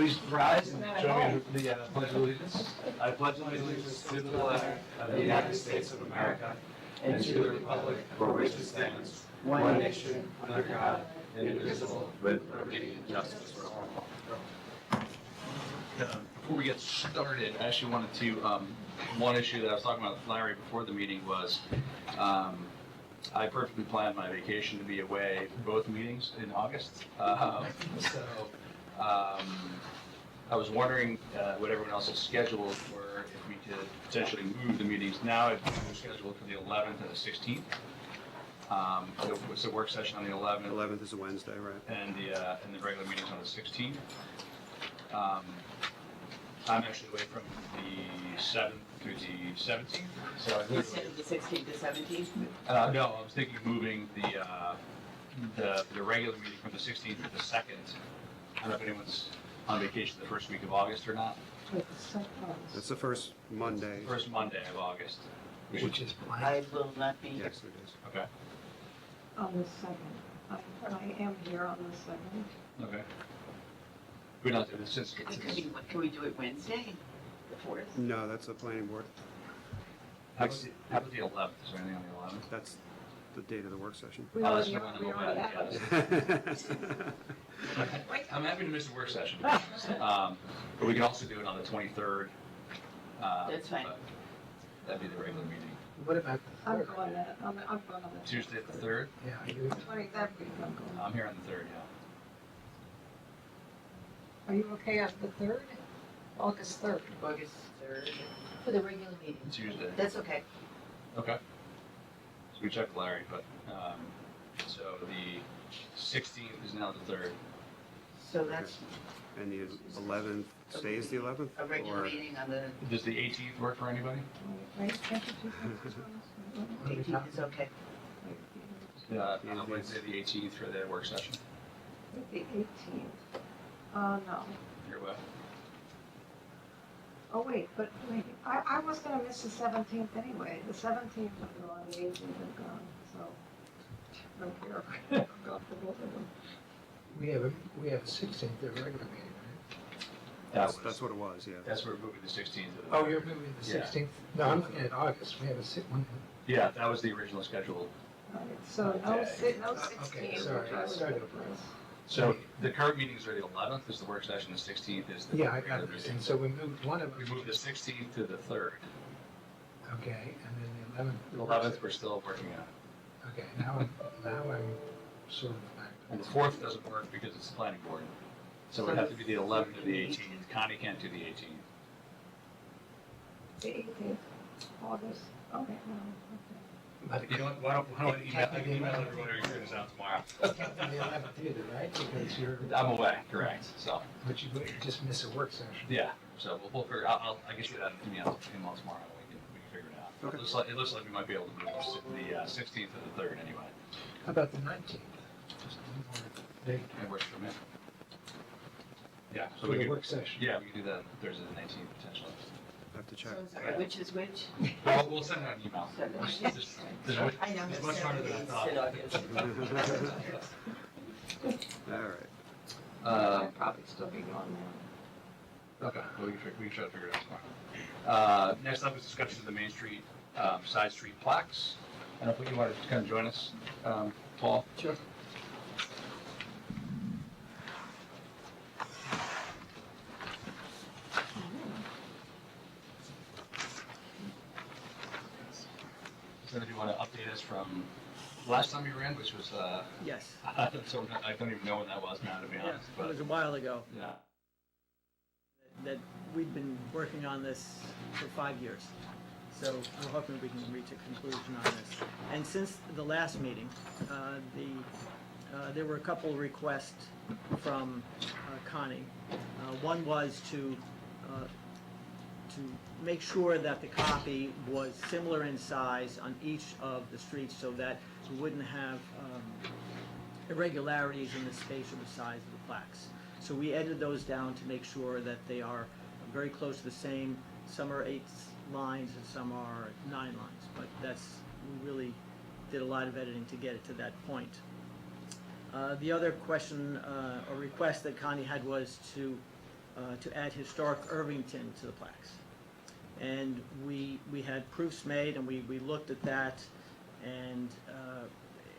Please rise and join me in the Pledge of Allegiance. I pledge allegiance to the flag of the United States of America and to the republic for which it stands, one nation, under God, indivisible, with liberty and justice for all. Before we get started, I actually wanted to, one issue that I was talking about with Larry before the meeting was, I perfectly planned my vacation to be away for both meetings in August. I was wondering what everyone else's schedule were, if we could potentially move the meetings now. I've scheduled for the 11th and the 16th. So it's a work session on the 11th. 11th is a Wednesday, right? And the regular meetings on the 16th. I'm actually away from the 7th through the 17th. So I Instead of the 16th to 17th? no, I was thinking of moving the regular meeting from the 16th to the 2nd. I don't know if anyone's on vacation the first week of August or not. That's the first Monday. First Monday of August. Which is blank. I will not be. Yes, it is. Okay. On the second. I am here on the second. Okay. We're not, since Can we do it Wednesday, the 4th? No, that's the planning board. how about the 11th? Is there anything on the 11th? That's the date of the work session. We Oh, that's already, the one I'm we already away, have yes. it. I'm happy to miss the work session. But we can also do it on the 23rd. That's fine. but That'd be the regular meeting. What about the I'm third? going that, I'm going on the. Tuesday the 3rd? Yeah, you, 20, that week I'm going. I'm here on the 3rd, yeah. Are you okay on the third? August 3rd. August 3rd. For the regular meeting. Tuesday. That's okay. Okay. So we checked Larry, but, so the 16th is now the 3rd. So that's And the 11th stays the 11th? a regular Or- meeting on the Does the 18th work for anybody? Right, can't you do this one? 18th is okay. Wednesday the 18th for the work session. The 18th. No. Your way. Oh, wait, but wait, I was gonna miss the 17th anyway. The 17th I'm gone, the 18th I'm gone, so. I don't care. I'm gone for both of them. we have a 16th, the regular meeting, right? That's what it was, yeah. That's where we're moving the 16th to the. Oh, you're moving the Yeah. 16th? No, I'm looking at August, we have a one. Yeah, that was the original schedule. All right, so no, Okay. no Okay, 16th, sorry, which I was sorry. good for. So the current meetings are the 11th is the work session, the 16th is the. Yeah, I regular got this, meeting. and so we moved one of We them. moved the 16th to the 3rd. Okay, and then the 11th. The 11th we're still working on. Okay, now I'm sort of back. And the 4th doesn't work because it's the planning board. So it would have to be the 11th or the 18th. Connie can't do the 18th. The 18th, August, okay, no, okay. But You know what, why don't I can email everybody or figure this out tomorrow. it can't be the 11th either, right? Because you're, I'm away, correct, so, but you just miss a work session. yeah, so we'll figure, I guess you'll have an email tomorrow, we can figure it out. Okay. It looks like we might be able to move the 16th to the 3rd anyway. How about the 19th? Just one more date It works for me. Yeah, so for we the could, work session. yeah, we could do that Thursday the 19th potentially. I have to check. Which is which? We'll send out an email. Send it. There's I know, it's much harder than I thought. All right. I'd probably still be gone now. Okay, well, we can try to figure it out tomorrow. Next up is discussion of the Main Street, side street plaques. I don't know if you want to kind of join us, Paul? Sure. So if you want to update us from last time you ran, which was, Yes, so I don't even know when that was now, to be yeah, honest, it but, was a while ago yeah. that we've been working on this for 5 years. So we're hoping we can reach a conclusion on this. And since the last meeting, there were a couple requests from Connie. One was to make sure that the copy was similar in size on each of the streets so that we wouldn't have irregularities in the space or the size of the plaques. So we edited those down to make sure that they are very close to the same. Some are 8 lines and some are 9 lines, but we really did a lot of editing to get it to that point. The other question or request that Connie had was to to add historic Irvington to the plaques. And we had proofs made, and we looked at that, and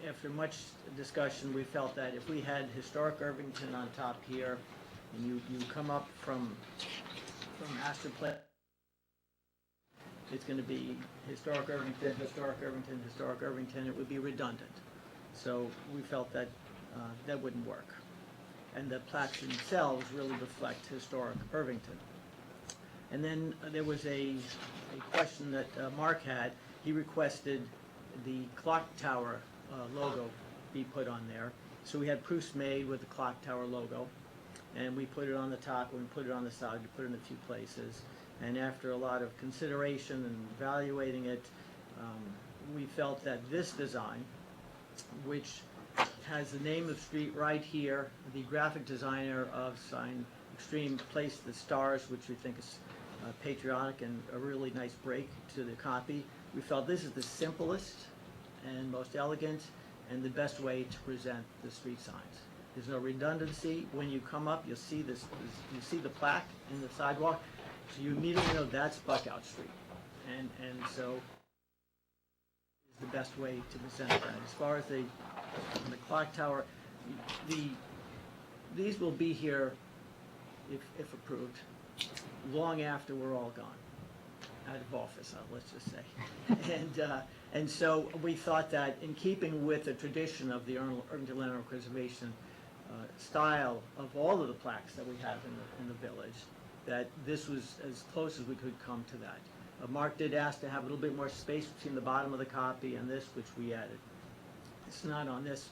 after much discussion, we felt that if we had historic Irvington on top here, and you come up from Astor Place, it's going to be historic Irvington, historic Irvington, historic Irvington. It would be redundant. So we felt that that wouldn't work. And the plaques themselves really reflect historic Irvington. And then there was a question that Mark had. He requested the clock tower logo be put on there. So we had proofs made with the clock tower logo, and we put it on the top, and we put it on the side, we put it in a few places. And after a lot of consideration and evaluating it, we felt that this design, which has the name of the street right here, the graphic designer of Sign Extreme placed the stars, which we think is patriotic and a really nice break to the copy. We felt this is the simplest and most elegant and the best way to present the street signs. There's no redundancy. When you come up, you'll see this, you see the plaque in the sidewalk, so you immediately know that's Buckout Street. And so is the best way to present that. As far as the clock tower, these will be here, if approved, long after we're all gone, out of office, let's just say. And so we thought that in keeping with the tradition of the Irvington Landmark Preservation style of all of the plaques that we have in the village, that this was as close as we could come to that. Mark did ask to have a little bit more space between the bottom of the copy and this, which we added. It's not on this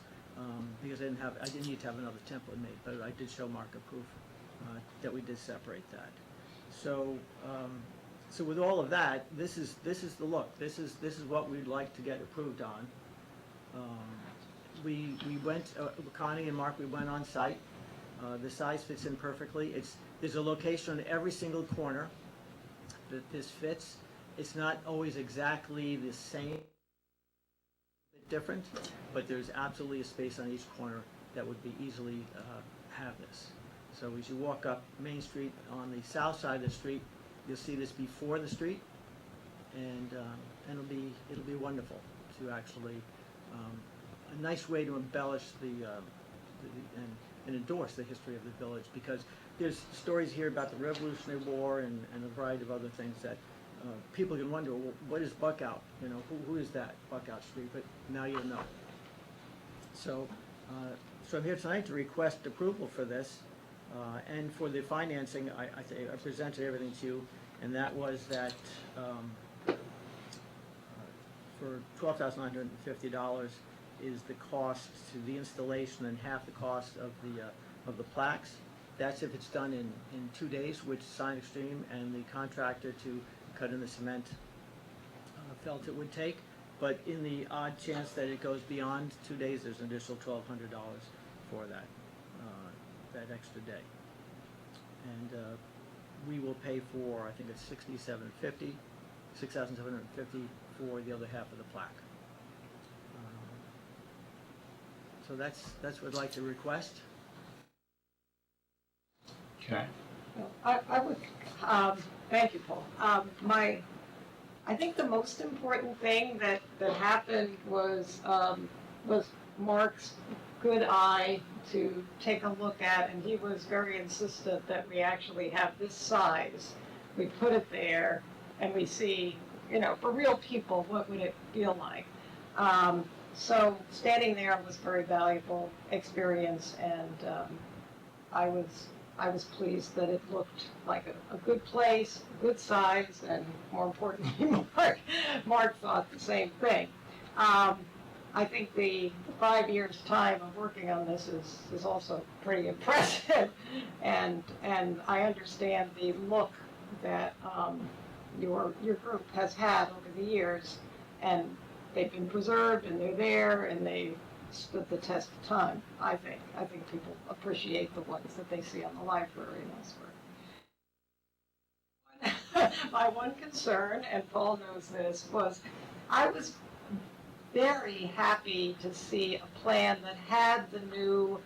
because I didn't need to have another template made, but I did show Mark a proof that we did separate that. So, so with all of that, this is the look. This is what we'd like to get approved on. We went, Connie and Mark, we went on site. The size fits in perfectly. There's a location on every single corner that this fits. It's not always exactly the same, different, but there's absolutely a space on each corner that would be easily have this. So as you walk up Main Street on the south side of the street, you'll see this before the street, and it'll be wonderful to actually a nice way to embellish and endorse the history of the village, because there's stories here about the Revolutionary War and a variety of other things that people can wonder, well, what is Buckout? You know, who is that, Buckout Street? But now you'll know. So, so I'm here tonight to request approval for this, and for the financing. I presented everything to you, and that was that for $12,950 is the cost to the installation and half the cost of the plaques. That's if it's done in 2 days, which Sign Extreme and the contractor to cut in the cement felt it would take. But in the odd chance that it goes beyond 2 days, there's an additional $1,200 for that, that extra day. And we will pay for, I think it's $6,750 for the other half of the plaque. So that's what I'd like to request. Okay. I would, thank you, Paul. I think the most important thing that happened was Mark's good eye to take a look at, and he was very insistent that we actually have this size. We put it there, and we see, you know, for real people, what would it feel like? So standing there was very valuable experience, and I was pleased that it looked like a good place, a good size, and more importantly, Mark thought the same thing. I think the 5 years' time of working on this is also pretty impressive, and I understand the look that your group has had over the years, and they've been preserved, and they're there, and they stood the test of time. I think people appreciate the ones that they see on the library and elsewhere. My one concern, and Paul knows this, was I was very happy to see a plan that had the new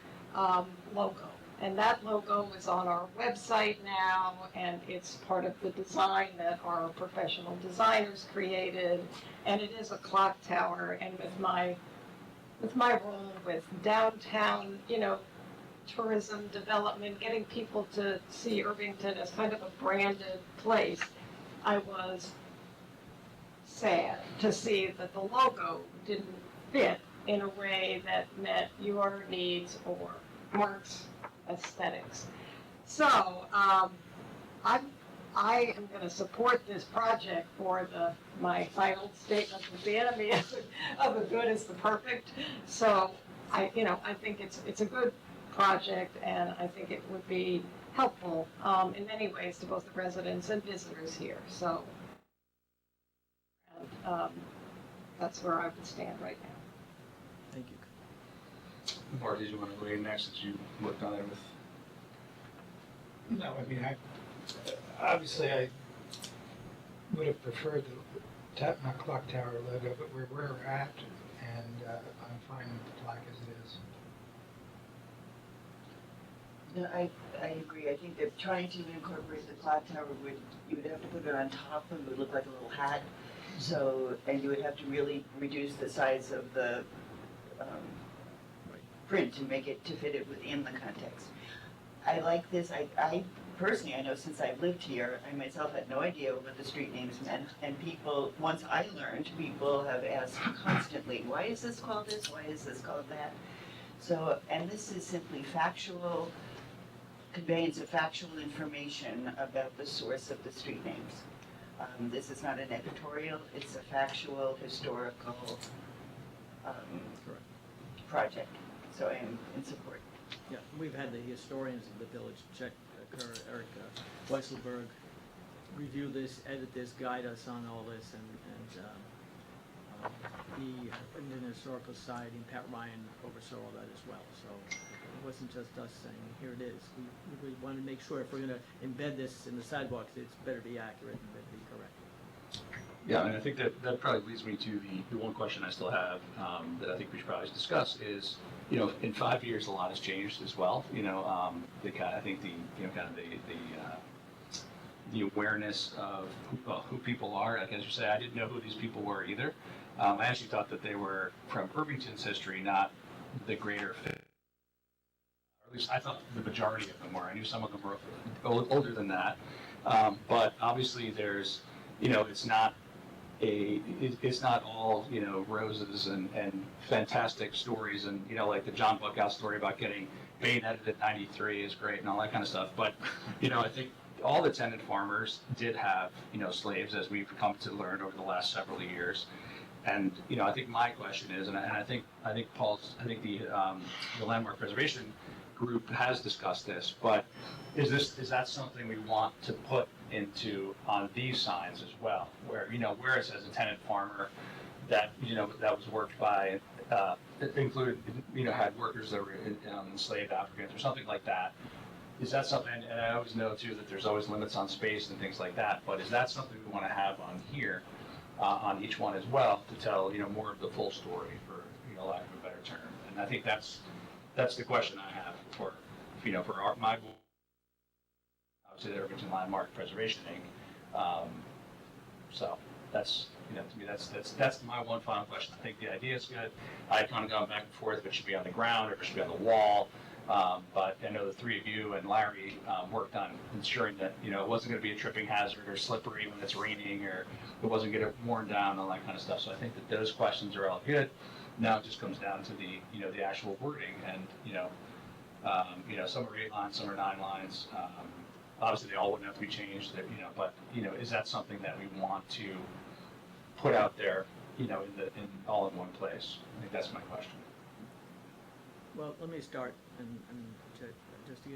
logo And that logo is on our website now, and it's part of the design that our professional designers created. And it is a clock tower, and with my role with downtown, tourism development, getting people to see Irvington as kind of a branded place, I was sad to see that the logo didn't fit in a way that met your needs or Mark's aesthetics. So I am going to support this project for my old statement that the enemy of the good is the perfect. So I think it's a good project, and I think it would be helpful in many ways to both the residents and visitors here. So that's where I would stand right now. Thank you. Mark, did you want to weigh in next since you worked on it with? No, I mean, obviously I would have preferred the clock tower logo, but we're where we're at, and I'm fine with the plaque as it is. No, I agree. I think that trying to incorporate the clock tower you would have to put it on top and it would look like a little hat. So, and you would have to really reduce the size of the print to make it, to fit it within the context. I like this. I personally, I know since I've lived here, I myself had no idea what the street names meant. And people, once I learned, people have asked constantly, why is this called this? Why is this called that? So, and this is simply factual, conveyance of factual information about the source of the street names. This is not an editorial, it's a factual, historical project. So I am in support. Yeah, we've had the historians of the village, Eric Weisselberg, review this, edit this, guide us on all this, and the Indian Historical Society and Pat Ryan oversaw all that as well. So it wasn't just us saying, here it is. We really want to make sure if we're going to embed this in the sidewalks, it's better be accurate and better be correct. Yeah, and I think that probably leads me to the one question I still have that I think we should probably discuss is, in 5 years, a lot has changed as well. I think the awareness of who people are. Like as you say, I didn't know who these people were either. I actually thought that they were from Irvington's history, not the greater fit. Or at least I thought the majority of them were. I knew some of them were older than that. But obviously there's, it's not all, roses and fantastic stories and, like the John Buckout story about getting bayoneted at 93 is great and all that kind of stuff. But, I think all the tenant farmers did have, slaves, as we've come to learn over the last several years. And, I think my question is, and I think the Landmark Preservation Group has discussed this, but is that something we want to put on these signs as well, where it says a tenant farmer that that was worked by included had workers that were enslaved Africans or something like that. Is that something? And I always know too that there's always limits on space and things like that. But is that something we want to have on here, on each one as well, to tell more of the full story, for lack of a better term? And I think that's the question I have for my board. Obviously, the Irvington Landmark Preservation Inc. So that's to me that's my one final question. I think the idea is good. I've kind of gone back and forth if it should be on the ground or if it should be on the wall. But I know the three of you and Larry worked on ensuring that it wasn't going to be a tripping hazard or slippery when it's raining, or it wasn't going to get worn down, all that kind of stuff. So I think that those questions are all good. Now it just comes down to the actual wording, and some are 8 lines, some are 9 lines. Obviously, they all wouldn't have to be changed, but is that something that we want to put out there, in all in one place? I think that's my question. Well, let me start, and just to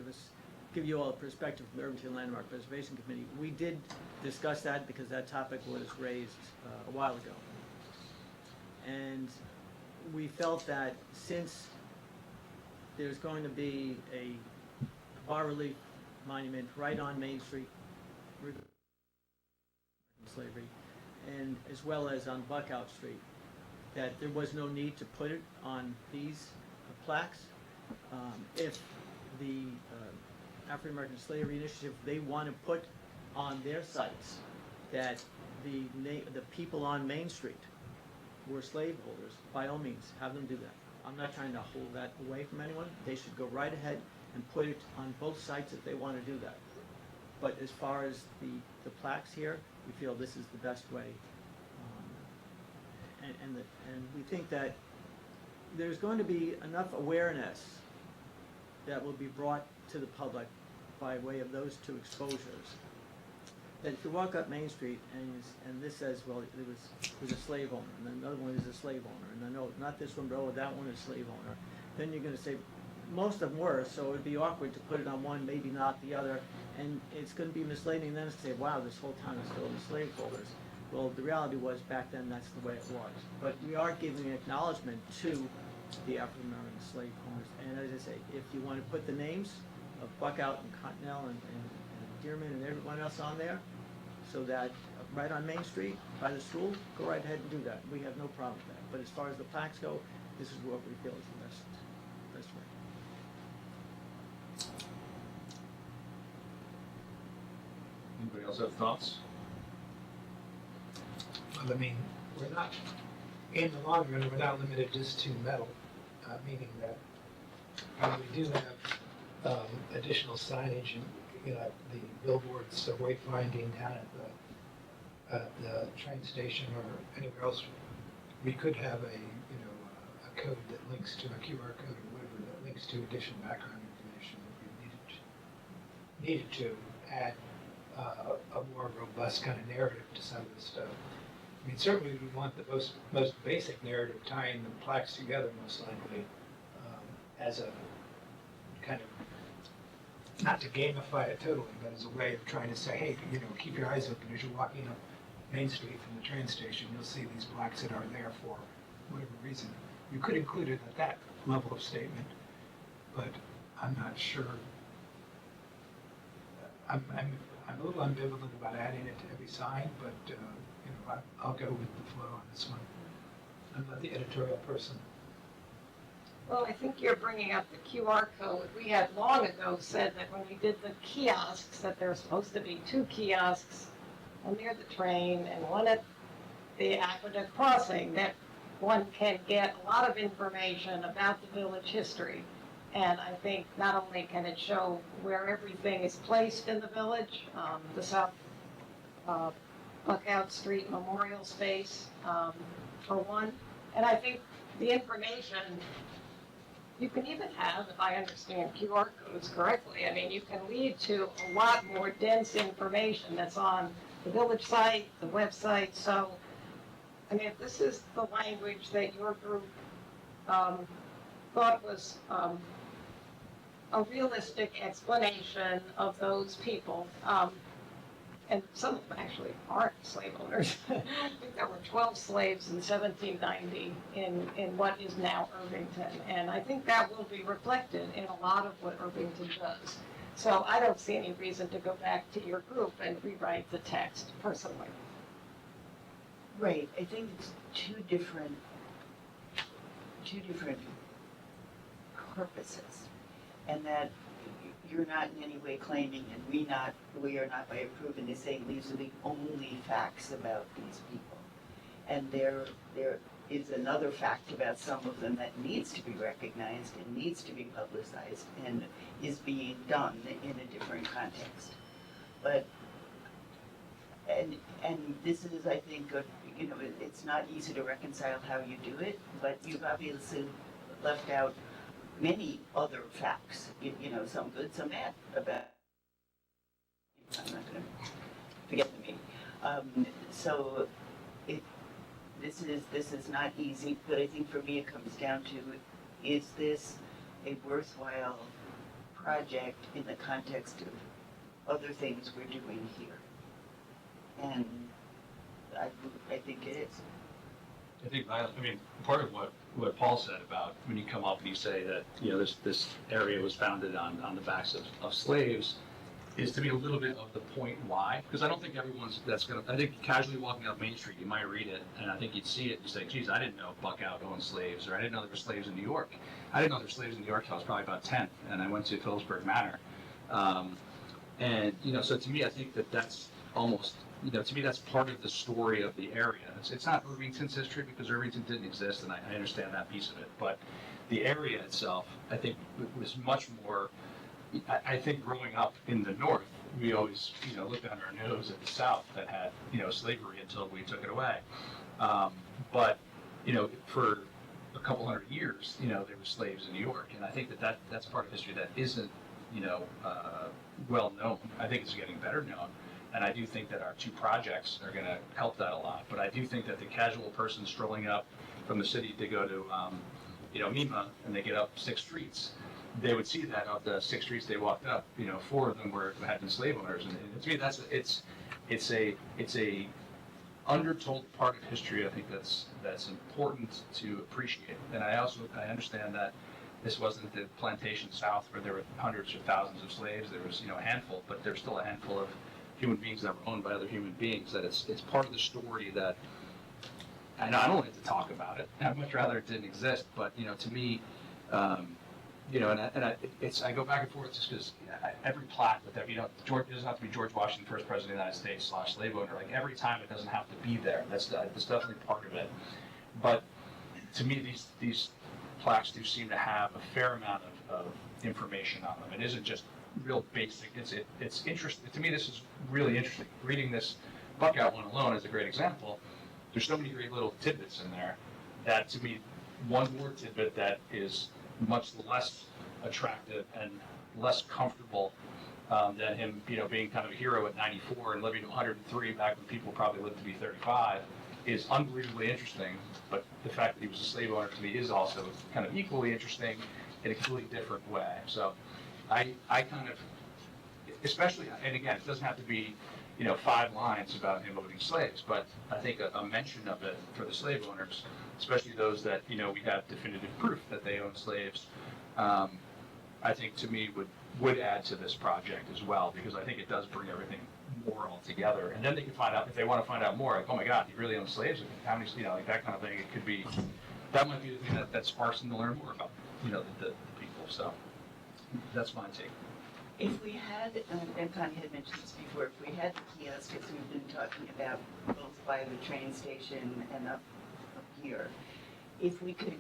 give you all a perspective from the Irvington Landmark Preservation Committee. We did discuss that because that topic was raised a while ago. And we felt that since there's going to be a bas-relief monument right on Main Street, slavery, and as well as on Buckout Street, that there was no need to put it on these plaques. If the African American Slavery Initiative, they want to put on their sites that the people on Main Street were slaveholders, by all means, have them do that. I'm not trying to hold that away from anyone. They should go right ahead and put it on both sites if they want to do that. But as far as the plaques here, we feel this is the best way. And we think that there's going to be enough awareness that will be brought to the public by way of those two exposures, that if you walk up Main Street and this says, well, it was a slave owner, and then another one is a slave owner, and then, no, not this one, but oh, that one is a slave owner, then you're gonna say, most of them were, so it'd be awkward to put it on one, maybe not the other, and it's gonna be misleading then to say, wow, this whole town is filled with slaveholders. Well, the reality was, back then, that's the way it was. But we are giving acknowledgement to the African American slave owners, and as I say, if you wanna put the names of Buckout and Cottonelle and Dearman and everyone else on there, so that right on Main Street, by the school, go right ahead and do that. We have no problem with that. But as far as the plaques go, this is what we feel is the best way. Anybody else have thoughts? Well, I mean, we're not, in the long run, we're not limited just to metal, meaning that we do have additional signage and, you know, the billboards, the wayfinding down at the train station or anywhere else. We could have a, you know, a code that links to a QR code or whatever that links to additional background information that we needed to add a more robust kind of narrative to some of this stuff. I mean, certainly we want the most basic narrative tying the plaques together, most likely, as a kind of, not to gamify it totally, but as a way of trying to say, hey, you know, keep your eyes open as you're walking up Main Street from the train station. You'll see these plaques that are there for whatever reason. You could include it at that level of statement, but I'm not sure. I'm a little ambivalent about adding it to every sign, but you know, I'll go with the flow on this one. I'm not the editorial person. Well, I think you're bringing up the QR code. We had long ago said that when we did the kiosks, that there were supposed to be 2 kiosks, one near the train and one at the Aqueduct Crossing, that one can get a lot of information about the village history. And I think not only can it show where everything is placed in the village, the South Buckout Street Memorial Space, for one, and I think the information you can even have, if I understand QR codes correctly, I mean, you can lead to a lot more dense information that's on the village site, the website. So, I mean, if this is the language that your group thought was a realistic explanation of those people, and some of them actually aren't slave owners. I think there were 12 slaves in 1790 in what is now Irvington. And I think that will be reflected in a lot of what Irvington does. So I don't see any reason to go back to your group and rewrite the text personally. Right, I think it's two different purposes. And that you're not in any way claiming, and we are not by approving this saying these are the only facts about these people. And there is another fact about some of them that needs to be recognized and needs to be publicized and is being done in a different context. But, and this is, I think, you know, it's not easy to reconcile how you do it, but you've obviously left out many other facts, you know, some good, some bad about. I'm not going to forget the meaning. So this is not easy, but I think for me it comes down to, is this a worthwhile project in the context of other things we're doing here? And I think it is. I think, I mean, part of what Paul said about when you come up and you say that, you know, this area was founded on the backs of slaves, is to me a little bit of the point why, because I don't think I think casually walking up Main Street, you might read it, and I think you'd see it, and say, geez, I didn't know Buckout owned slaves, or I didn't know there were slaves in New York. I didn't know there were slaves in New York until I was probably about 10, and I went to Phillipsburg Manor. And, so to me, I think that's almost, to me, that's part of the story of the area. It's not Irvington's history, because Irvington didn't exist, and I understand that piece of it, but the area itself, I think, was much more. I think growing up in the North, we always, looked down our nose at the South that had, slavery until we took it away. But, for a couple hundred years, there were slaves in New York, and I think that's part of history that isn't, well known. I think it's getting better known, and I do think that our two projects are going to help that a lot. But I do think that the casual person strolling up from the city to go to, Mima, and they get up 6 streets, they would see that of the 6 streets they walked up, 4 of them had been slave owners, and to me it's a undertold part of history. I think that's important to appreciate, and I understand that this wasn't the plantation South where there were hundreds or thousands of slaves. There was a handful, but there's still a handful of human beings that were owned by other human beings. That it's part of the story that. I know I don't like to talk about it. I'd much rather it didn't exist, but to me. I go back and forth just because every plaque with that, George, it doesn't have to be George Washington, first president of the United States / slave owner. Like every time, it doesn't have to be there. That's definitely part of it. But to me, these plaques do seem to have a fair amount of information on them. It isn't just real basic. It's interesting. To me, this is really interesting. Reading this Buckout one alone is a great example. There's so many great little tidbits in there that, to me, one more tidbit that is much less attractive and less comfortable than him, being kind of a hero at 94 and living to 103 back when people probably lived to be 35 is unbelievably interesting. But the fact that he was a slave owner to me is also kind of equally interesting in a completely different way. So I kind of, especially, and again, it doesn't have to be, 5 lines about him owning slaves, but I think a mention of it for the slave owners, especially those that, we have definitive proof that they own slaves, I think to me would add to this project as well, because I think it does bring everything more all together. And then they can find out, if they want to find out more, like, oh my God, he really owns slaves? How many, like that kind of thing. It could be, that might be the thing that sparks them to learn more about, the people. So that's my take. If we had, and Connie had mentioned this before, if we had the kiosks we've been talking about, both by the train station and up here, if we could,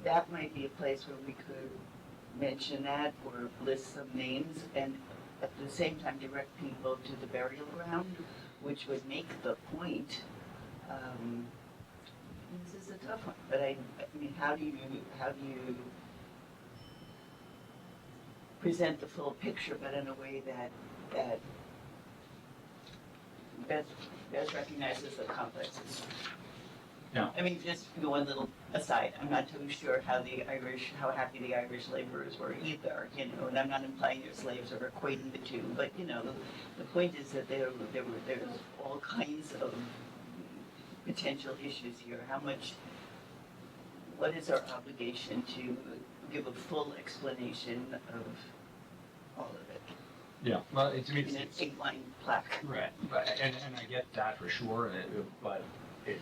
that might be a place where we could mention that or list some names and at the same time direct people to the burial ground, which would make the point. This is a tough one, but I mean, how do you present the full picture, but in a way that best recognizes the complexes? Yeah. I mean, just one little aside, I'm not too sure how happy the Irish laborers were either, and I'm not implying they're slaves or equating the two, but, the point is that there's all kinds of potential issues here. What is our obligation to give a full explanation of all of it? Yeah, well, to me, In an 8-line plaque. Right, and I get that for sure, but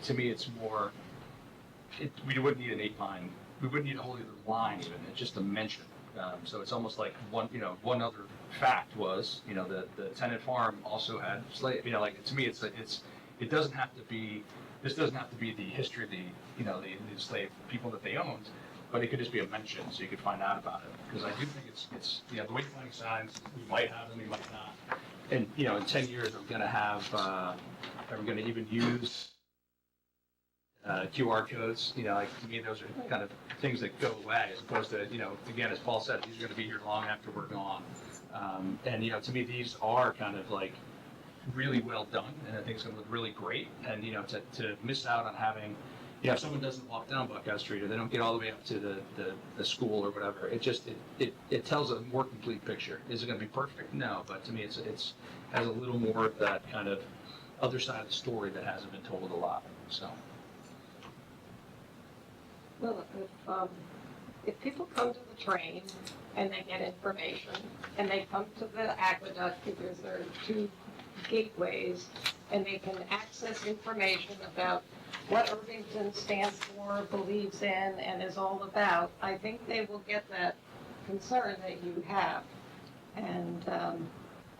to me, it's more, we wouldn't need an 8-line, we wouldn't need a whole other line even, it's just a mention. So it's almost like one other fact was, the tenant farm also had slave, to me, it doesn't have to be, this doesn't have to be the history of the slave people that they owned, but it could just be a mention, so you could find out about it. Because I do think it's the way you're finding signs, we might have them, we might not. And, in 10 years, I'm going to have, are we going to even use QR codes? To me, those are kind of things that go away, as opposed to, again, as Paul said, these are going to be here long after we're gone. And, to me, these are kind of like really well done, and I think it's going to look really great. And, to miss out on having, if someone doesn't walk down Buckout Street or they don't get all the way up to the school or whatever, it tells a more complete picture. Is it going to be perfect? No, but to me, it's has a little more of that kind of other side of the story that hasn't been told a lot. So. Well, if people come to the train and they get information, and they come to the aqueduct because there are two gateways, and they can access information about what Irvington stands for, believes in, and is all about, I think they will get that concern that you have. And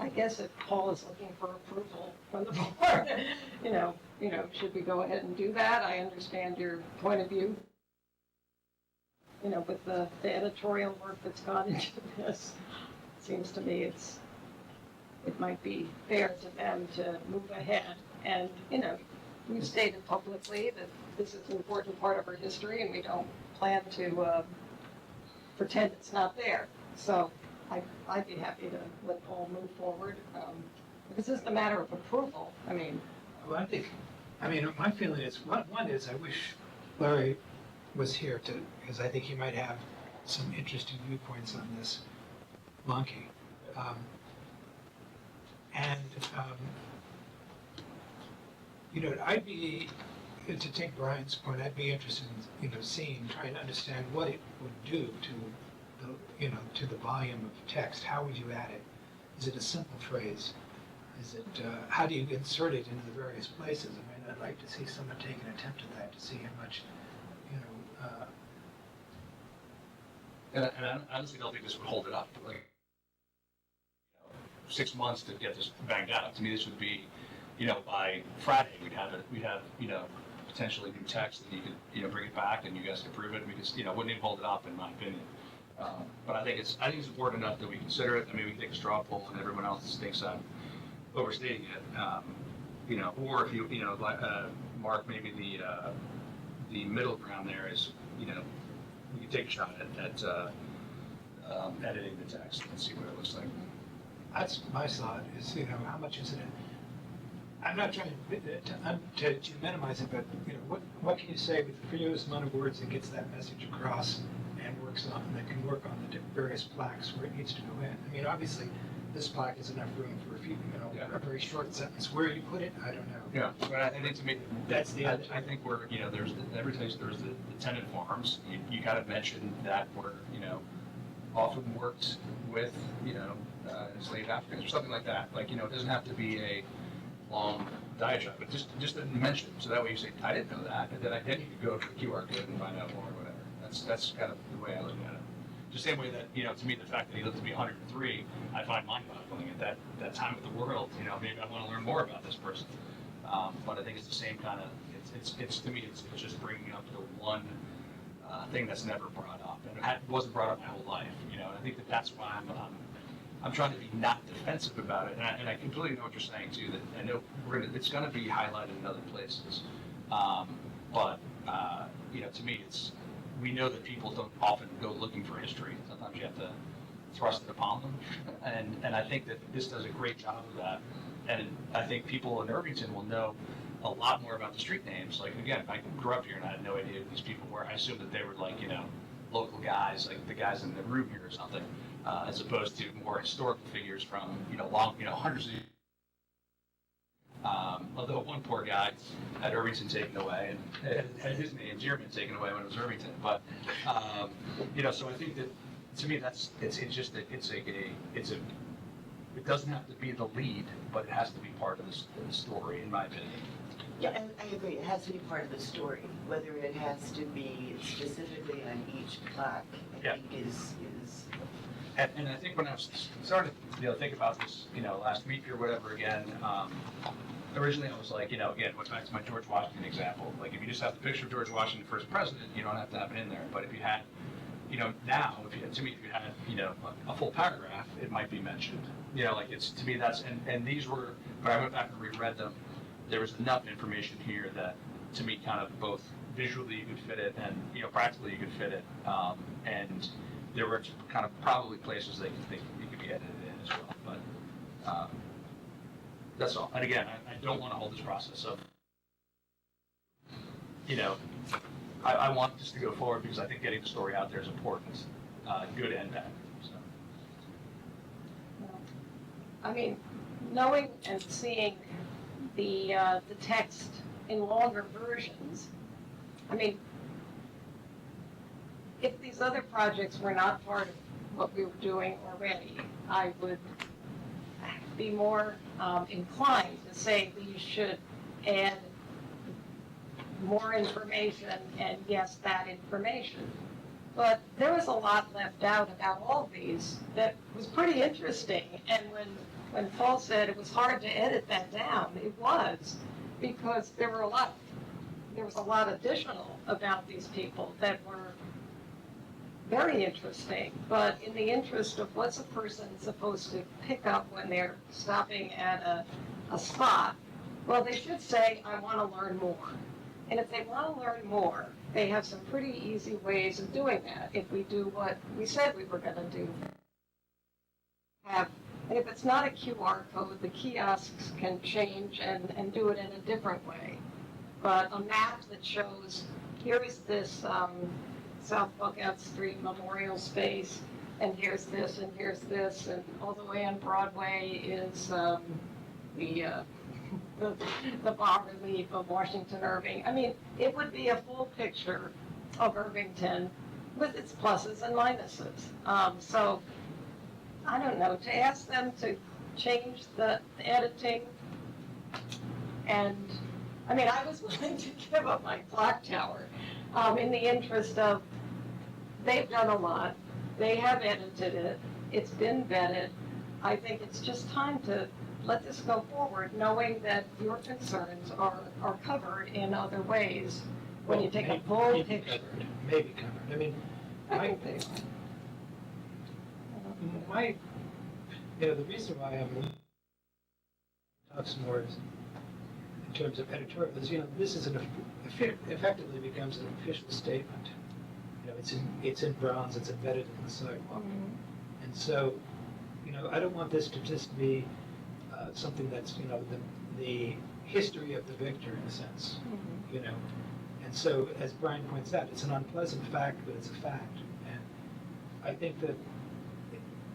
I guess if Paul is looking for approval from the board, should we go ahead and do that? I understand your point of view. With the editorial work that's gone into this, it seems to me it might be fair to them to move ahead. And, we've stated publicly that this is an important part of our history and we don't plan to pretend it's not there. So I'd be happy to let Paul move forward. This is the matter of approval. Well, my feeling is, one is I wish Larry was here because I think he might have some interesting viewpoints on this monkey. I'd be, to take Brian's point, I'd be interested in, trying to understand what it would do to the volume of text. How would you add it? Is it a simple phrase? Is it, how do you insert it into the various places? I'd like to see someone take an attempt at that, to see how much, And I honestly don't think this would hold it up. 6 months to get this banged out. To me, this would be, by Friday we'd have potentially new text, and you could, bring it back, and you guys could approve it. We could, wouldn't even hold it up, in my opinion. But I think it's important enough that we consider it. We can take a straw poll, and everyone else thinks I'm overstating it. Or if Mark, maybe the middle ground there is, we can take a shot at editing the text and see what it looks like. that's my thought, is, how much is it? I'm not trying to minimize it, but, what can you say with the fewest amount of words that gets that message across and that can work on the various plaques where it needs to go in? Obviously, this plaque is enough room for a few, a very short sentence. Where you put it, I don't know. Yeah, but I think to me, That's the other. I think we're, there's every place there's the tenant farms. You gotta mention that we're, often worked with, enslaved Africans or something like that. It doesn't have to be a long diatribe, but just a mention. So that way you say, I didn't know that, and then you could go to the QR code and find out more or whatever. That's kind of the way I look at it. Just the same way that, to me, the fact that he lived to be 103, I find mind-boggling at that time of the world. Maybe I want to learn more about this person. But I think it's the same kind of, it's to me, it's just bringing up the one thing that's never brought up, and it wasn't brought up my whole life. And I think that's why I'm trying to be not defensive about it, and I completely know what you're saying too. That I know it's going to be highlighted in other places, but to me, we know that people don't often go looking for history. Sometimes you have to thrust it upon them, and I think that this does a great job of that. And I think people in Irvington will know a lot more about the street names. Again, I grew up here and I had no idea who these people were. I assumed that they were local guys, like the guys in the room here or something, as opposed to more historical figures from hundreds of years. Although one poor guy had Irvington taken away and had his name, Zierman, taken away when it was Irvington. But so I think that to me it doesn't have to be the lead, but it has to be part of the story, in my opinion. Yeah, I agree. It has to be part of the story. Whether it has to be specifically on each plaque, I think is. And I think when I was started to think about this, last week or whatever again, originally I was like, again, went back to my George Washington example. If you just have the picture of George Washington, first president, you don't have to have it in there. But if you had, now, if you had, a full paragraph, it might be mentioned. To me, and these were, when I went back and reread them, there was enough information here that, to me, kind of both visually you could fit it and, practically you could fit it. And there were kind of probably places that you could be edited in as well. But that's all. And again, I don't want to hold this process up. I want this to go forward because I think getting the story out there is important, good and bad. So. Knowing and seeing the text in longer versions, if these other projects were not part of what we were doing already, I would be more inclined to say we should add more information and yes, that information. But there was a lot left out about all these that was pretty interesting. And when Paul said it was hard to edit that down, it was, because there was a lot additional about these people that were very interesting. But in the interest of what's a person supposed to pick up when they're stopping at a spot, well, they should say, I want to learn more. And if they want to learn more, they have some pretty easy ways of doing that if we do what we said we were going to do. And if it's not a QR code, the kiosks can change and do it in a different way. But a map that shows, here is this South Buckout Street Memorial Space, and here's this, and all the way on Broadway is the bas relief of Washington Irving. I mean, it would be a full picture of Irvington with its pluses and minuses. So, I don't know, to ask them to change the editing, and, I mean, I was willing to give up my clock tower in the interest of, they've done a lot, they have edited it, it's been vetted. I think it's just time to let this go forward, knowing that your concerns are covered in other ways when you take a full Maybe picture. covered, maybe covered. I mean, I think they the reason why I'm talks more is in terms of editorial is, this is effectively becomes an official statement. It's in bronze, it's embedded in the sidewalk. And so, I don't want this to just be something that's, the history of the victor in a sense, And so, as Brian points out, it's an unpleasant fact, but it's a fact. And I think that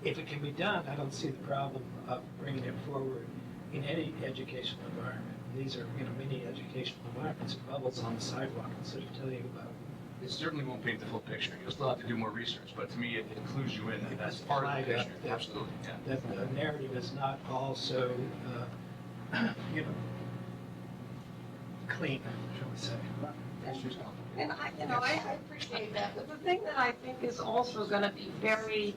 if it can be done, I don't see the problem of bringing it forward in any educational environment. And these are, many educational environments, bubbles on the sidewalk instead of telling you about. It certainly won't paint the full picture. You'll still have to do more research, but to me, it includes you in, and that's part of the picture. Absolutely, yeah. That the narrative is not all so, clean, shall we say. And I appreciate that, but the thing that I think is also gonna be very,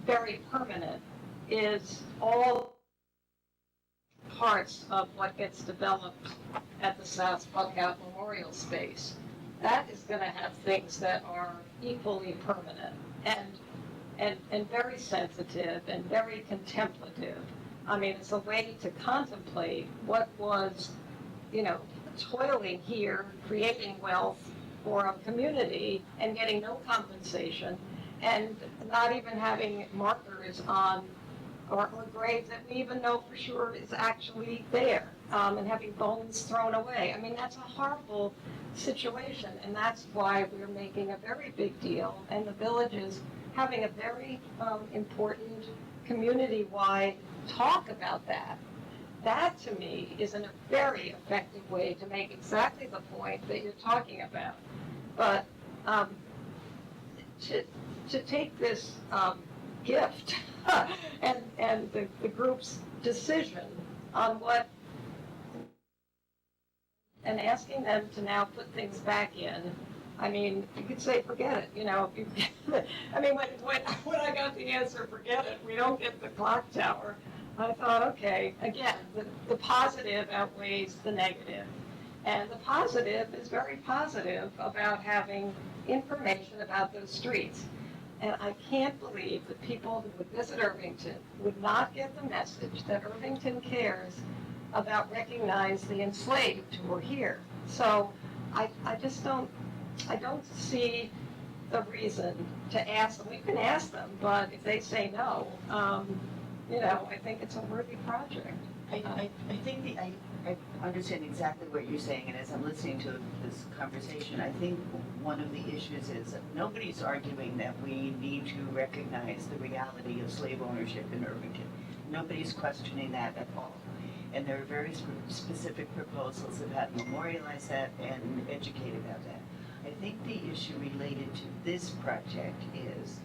very permanent is all parts of what gets developed at the South Buckout Memorial Space. That is gonna have things that are equally permanent and very sensitive and very contemplative. I mean, it's a way to contemplate what was, toiling here, creating wealth for a community and getting no compensation, and not even having markers on or graves that we even know for sure is actually there, and having bones thrown away. I mean, that's a horrible situation, and that's why we're making a very big deal, and the village is having a very important community-wide talk about that. That, to me, is a very effective way to make exactly the point that you're talking about. But to take this gift and the group's decision on what, and asking them to now put things back in, I mean, you could say, forget it, I mean, when I got the answer, forget it, we don't get the clock tower, I thought, okay, again, the positive outweighs the negative. And the positive is very positive about having information about those streets. And I can't believe that people who would visit Irvington would not get the message that Irvington cares about recognizing the enslaved who were here. So I don't see the reason to ask them. We can ask them, but if they say no, I think it's a worthy project. I think I understand exactly what you're saying, and as I'm listening to this conversation, I think one of the issues is that nobody's arguing that we need to recognize the reality of slave ownership in Irvington. Nobody's questioning that at all. And there are very specific proposals of how to memorialize that and educate about that. I think the issue related to this project is,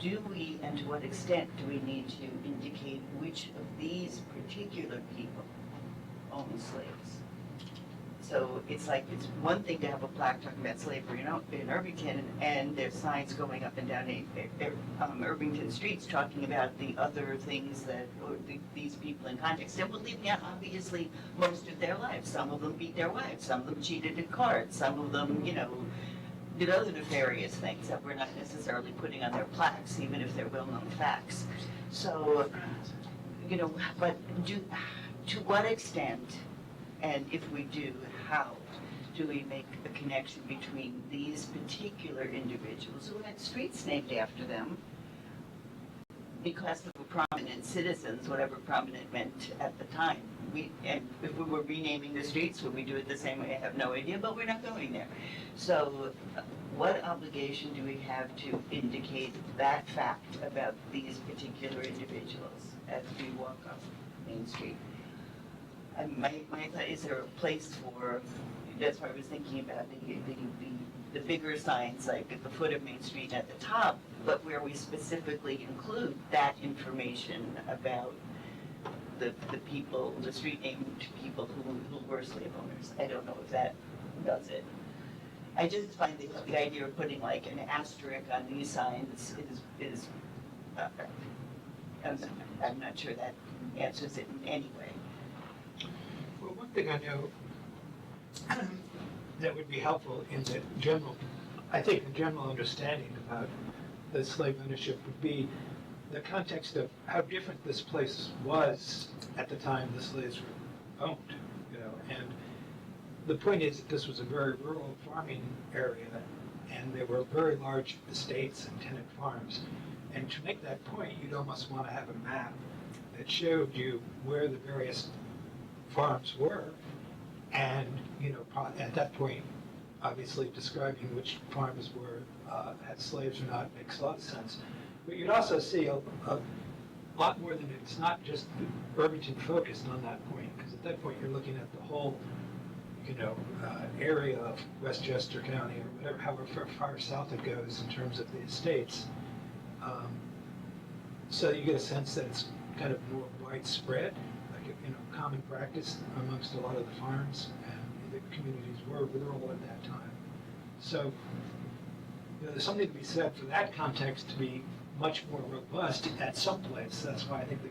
do we, and to what extent do we need to indicate which of these particular people own slaves? So it's like, it's one thing to have a plaque talking about slavery in Irvington, and there's signs going up and down Irvington streets talking about the other things that, these people in context. And we're leaving out, obviously, most of their lives. Some of them beat their wives, some of them cheated at cards, some of them, did other nefarious things that we're not necessarily putting on their plaques, even if they're well-known facts. So, but to what extent, and if we do, how do we make a connection between these particular individuals who had streets named after them because they were prominent citizens, whatever prominent meant at the time? And if we were renaming the streets, would we do it the same way? I have no idea, but we're not going there. So what obligation do we have to indicate that fact about these particular individuals as we walk up Main Street? And my thought, is there a place for, that's why I was thinking about the bigger signs, like at the foot of Main Street at the top, but where we specifically include that information about the people, the street named people who were slave owners. I don't know if that does it. I just find the idea of putting like an asterisk on these signs is I'm not sure that answers it in any way. Well, one thing I know that would be helpful in the general, I think the general understanding about the slave ownership would be the context of how different this place was at the time the slaves were owned, and the point is that this was a very rural farming area, and there were very large estates and tenant farms. And to make that point, you'd almost want to have a map that showed you where the various farms were, and at that point, obviously describing which farms were had slaves or not makes a lot of sense. But you'd also see a lot more than it's not just Irvington focused on that point, because at that point you're looking at the whole area of Westchester County or whatever, however far south it goes in terms of the estates. So you get a sense that it's kind of more widespread, like common practice amongst a lot of the farms, and the communities were rural at that time. So there's something to be said for that context to be much more robust at some place. That's why I think the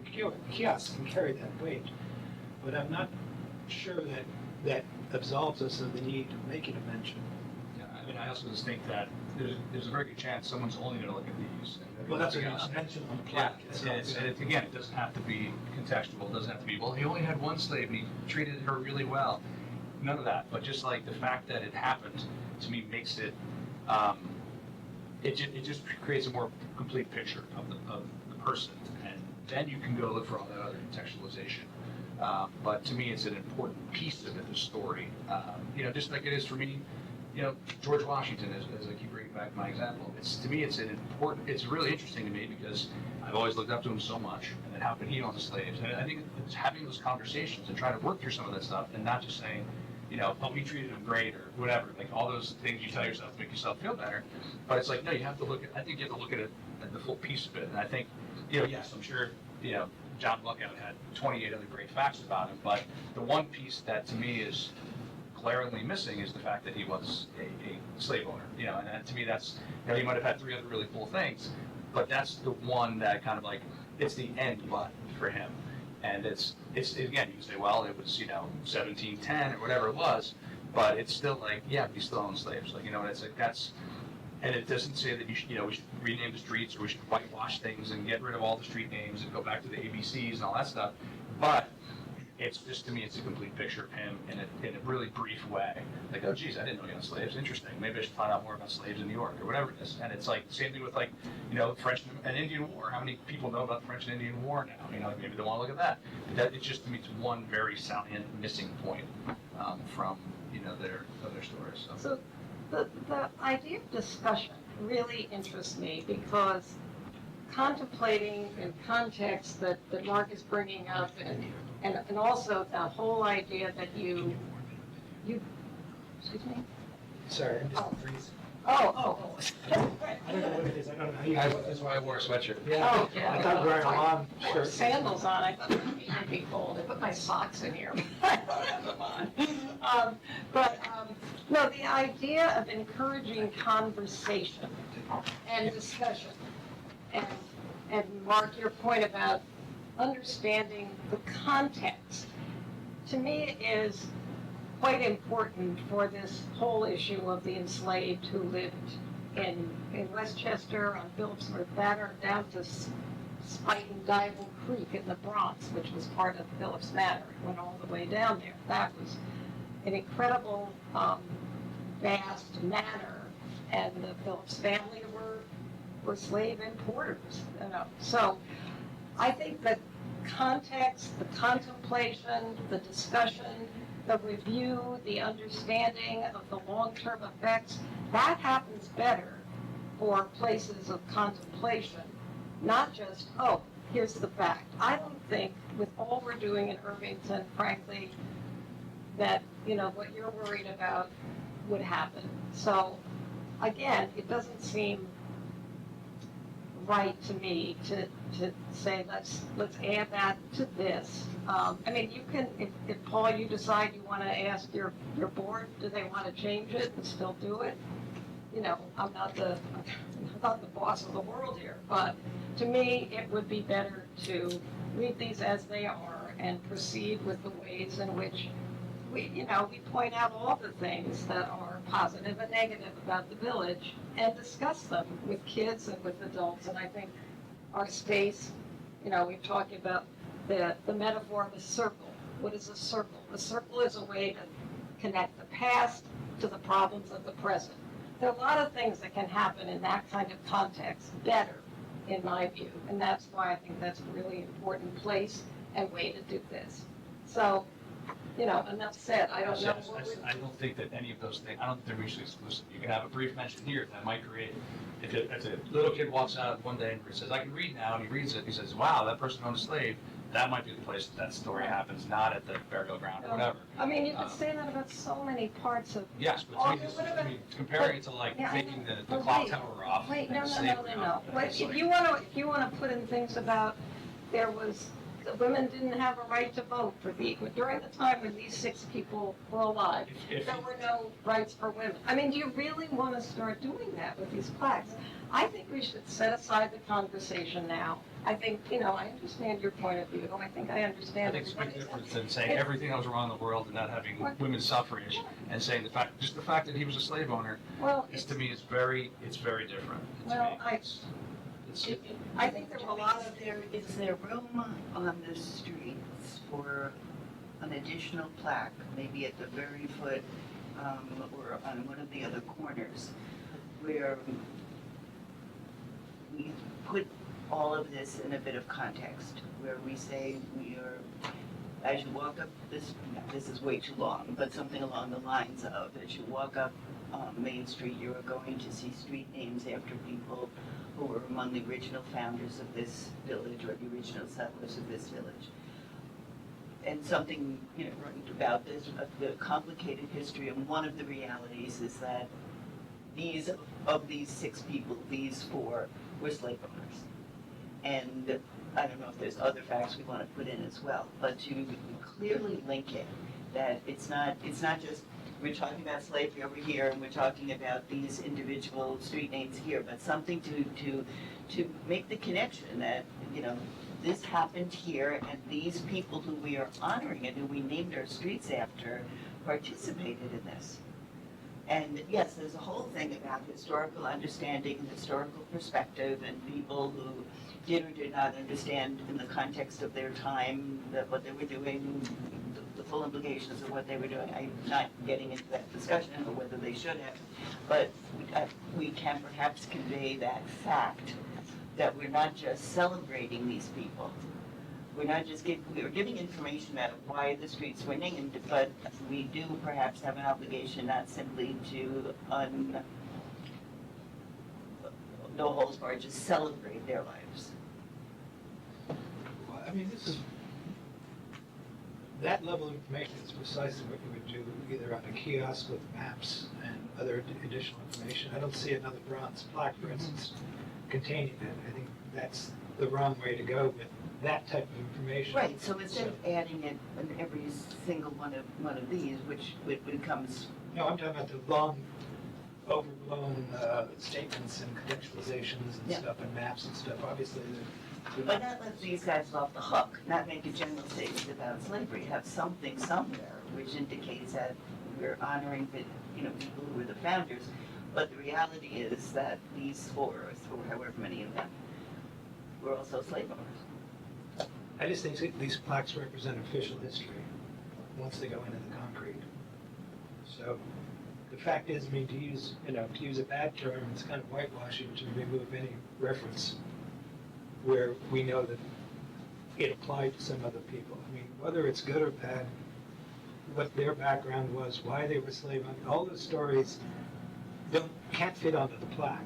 kiosk can carry that weight. But I'm not sure that absolves us of the need to make it a mention. Yeah, I mean, I also just think that there's a very good chance someone's only going to look at these. Well, that's what it's mentioned on the plaque. Yeah, again, it doesn't have to be contextual. It doesn't have to be, well, he only had one slave and he treated her really well. None of that. But just like the fact that it happened, to me, makes it, it just creates a more complete picture of the person. And then you can go look for all that other contextualization. But to me, it's an important piece of the story. Just like it is for me, George Washington, as I keep bringing back my example. To me, it's really interesting to me because I've always looked up to him so much, and then how could he own the slaves? And I think it's having those conversations and trying to work through some of that stuff, and not just saying, oh, we treated him great or whatever, like all those things you tell yourself to make yourself feel better. But it's like, no, you have to look at it at the full piece of it. And I think, yes, I'm sure, John Luckout had 28 other great facts about him, but the one piece that to me is glaringly missing is the fact that he was a slave owner, and to me that's, he might have had 3 other really cool things, but that's the one that kind of like, it's the end button for him. And it's again, you can say, well, it was, 1710 or whatever it was, but it's still like, yeah, he still owns slaves. Like, it's like, that's, and it doesn't say that we should rename the streets or we should whitewash things and get rid of all the street names and go back to the ABCs and all that stuff. But it's just, to me, it's a complete picture of him in a really brief way. Like, oh, geez, I didn't know he owned slaves. Interesting. Maybe I should find out more about slaves in New York or whatever it is. And it's like, same thing with French and Indian War. How many people know about the French and Indian War now? Maybe they want to look at that. But it's just, to me, it's one very salient missing point from, their stories. So the idea of discussion really interests me because contemplating in context that Mark is bringing up and also the whole idea that you Excuse me? Sorry, I'm just freezing. Oh. I don't know what it is, I don't know how you guys. That's why I wore a sweatshirt. Yeah, Oh, yeah. I thought wearing a long I put shirt. sandals on, I thought it would be cold, I put my socks in here. I don't have them on. No, the idea of encouraging conversation and discussion, and Mark, your point about understanding the context, to me is quite important for this whole issue of the enslaved who lived in Westchester, on Phillips River Manor, down to Spike and Dival Creek in the Bronx, which was part of Phillips Manor. It went all the way down there. That was an incredible, vast manor, and the Phillips family were slave importers, you know. So I think that context, the contemplation, the discussion, the review, the understanding of the long-term effects, that happens better for places of contemplation, not just, oh, here's the fact. I don't think with all we're doing in Irvington, frankly, that, you know, what you're worried about would happen. So again, it doesn't seem right to me to say, let's add that to this. I mean, you can, if Paul, you decide you want to ask your board, do they want to change it and still do it? You know, I'm not the boss of the world here, but to me, it would be better to read these as they are and proceed with the ways in which we point out all the things that are positive and negative about the village and discuss them with kids and with adults. And I think our space, you know, we've talked about the metaphor of a circle. What is a circle? A circle is a way to connect the past to the problems of the present. There are a lot of things that can happen in that kind of context better, in my view. And that's why I think that's a really important place and way to do this. So, you know, enough said. I don't know. I don't think that any of those things, I don't think they're mutually exclusive. You can have a brief mention here that might create, if a little kid walks out one day and says, I can read now, and he reads it, he says, wow, that person owned a slave, that might be the place that story happens, not at the burial ground or whatever. I mean, you could say that about so many parts of. Yes, but to me, this is, I mean, comparing it to like Yeah, I taking know. the But clock wait, tower off. Wait, and no. slavery on. Wait, It's if like- you wanna put in things about, the women didn't have a right to vote during the time when these 6 people were alive. If- There were no rights for women. I mean, do you really wanna start doing that with these plaques? I think we should set aside the conversation now. I think, you know, I understand your point of view. I think I I understand think it's a big everybody's. difference than saying everything that was wrong in the world and not having women's suffrage, and saying the fact that he was a slave owner, Well, is to me, it's very different. to Well, me. I- It's- I think there were a lot of. Is there room on the streets for an additional plaque, maybe at the very foot, or on one of the other corners, where we put all of this in a bit of context, where we say we are, as you walk up this is way too long, but something along the lines of, as you walk up Main Street, you are going to see street names after people who were among the original founders of this village or the original settlers of this village. And something, you know, about this, the complicated history, and one of the realities is that these 6 people, these 4 were slave owners. And I don't know if there's other facts we want to put in as well, but to clearly link it, that it's not just, we're talking about slavery over here and we're talking about these individual street names here, but something to make the connection that, you know, this happened here and these people who we are honoring and who we named our streets after participated in this. And yes, there's a whole thing about historical understanding and historical perspective and people who did or did not understand in the context of their time that what they were doing, the full implications of what they were doing. I'm not getting into that discussion or whether they should have, but we can perhaps convey that fact that we're not just celebrating these people. We're giving information about why the streets were named, but we do perhaps have an obligation not simply to no holds barred, just celebrate their lives. Well, I mean, this is that level of information is precisely what you would do either on a kiosk with maps and other additional information. I don't see another bronze plaque, for instance, containing that. I think that's the wrong way to go with that type of information. Right, so instead of adding it in every single one of these, which becomes, No, I'm talking about the long, overblown statements and contextualizations and Yeah. stuff and maps and stuff. Obviously, they're but that lets these guys off the hook, not make a general statement about slavery, have something somewhere which indicates that we're honoring the, people who were the founders. But the reality is that these four, or however many of them, were also slave owners. I just think these plaques represent official history once they go into the concrete. So the fact is, to use a bad term, it's kind of whitewashing to remove any reference where we know that it applied to some other people. I mean, whether it's good or bad, what their background was, why they were slave owners, all those stories can't fit onto the plaque,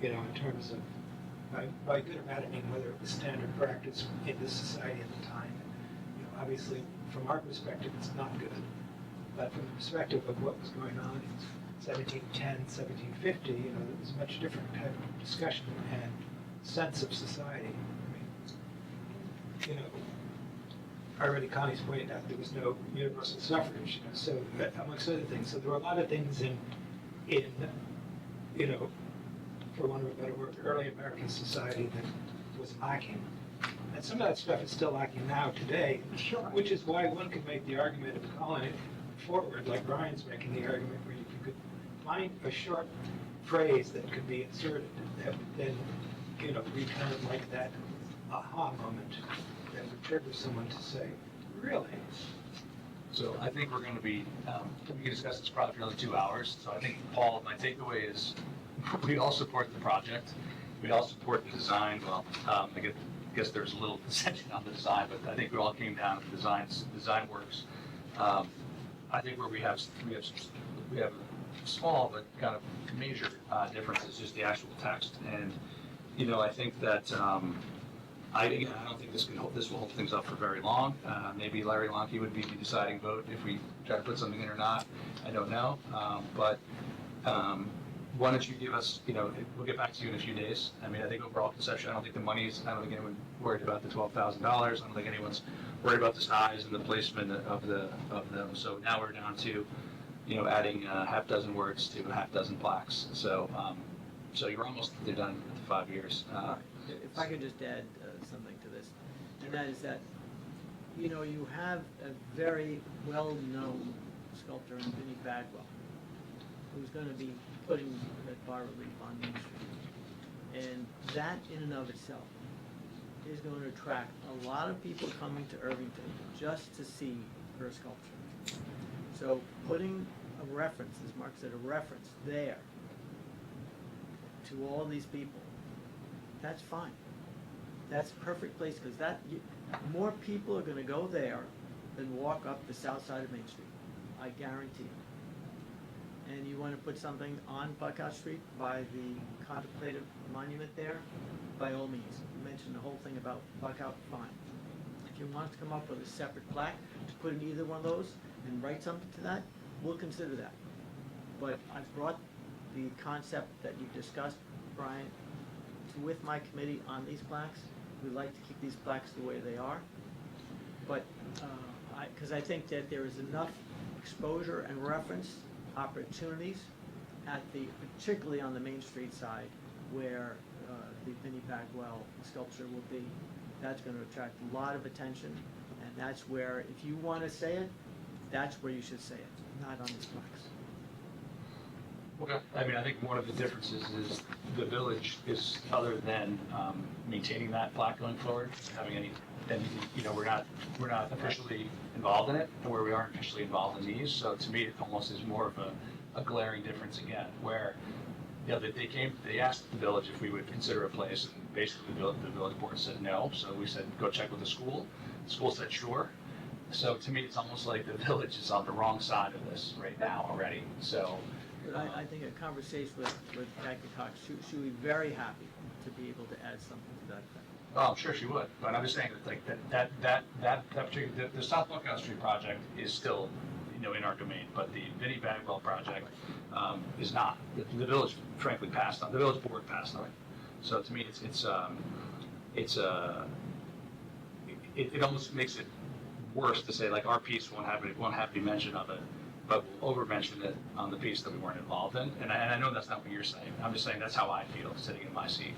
in terms of, by good or bad, I mean whether it was standard practice in this society at the time. Obviously, from our perspective, it's not good. But from the perspective of what was going on in 1710, 1750, there was a much different type of discussion and sense of society. I mean, already Connie's pointed out there was no universal suffrage, so amongst other things. So there were a lot of things in for want of a better word, early American society that was lacking. And some of that stuff is still lacking now today, which is why one could make the argument of calling it forward, like Brian's making the argument, where you could find a short phrase that could be inserted that would then, return like that aha moment that would trigger someone to say, really? So I think we're going to be, we can discuss this probably for another 2 hours. So I think, Paul, my takeaway is we all support the project. We all support the design. Well, I guess there's a little dissension on the design, but I think we all came down to design works. I think where we have small but kind of major differences is just the actual text. And, I think that I don't think this will hold things up for very long. Maybe Larry Lonke would be the deciding vote if we try to put something in or not. I don't know. But why don't you give us, we'll get back to you in a few days. I mean, I think overall conception, I don't think anyone worried about the $12,000. I don't think anyone's worried about the size and the placement of them. So now we're down to, adding a half dozen words to a half dozen plaques. So you're almost, they're done with the 5 years. If I could just add something to this, and that is that, you have a very well-known sculptor in Vinnie Bagwell, who's going to be putting that bas-relief on Main Street. And that in and of itself is going to attract a lot of people coming to Irvington just to see her sculpture. So putting a reference, as Mark said, a reference there to all these people, that's fine. That's a perfect place, because more people are gonna go there than walk up the south side of Main Street. I guarantee it. And you wanna put something on Buckout Street by the contemplative monument there, by all means. You mentioned the whole thing about Buckout, fine. If you want to come up with a separate plaque to put in either one of those and write something to that, we'll consider that. But I've brought the concept that you discussed, Brian, with my committee on these plaques. We'd like to keep these plaques the way they are. But, because I think that there is enough exposure and reference opportunities particularly on the Main Street side, where the Vinnie Bagwell sculpture will be. That's going to attract a lot of attention, and that's where, if you want to say it, that's where you should say it, not on these plaques. Okay. I mean, I think one of the differences is the village is, other than maintaining that plaque going forward, having any, we're not officially involved in it, and where we aren't officially involved in these. So to me, it almost is more of a glaring difference again, where they asked the village if we would consider a place, and basically the village board said no. So we said, go check with the school. The school said sure. So to me, it's almost like the village is on the wrong side of this right now already. So. But I think a conversation with Jackie Cox, she would be very happy to be able to add something to that effect. Oh, I'm sure she would, but I'm just saying that like that particular, the South Buckout Street project is still, in our domain, but the Vinnie Bagwell project, is not. The village frankly passed on, the village board passed on it. So to me, it almost makes it worse to say like our piece won't have any mention of it, but we'll over-mention it on the piece that we weren't involved in. And I know that's not what you're saying. I'm just saying that's how I feel sitting in my seat,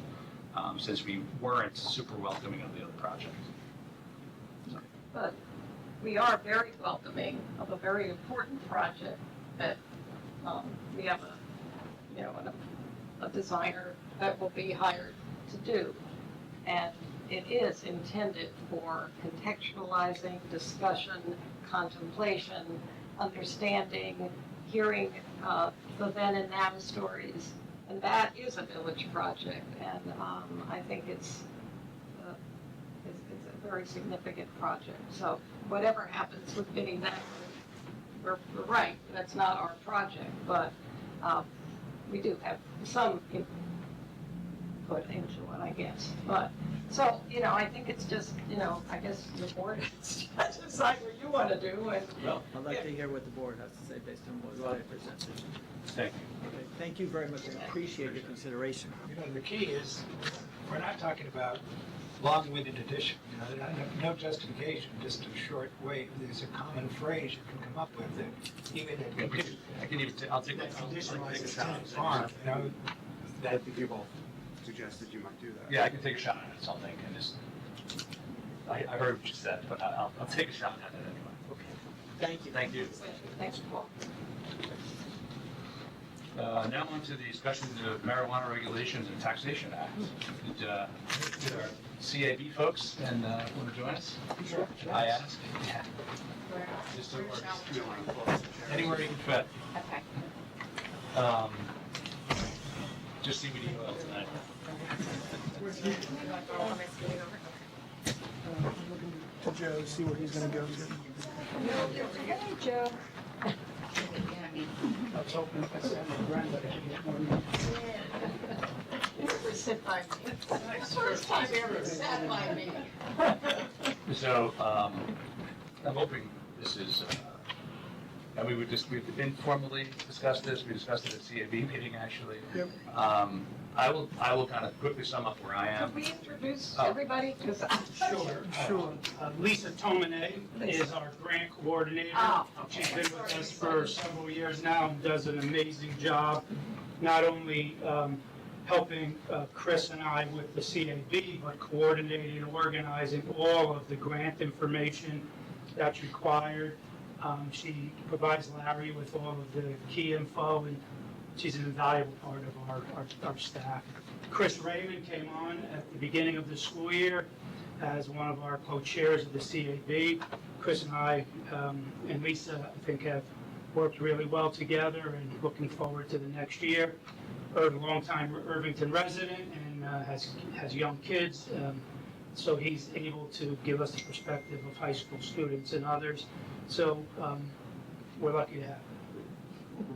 since we weren't super welcoming of the other project. But we are very welcoming of a very important project that we have a designer that will be hired to do. And it is intended for contextualizing, discussion, contemplation, understanding, hearing the then and now stories. And that is a village project, and I think it's a very significant project. So whatever happens with getting that, we're right, that's not our project, but we do have some input into it, I guess. But, so, I think it's just, I guess the board has to decide what you want to do, and. Well, I'd like to hear what the board has to say based on what I presented. Thank you. Okay, thank you very much, I appreciate your consideration. The key is, we're not talking about long-winded addition, no justification, just a short way. There's a common phrase you can come up with that even I'll take that. condition like a tenant farm, that People suggested you might do that. Yeah, I can take a shot at something and just, I heard what you said, but I'll take a shot at it anyway. Okay, thank you. Thank you. Thanks, Paul. Now on to the discussion of marijuana regulations and taxation act. Did our CAB folks and want to join us? Sure. I ask. Yeah. Just so anywhere you can fit. Okay. Just CBD oil tonight. Joe, see where he's gonna go to. Hey, Joe. I was hoping if I sat my granddad, I could get one. You never sit by me. First time you ever sat by me. So, I'm hoping this is, and we've informally discussed this, we discussed it at CAB meeting, actually. Yep. I will kind of quickly sum up where I am. Could we introduce everybody? 'Cause Sure. Lisa Tomine is our grant coordinator. Oh, She's been with us for several years now, and does an amazing job, not only helping Chris and I with the CAB, but coordinating and organizing all of the grant information that's required. She provides Larry with all of the key info, and she's an invaluable part of our staff. Chris Raymond came on at the beginning of the school year as one of our co-chairs of the CAB. Chris and I and Lisa, I think, have worked really well together, and looking forward to the next year. A longtime Irvington resident, and has young kids, so he's able to give us the perspective of high school students and others. So we're lucky to have him.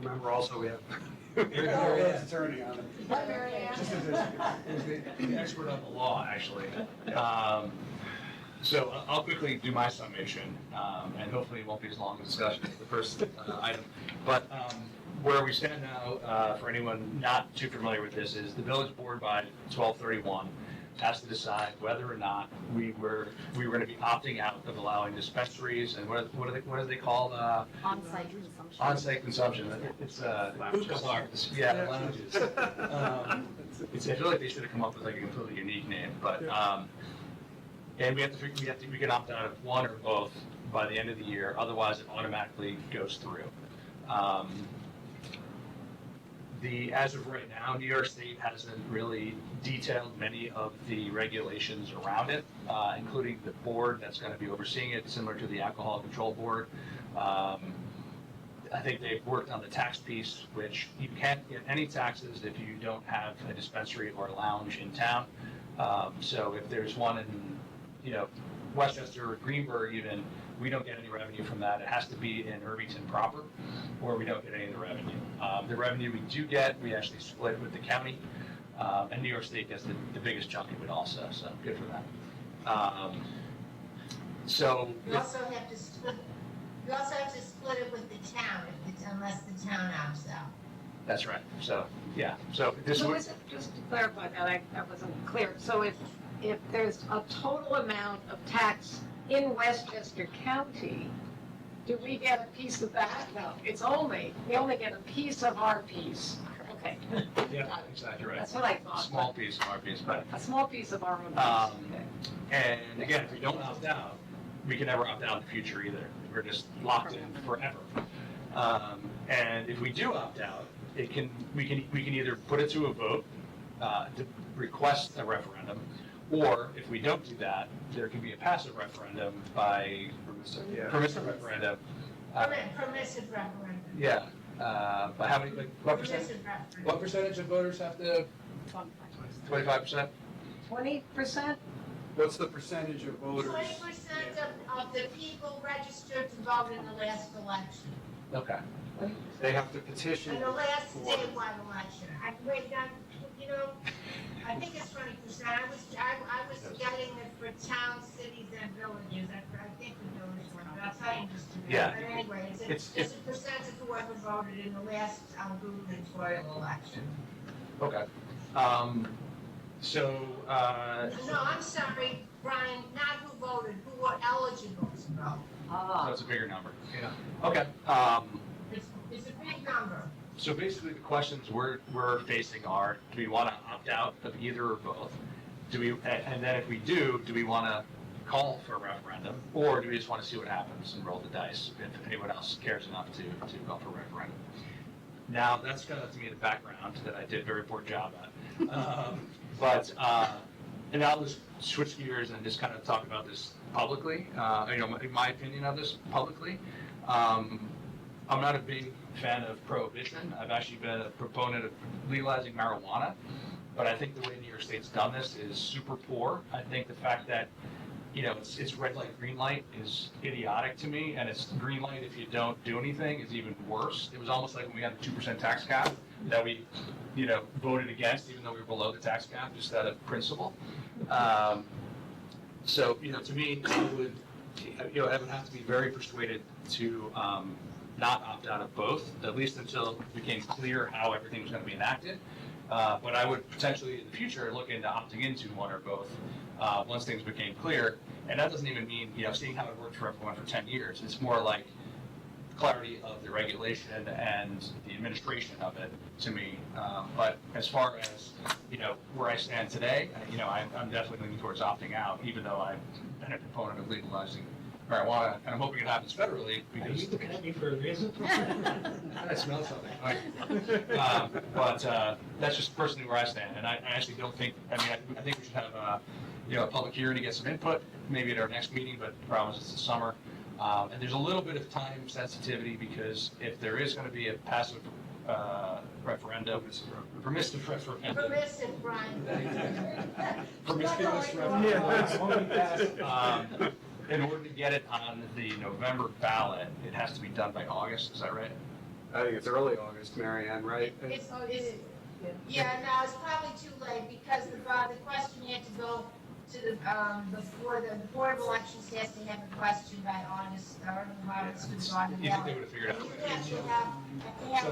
Remember also, we have Attorney on it. Hi, Mary Ann. The expert on the law, actually. So I'll quickly do my summation, and hopefully it won't be as long a discussion as the first item. But where we stand now, for anyone not too familiar with this, is the village board by 12/31 has to decide whether or not we were going to be opting out of allowing dispensaries and what are they called? On-site consumption. On-site consumption. It's hookah bars. Yeah, lounges. I feel like they should have come up with like a completely unique name, but and we can opt out of one or both by the end of the year. Otherwise, it automatically goes through. As of right now, New York State hasn't really detailed many of the regulations around it, including the board that's going to be overseeing it, similar to the Alcohol Control Board. I think they've worked on the tax piece, which you can't get any taxes if you don't have a dispensary or a lounge in town. So if there's one in, Westchester or Greenburgh even, we don't get any revenue from that. It has to be in Irvington proper, or we don't get any of the revenue. The revenue we do get, we actually split with the county. And New York State gets the biggest chunk of it also, so good for them. So, You also have to split it with the town, unless the town opts out. that's right, so, yeah, so this So would, is it, just to clarify that, that wasn't clear, so if there's a total amount of tax in Westchester County, do we get a piece of that? No, we only get a piece of our piece. Okay. yeah, exactly right. That's what I thought. Small piece of our piece, but, A small piece of our own Um, piece. and again, if we don't opt out, we can never opt out in the future either. We're just locked in forever. And if we do opt out, we can either put it to a vote to request a referendum, or if we don't do that, there can be a passive referendum by permissive referendum. Permissive referendum. Yeah, by how many, like, what Permissive referendum. what percentage of voters have to, 25%? 20%? What's the percentage of voters? 20% of the people registered to vote in the last election, Okay. They have to petition. in the last for- statewide election. I think it's 20%. I was getting it for towns, cities, and villages. I think the villages were, but I'll tell you just a minute. Yeah. But anyway, It's- it's a percentage of whoever voted in the last gubernatorial election. Okay. So, No, I'm sorry, Brian, not who voted, who were eligible to vote. so it's a bigger number. Yeah. Okay. It's a big number. So basically, the questions we're facing are: do we want to opt out of either or both? And then if we do we want to call for a referendum, or do we just want to see what happens and roll the dice if anyone else cares enough to go for a referendum? Now, that's kind of, to me, the background that I did a very poor job at. And I'll just switch gears and just kind of talk about this publicly, my opinion of this publicly. I'm not a big fan of prohibition. I've actually been a proponent of legalizing marijuana, but I think the way New York State's done this is super poor. I think the fact that, it's red light, green light is idiotic to me, and it's green light if you don't do anything is even worse. It was almost like when we had the 2% tax cap that we, voted against, even though we were below the tax cap, just out of principle. So, to me, I would have to be very persuaded to not opt out of both, at least until it became clear how everything was going to be enacted. But I would potentially, in the future, look into opting into one or both once things became clear. And that doesn't even mean, seeing how it worked for everyone for 10 years. It's more like clarity of the regulation and the administration of it to me. But as far as, where I stand today, I'm definitely leaning towards opting out, even though I've been a proponent of legalizing marijuana, and I'm hoping it happens federally Are because you looking at me for a reason? I smell something. But that's just personally where I stand, and I actually don't think. I think we should have a public hearing to get some input, maybe at our next meeting. But the problem is it's the summer, and there's a little bit of time sensitivity because if there is going to be a passive referendum, permissive referendum. Permissive, Brian. Promiscuous in order to get it on the November ballot, it has to be done by August, is that right? I think it's early August, Mary Ann, right? Yeah, no, it's probably too late because the question had to go to the Board of Elections has to have a question by August, or how it's going to go on the You think they ballot. would have figured it out? You have to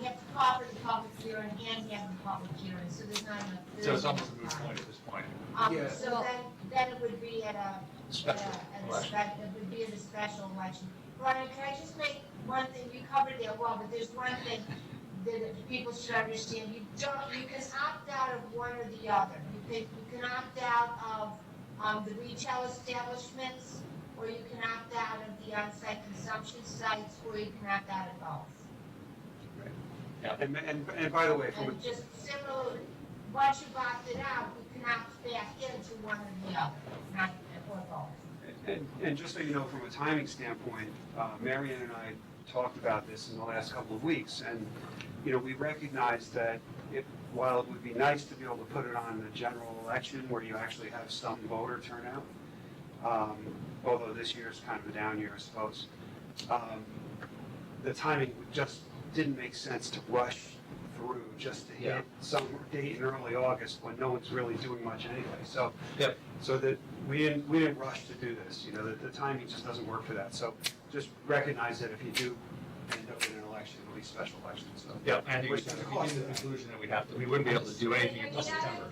have to call for the public hearing and have the public hearing, so there's not enough. So it's almost a moot point at this point. Yeah. So then it would be at a, Special election. it would be at a special election. Brian, can I just make one thing, you covered it well, but there's one thing that people should understand. You can opt out of one or the other. You can opt out of the retail establishments, or you can opt out of the on-site consumption sites, or you can opt out of both. And by the way, from And just similar, once you've opted out, you can opt back into one or the other, not or both. and just so you know, from a timing standpoint, Mary Ann and I talked about this in the last couple of weeks, and we recognize that while it would be nice to be able to put it on the general election where you actually have some voter turnout, although this year is kind of a down year, I suppose, the timing just didn't make sense to rush for through just to Yeah. hit some date in early August when no one's really doing much anyway. So, Yep. so that we didn't rush to do this, you know, the timing just doesn't work for that. So just recognize that if you do end up in an election, it'll be a special election, so. Yeah, and we Which is a cost came to of the that. conclusion that we wouldn't be able to do anything until September.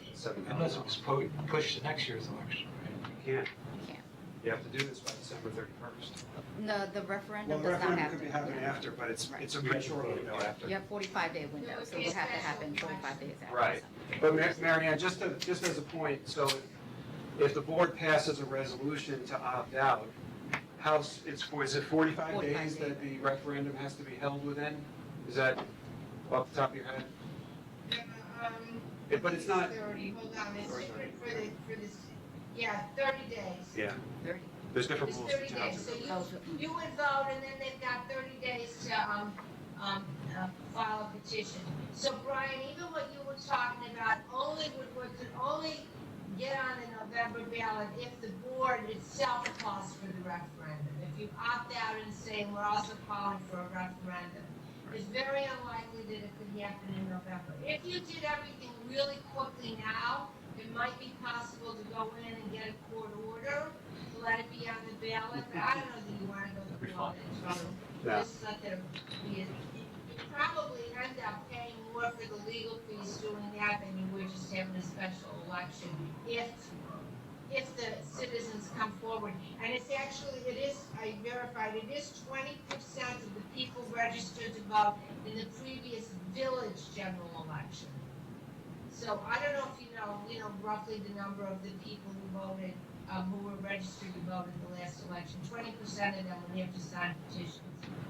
Unless it was pushed to next year's election, right? You can't. You can't. You have to do this by December 31st. No, the Well, referendum the does not referendum have could to. be happening after, but it's a We pretty have short to- window after. You have 45-day window, so it would have to happen 45 days after. Right. But Mary Ann, just as a point, so if the board passes a resolution to opt out, is it 45 45 days that the referendum has to be held within? Is that off the top of your head? But it's not, 30, hold on, it's Sorry, for this, yeah, 30 days. yeah, 30. there's different It's rules for 30 days, towns. so Oh, you would vote, and then they've got 30 days to, file a petition. So Brian, even what you were talking about, could only get on the November ballot if the board itself calls for the referendum. If you opt out and say, we're also calling for a referendum, it's very unlikely that it could happen in November. If you did everything really quickly now, it might be possible to go in and get a court order to let it be on the ballot, but I don't know that you want to go through all that trouble. Yeah. Just let there be, you probably end up paying more for the legal fees doing that than you would just having a special election if the citizens come forward. And it's actually, I verified, it is 20% of the people registered to vote in the previous village general election. So I don't know if you know roughly the number of the people who voted, who were registered to vote in the last election. 20% of them would have to sign petitions.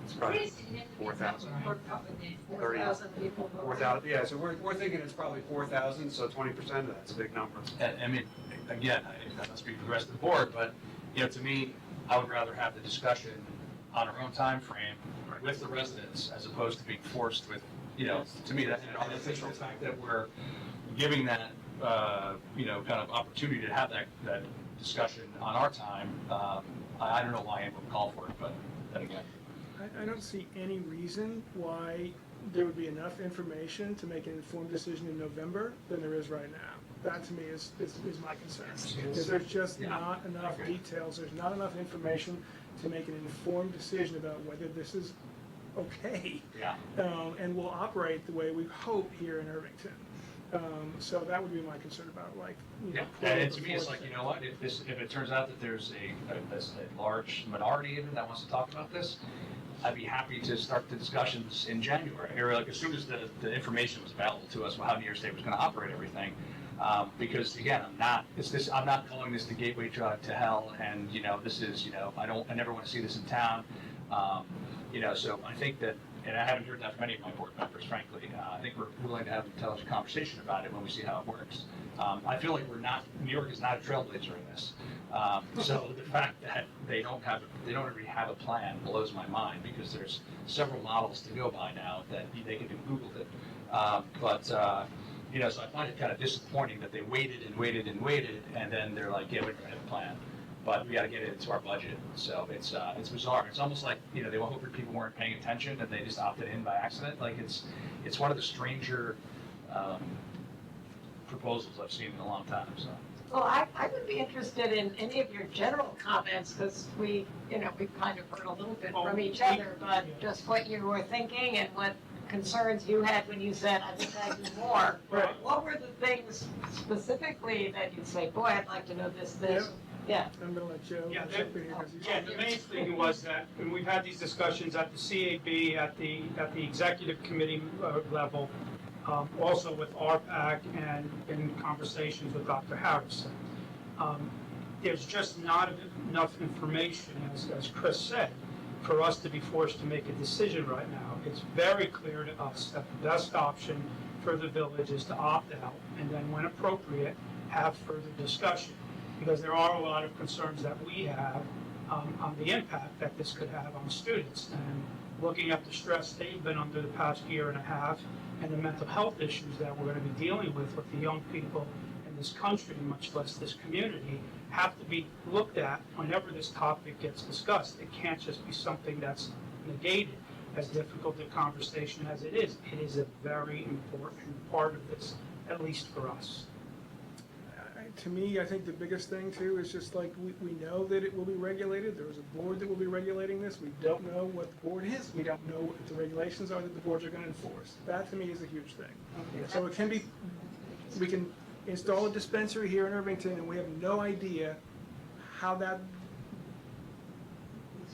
It's Pretty probably significant. 4,000. number. 4,000 people voted. 4,000, yeah, so we're thinking it's probably 4,000, so 20% of that's a big number. And, I mean, again, I don't speak for the rest of the board, but, you know, to me, I would rather have the discussion on our own time frame with the residents as opposed to being forced with, you know, to me, that's an artificial fact that we're giving that, you know, kind of opportunity to have that discussion on our time. I don't know why anyone would call for it, but then again. I don't see any reason why there would be enough information to make an informed decision in November than there is right now. That to me is my concern. Because there's just Yeah. not enough Okay. details, there's not enough information to make an informed decision about whether this is okay. Yeah. And will operate the way we hope here in Irvington. So that would be my concern about, like, you know. Yeah, and to me, it's like, you know what, if it turns out that there's a large minority even that wants to talk about this, I'd be happy to start the discussions in January, or like as soon as the information was available to us, how New York State was gonna operate everything. Because again, I'm not calling this the gateway drug to hell, and, you know, this is, you know, I never wanna see this in town. You know, so I think that, and I haven't heard that from any of my board members, frankly. I think we're willing to have an intelligent conversation about it when we see how it works. I feel like New York is not a trailblazer in this. So the fact that they don't already have a plan blows my mind, because there's several models to go by now that they can do Googled it. You know, so I find it kind of disappointing that they waited and waited and waited, and then they're like, yeah, we're gonna have a plan, but we gotta get it into our budget. So it's bizarre. It's almost like, you know, they were hoping people weren't paying attention and they just opted in by accident. Like it's one of the stranger proposals I've seen in a long time, so. Well, I would be interested in any of your general comments, because we've kind of heard a little bit from each other, but just what you were thinking and what concerns you had when you said, I think I do more. Right. What were the things specifically that you'd say, boy, I'd like to know this? Yeah. I'm gonna let Joe Yeah, jump in here, 'cause he's. Yeah, the main thing was that, and we've had these discussions at the CAB, at the executive committee level, also with RPAC and in conversations with Dr. Harrison. There's just not enough information, as Chris said, for us to be forced to make a decision right now. It's very clear to us that the best option for the village is to opt out, and then when appropriate, have further discussion. Because there are a lot of concerns that we have on the impact that this could have on students. And looking at the stress they've been under the past year and a half, and the mental health issues that we're going to be dealing with the young people in this country, much less this community, have to be looked at whenever this topic gets discussed. It can't just be something that's negated. as difficult a conversation as it is a very important part of this, at least for us. To me, I think the biggest thing too is just like, we know that it will be regulated. There is a board that will be regulating this. We don't know what the board is. We don't know what the regulations are that the boards are gonna enforce. That to me is a huge thing. So it can be, we can install a dispensary here in Irvington and we have no idea how that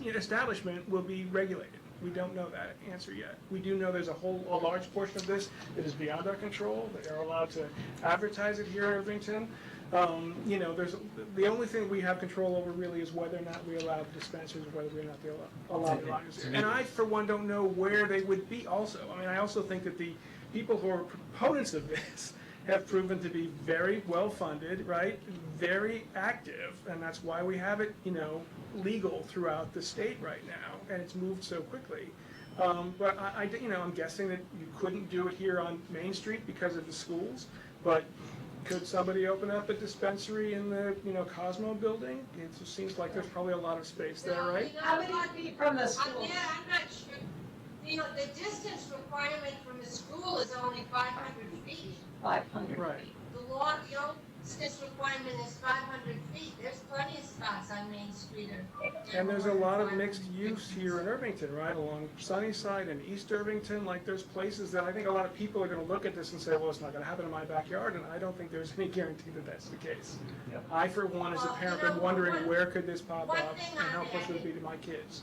establishment will be regulated. We don't know that answer yet. We do know there's a large portion of this that is beyond our control. They are allowed to advertise it here in Irvington. There's, the only thing we have control over really is whether or not we allow dispensaries or whether or not they allow the lodges. And I, for one, don't know where they would be also. I mean, I also think that the people who are proponents of this have proven to be very well-funded, right? Very active, and that's why we have it, legal throughout the state right now, and it's moved so quickly. But I'm guessing that you couldn't do it here on Main Street because of the schools, but could somebody open up a dispensary in the, Cosmo building? It just seems like there's probably a lot of space there, right? How many feet from the school? Yeah, I'm not sure. The distance requirement from the school is only 500 feet. 500. Right. The law, the old distance requirement is 500 feet. There's plenty of spots on Main Street. And there's a lot of mixed use here in Irvington, right, along Sunnyside and East Irvington. Like, there's places that I think a lot of people are gonna look at this and say, well, it's not gonna happen in my backyard, and I don't think there's any guarantee that that's the case. Yep. I, for one, as a Well, parent, you know, am wondering one- where could this pop one up, thing and on how close that would it be to my kids?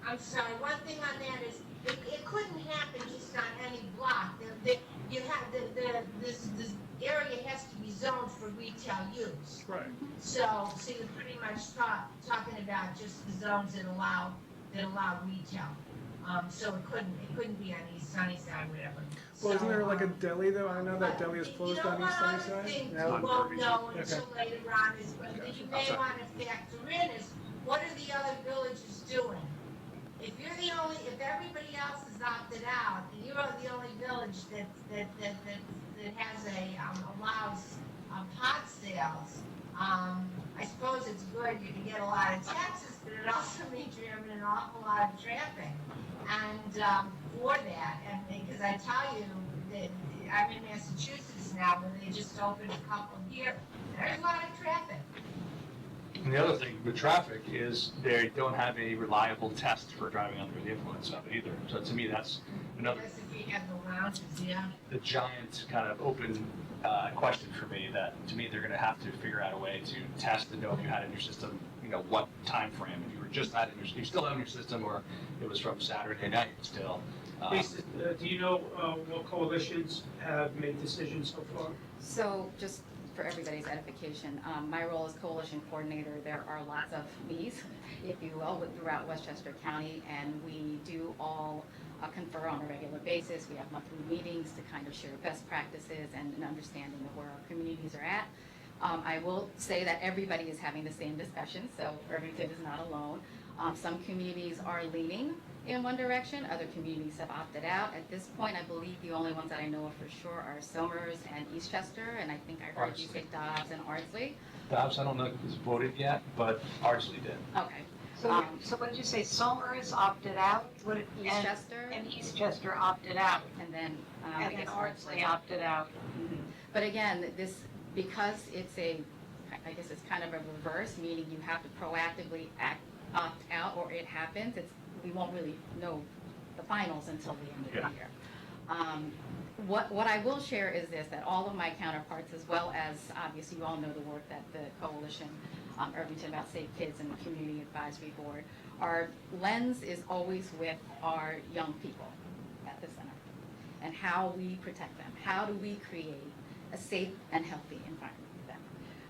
I'm sorry, one thing on that is, it couldn't happen just on any block. You have, this area has to be zoned for retail use. Right. So you're pretty much talking about just the zones that allow retail. So it couldn't be on East Sunnyside, whatever. Well, isn't there like a So, deli though? I know that deli is closed on East One other Sunnyside. thing you No? won't know until later on is, that you may sorry. want to factor in is, what are the other villages doing? If you're the only, if everybody else is opted out, and you're the only village that has allows pot sales, I suppose it's good, you can get a lot of taxes, but it also means you're having an awful lot of traffic. And, for that, and because I tell you that I'm in Massachusetts now, where they just opened a couple here, there's a lot of traffic. And the other thing with traffic is they don't have a reliable test for driving under the influence of it either. So to me, that's another, That's if you have the lounges, yeah. the giant kind of open question for me, that to me, they're gonna have to figure out a way to test and know if you had in your system, what time frame, if you were just had in your, you still have in your system, or it was from Saturday night still. Lisa, do you know what coalitions have made decisions so far? So just for everybody's edification, my role as coalition coordinator, there are lots of me's, if you will, throughout Westchester County, and we do all confer on a regular basis. We have monthly meetings to kind of share best practices and an understanding of where our communities are at. I will say that everybody is having the same discussion, so Irvington is not alone. Some communities are leaning in one direction, other communities have opted out. At this point, I believe the only ones that I know of for sure are Somers and Eastchester, and I think I heard you say Dobbs and Ardsley. Dobbs, I don't know if it's voted yet, but Ardsley did. Okay. So what did you say, Somers opted out? Eastchester, And Eastchester opted out, and then, I and then guess Ardsley opted out. Mhm. But again, because it's I guess it's kind of a reverse, meaning you have to proactively opt out, or it happens, we won't really know the finals until the end of the year. What I will share is this, that all of my counterparts, as well as, obviously, you all know the work that the coalition, Irvington About Safe Kids and the Community Advisory Board, our lens is always with our young people at the center, and how we protect them. How do we create a safe and healthy environment for them?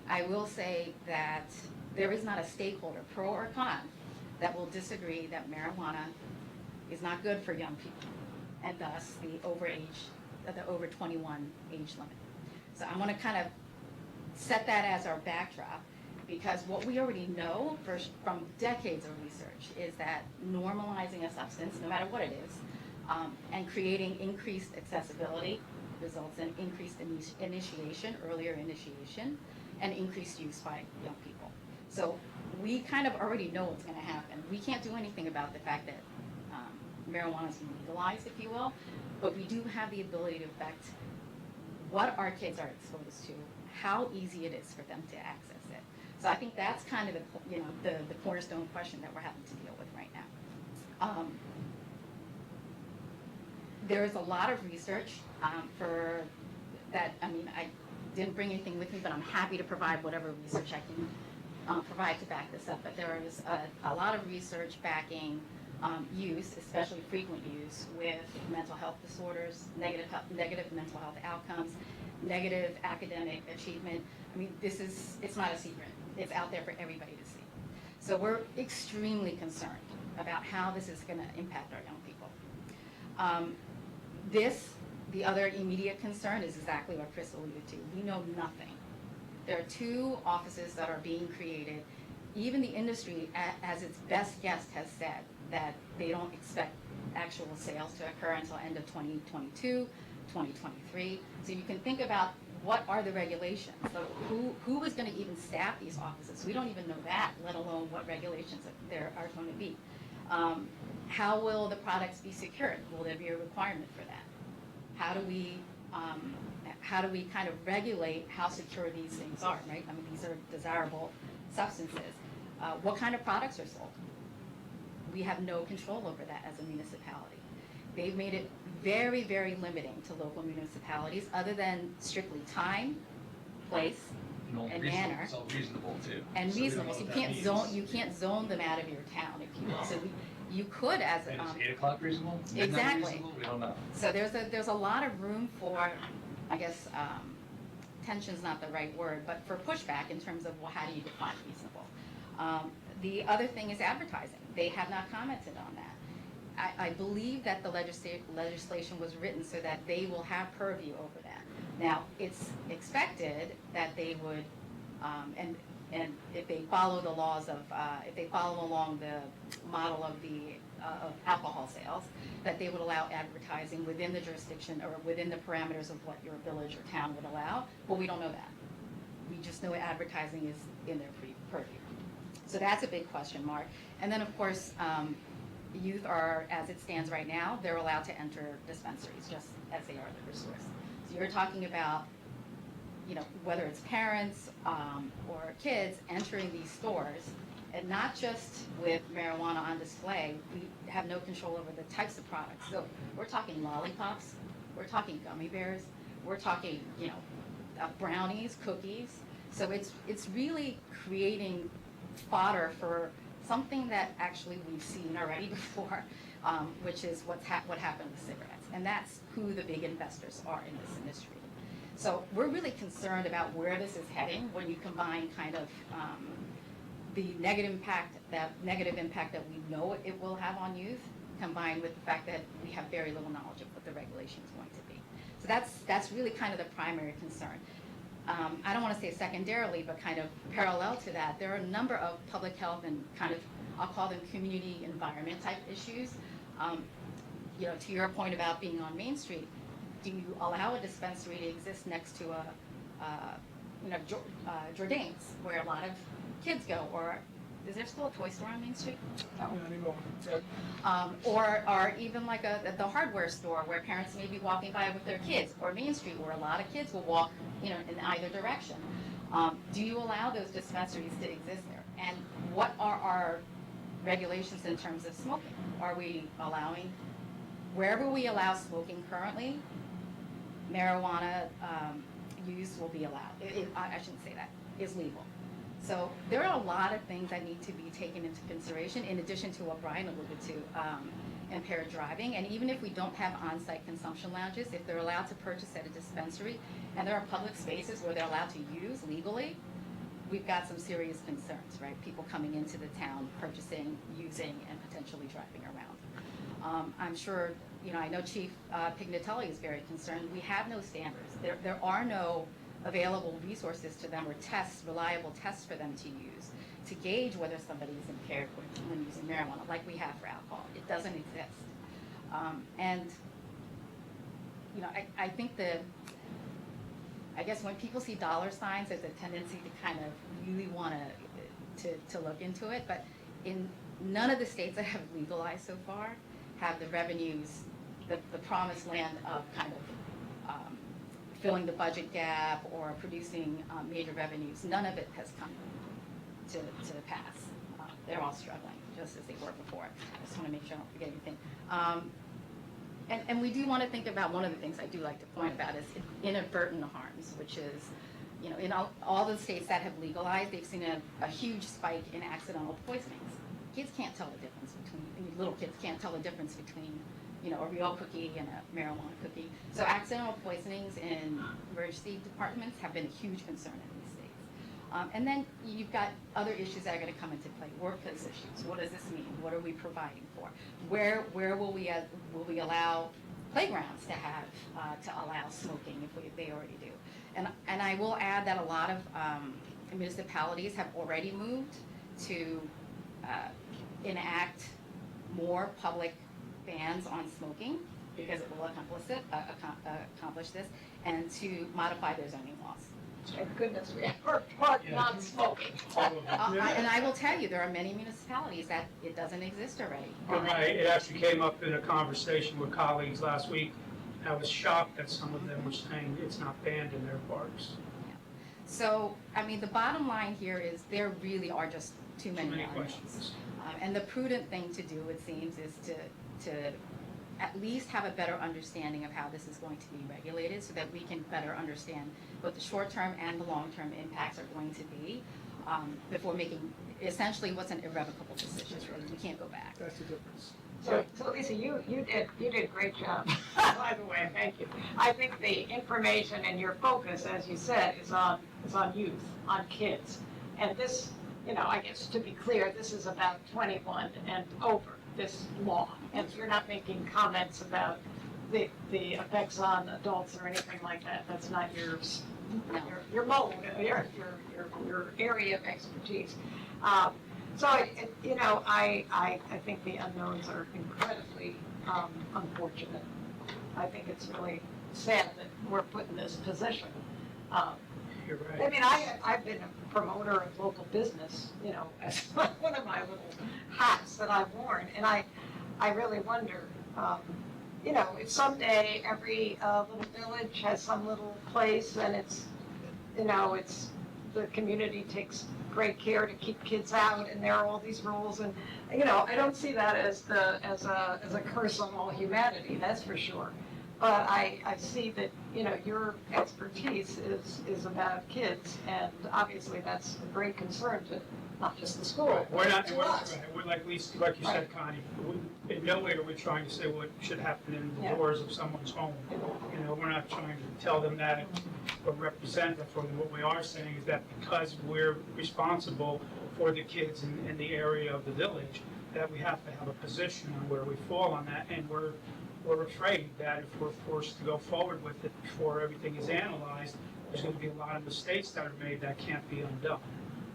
I will say that there is not a stakeholder, pro or con, that will disagree that marijuana is not good for young people, and thus the over 21 age limit. So I want to kind of set that as our backdrop, because what we already know from decades of research is that normalizing a substance, no matter what it is, and creating increased accessibility results in increased initiation, earlier initiation, and increased use by young people. So we kind of already know what's going to happen. We can't do anything about the fact that marijuana is legalized, if you will, but we do have the ability to affect what our kids are exposed to, how easy it is for them to access it. So I think that's kind of the cornerstone question that we're having to deal with right now. There is a lot of research for that. I mean, I didn't bring anything with me, but I'm happy to provide whatever research I can provide to back this up. But there is a lot of research backing use, especially frequent use, with mental health disorders, negative mental health outcomes, negative academic achievement. I mean, it's not a secret. It's out there for everybody to see. So we're extremely concerned about how this is going to impact our young people. The other immediate concern is exactly what Chris alluded to. We know nothing. There are 2 offices that are being created. Even the industry, as its best guess, has said that they don't expect actual sales to occur until end of 2022, 2023. So you can think about what are the regulations. So who is going to even staff these offices? We don't even know that, let alone what regulations there are going to be. How will the products be secured? Will there be a requirement for that? How do we kind of regulate how secure these things are, right? I mean, these are desirable substances. What kind of products are sold? We have no control over that as a municipality. They've made it very, very limiting to local municipalities, other than strictly time, place, and manner. It's all reasonable too. And So we don't reasonable. know So what that you can't zone them out of your town, if you will. So you could as means. And is 8 o'clock reasonable? Midnight Exactly. reasonable? We don't know. So there's a lot of room for, I guess, tension's not the right word, but for pushback in terms of, well, how do you define reasonable? The other thing is advertising. They have not commented on that. I believe that the legislation was written so that they will have purview over that. Now, it's expected that they would, and if they follow the laws of, if they follow along the model of the of alcohol sales, that they would allow advertising within the jurisdiction or within the parameters of what your village or town would allow, but we don't know that. We just know advertising is in their purview. So that's a big question mark. And then, of course, youth are, as it stands right now, they're allowed to enter dispensaries just as they are liquor stores. So you're talking about, whether it's parents or kids entering these stores, and not just with marijuana on display. We have no control over the types of products. So we're talking lollipops, we're talking gummy bears, we're talking, brownies, cookies. So it's really creating fodder for something that actually we've seen already before, which is what happened with cigarettes. And that's who the big investors are in this industry. So we're really concerned about where this is heading when you combine kind of the negative impact that we know it will have on youth, combined with the fact that we have very little knowledge of what the regulation is going to be. So that's really kind of the primary concern. I don't want to say secondarily, but kind of parallel to that, there are a number of public health and kind of, I'll call them community environment type issues. To your point about being on Main Street, do you allow a dispensary to exist next to Jourdain's, where a lot of kids go, or is there still a toy store on Main Street? No. Not anymore. Or even like the hardware store where parents may be walking by with their kids, or Main Street where a lot of kids will walk, in either direction. Do you allow those dispensaries to exist there? And what are our regulations in terms of smoking? Are we allowing, wherever we allow smoking currently, marijuana use will be allowed. I shouldn't say that, is legal. So there are a lot of things that need to be taken into consideration, in addition to what Brian alluded to, impaired driving. And even if we don't have on-site consumption lounges, if they're allowed to purchase at a dispensary, and there are public spaces where they're allowed to use legally, we've got some serious concerns, right? People coming into the town, purchasing, using, and potentially driving around. I'm sure, I know Chief Pignatelli is very concerned. We have no standards. There are no available resources to them, or reliable tests for them to use to gauge whether somebody is impaired when using marijuana, like we have for alcohol. It doesn't exist. I think I guess when people see dollar signs, there's a tendency to kind of really want to look into it. But in none of the states that have legalized so far have the revenues, the promised land of kind of filling the budget gap or producing major revenues. None of it has come to pass. They're all struggling, just as they were before. I just want to make sure I don't forget anything. And we do want to think about, one of the things I do like to point about is inadvertent harms, which is, you know, in all the states that have legalized, they've seen a huge spike in accidental poisonings. Kids can't tell the difference between, little kids can't tell the difference between, you know, a real cookie and a marijuana cookie. So accidental poisonings in emergency departments have been a huge concern in these states. And then you've got other issues that are going to come into play. Workplace issues. What does this mean? What are we providing for? Where will we allow playgrounds to have to allow smoking if they already do? And I will add that a lot of municipalities have already moved to enact more public bans on smoking because it will accomplish this, and to modify their zoning laws. Thank goodness we have our part non-smoking. And I will tell you, there are many municipalities that it doesn't exist already. Right, it actually came up in a conversation with colleagues last week. I was shocked that some of them were saying it's not banned in their parks. So, I mean, the bottom line here is there really are just too many unknowns. Questions. And the prudent thing to do, it seems, is to at least have a better understanding of how this is going to be regulated so that we can better understand what the short-term and the long-term impacts are going to be before making essentially what's an irrevocable decision. We can't go back. That's the difference. So Lisa, you did a great job, by the way, thank you. I think the information and your focus, as you said, is on youth, on kids. And this, you know, I guess to be clear, this is about 21 and over, this law. And you're not making comments about the effects on adults or anything like that. That's not your mode, your area of expertise. So, you know, I think the unknowns are incredibly unfortunate. I think it's really sad that we're put in this position. You're I right. mean, I've been a promoter of local business, you know, as one of my little hats that I've worn. And I really wonder, you know, if someday every little village has some little place and it's, you know, it's, the community takes great care to keep kids out and there are all these rules and, you know, I don't see that as a curse on all humanity, that's for sure. But I see that, you know, your expertise is about kids, and obviously that's a great concern to not just the school, We're not, to we're, us. we're like Lisa, like you said, Connie, in no way are we trying to say what should happen in the Yeah. doors of someone's home. You know, we're not trying to tell them that or represent them for them. What we are saying is that because we're responsible for the kids in the area of the village, that we have to have a position on where we fall on that, and we're afraid that if we're forced to go forward with it before everything is analyzed, there's going to be a lot of mistakes that are made that can't be undone.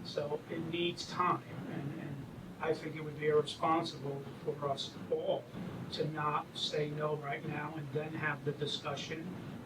So it needs time, and I think it would be irresponsible for us all to not say no right now and then have the discussion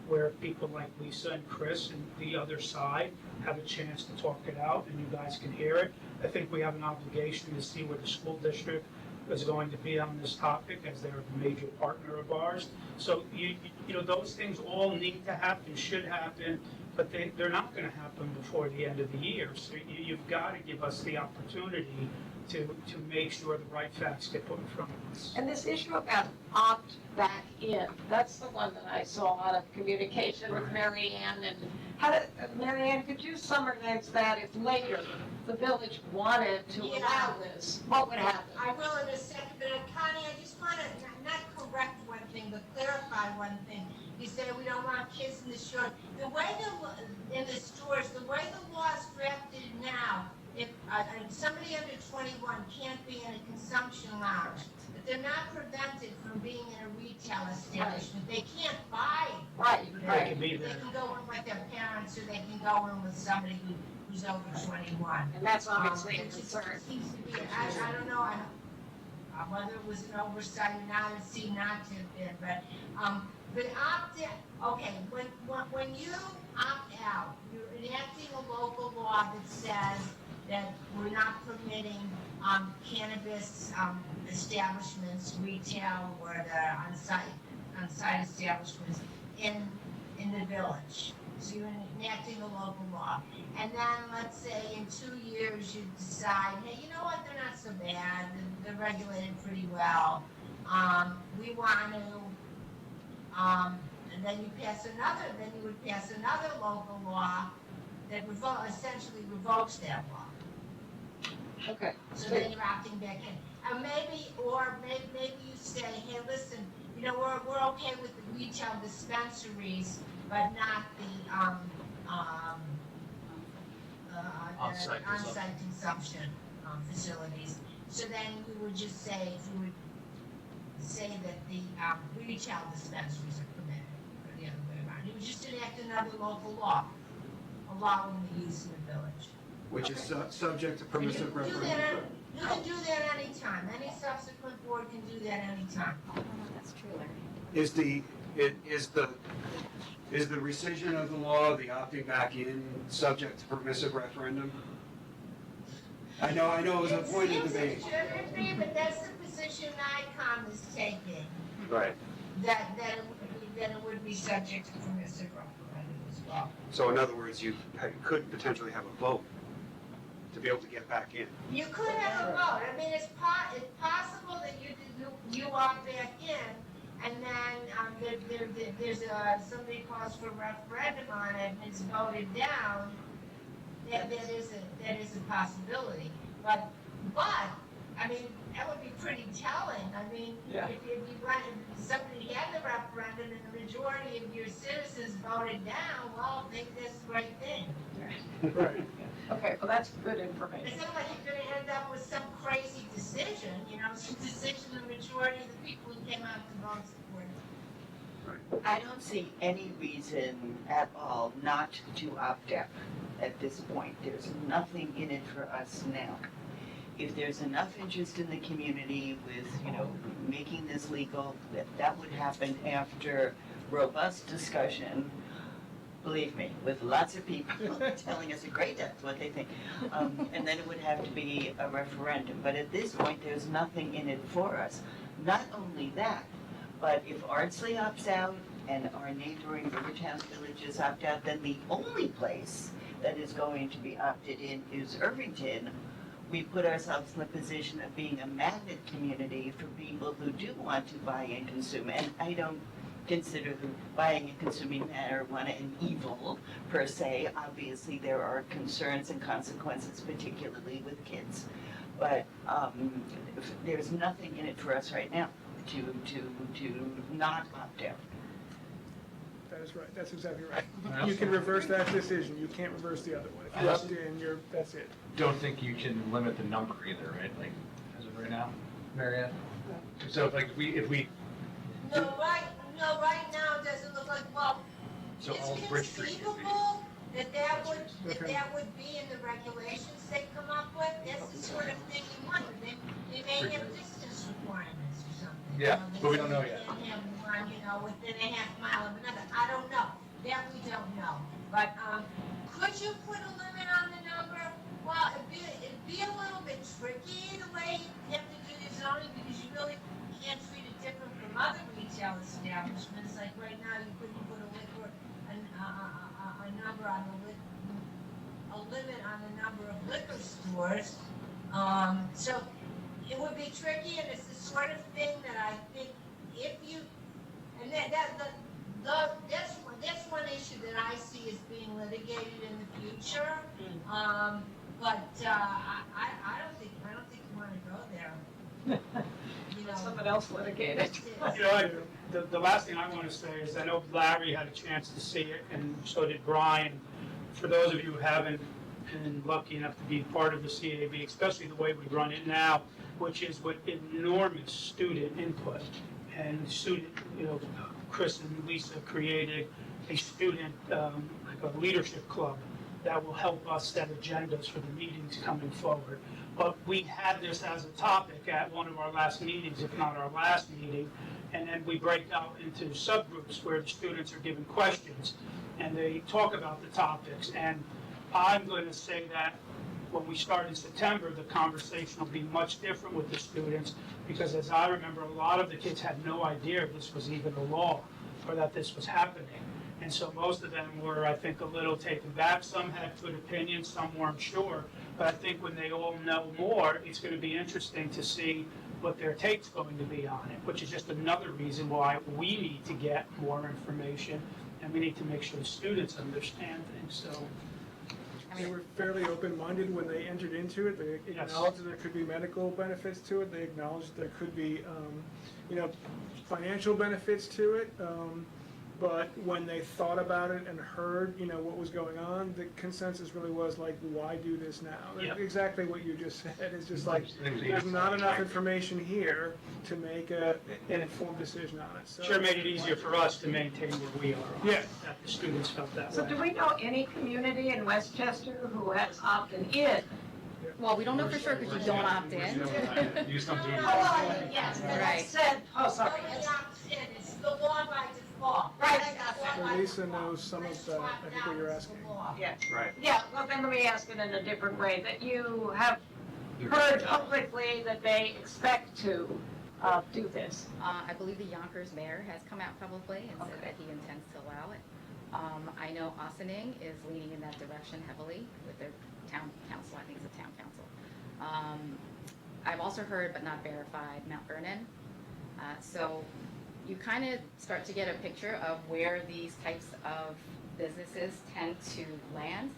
where people like Lisa and Chris and the other side have a chance to talk it out and you guys can hear it. I think we have an obligation to see where the school district is going to be on this topic, as they're a major partner of ours. So you know, those things all need to happen, should happen, but they're not going to happen before the end of the year. So you've got to give us the opportunity to make sure the right facts get put in front of us. And this issue about opt back in, that's the one that I saw a lot of communication with Mary Ann. And Mary Ann, could you summarize that if later the village wanted to allow this, what would happen? I will in a second, but Connie, I just want to not correct one thing, but clarify one thing. You say we don't want kids in the store. The way in the stores, the way the law is drafted now, if somebody under 21 can't be in a consumption lounge, but they're not prevented from being in a retail establishment. They can't buy. Right, They can be They there. can go in with their parents, or they can go in with somebody who's over 21. And that's obviously a It just concern. seems to be, I don't know, whether it was an oversight or not, it seemed not to have been, but opt in, okay, when you opt out, you're enacting a local law that says that we're not permitting, cannabis, establishments, retail, or the on-site establishments in the village. So you're enacting a local law. And then, let's say, in 2 years, you decide, hey, you know what, they're not so bad, they're regulated pretty well. We want to, and then you would pass another local law that essentially revokes that law. Okay. So then you're opting back in. And maybe you say, hey, listen, you know, we're okay with the retail dispensaries, but not the, on-site consumption, facilities. So then you would just say, you would say that the, retail dispensaries are permitted, or the other way around. You would just enact another local law allowing the use in the village. Which is subject to And you permissive can do referendum. that, you can do that anytime. Any subsequent board can do that anytime. Oh, that's true, Larry. Is the rescission of the law, the opting back in, subject to permissive referendum? I know it was a point of debate. It seems it shouldn't be, but that's the position NICOM is taking, Right. that it would be subject to permissive referendum as well. So in other words, you could potentially have a vote to be able to get back in. You could have a vote. I mean, it's possible that you opt back in, and then there's somebody calls for a referendum on it, and it's voted down. That is a possibility. But I mean, that would be pretty telling. I mean, Yeah. if somebody had the referendum and the majority of your citizens voted down, well, maybe that's the right thing. Right. Okay, well, that's good information. It's not like you're gonna end up with some crazy decision, you know, some decision the majority of the people who came out to vote supported. I don't see any reason at all not to opt out at this point. There's nothing in it for us now. If there's enough interest in the community with, you know, making this legal, that would happen after robust discussion, believe me, with lots of people telling us in great depth what they think. And then it would have to be a referendum. But at this point, there's nothing in it for us. Not only that, but if Ardsley opts out and our neighboring Rivertown villages opt out, then the only place that is going to be opted in is Irvington. We put ourselves in the position of being a magnet community for people who do want to buy and consume. And I don't consider the buying and consuming marijuana an evil per se. Obviously, there are concerns and consequences, particularly with kids. But there's nothing in it for us right now to not opt out. That is right, that's exactly right. You can reverse that decision, you can't reverse the other one. If you opt in, that's it. Don't think you can limit the number either, right? Like, as of right now, Marianne? So if we, No, right now, it doesn't look like, well, so all it's Bridge Street could be. conceivable that would be in the regulations they come up with. That's the sort of thing you want. They may have distance requirements or something. Yeah, You know, but we don't know yet. They can't have one, you know, within a half mile of another. I don't know. That we don't know. But, could you put a limit on the number? Well, it'd be a little bit tricky the way you have to do your zoning, because you really can't treat it different from other retail establishments. Like right now, you couldn't put a number on a limit on the number of liquor stores. So it would be tricky, and it's the sort of thing that I think if you, and that's one issue that I see as being litigated in the future. But I don't think you want to go there. You know, Someone else litigated. You know, the last thing I want to say is I know Larry had a chance to see it, and so did Brian. For those of you who haven't been lucky enough to be part of the CAB, especially the way we run it now, which is with enormous student input. And student, you know, Chris and Lisa created a student, like a leadership club that will help us set agendas for the meetings coming forward. But we had this as a topic at one of our last meetings, if not our last meeting, and then we break out into subgroups where the students are given questions and they talk about the topics. And I'm going to say that when we start in September, the conversation will be much different with the students, because as I remember, a lot of the kids had no idea this was even a law, or that this was happening. And so most of them were, I think, a little taken back. Some had good opinions, some weren't sure. But I think when they all know more, it's going to be interesting to see what their take's going to be on it, which is just another reason why we need to get more information, and we need to make sure the students understand things. So, They were fairly open-minded when they entered into it. They Yes. acknowledged that there could be medical benefits to it. They acknowledged there could be, financial benefits to it. But when they thought about it and heard, what was going on, the consensus really was like, why do this now? Yeah. Exactly what you just said. It's just like, there's not enough information here to make an informed decision on it. So sure made it easier for us to maintain where we are. on it, Yeah. That the students felt that So way. do we know any community in Westchester who has opted in? Well, we don't know for sure because you don't opt in. You just don't do it. Oh, yes, Right. that's said, Oh, sorry. nobody opts in, it's the law by default. Right. That's the law So by Lisa default. knows some of that, I think what you're asking. Yeah. Right. Yeah, well, then let me ask it in a different way, that you have heard publicly that they expect to do this. I believe the Yonkers mayor has come out publicly and said that he intends to allow it. I know Ossining is leaning in that direction heavily with their town council, I think it's a town council. I've also heard, but not verified, Mount Vernon. So you kind of start to get a picture of where these types of businesses tend to land.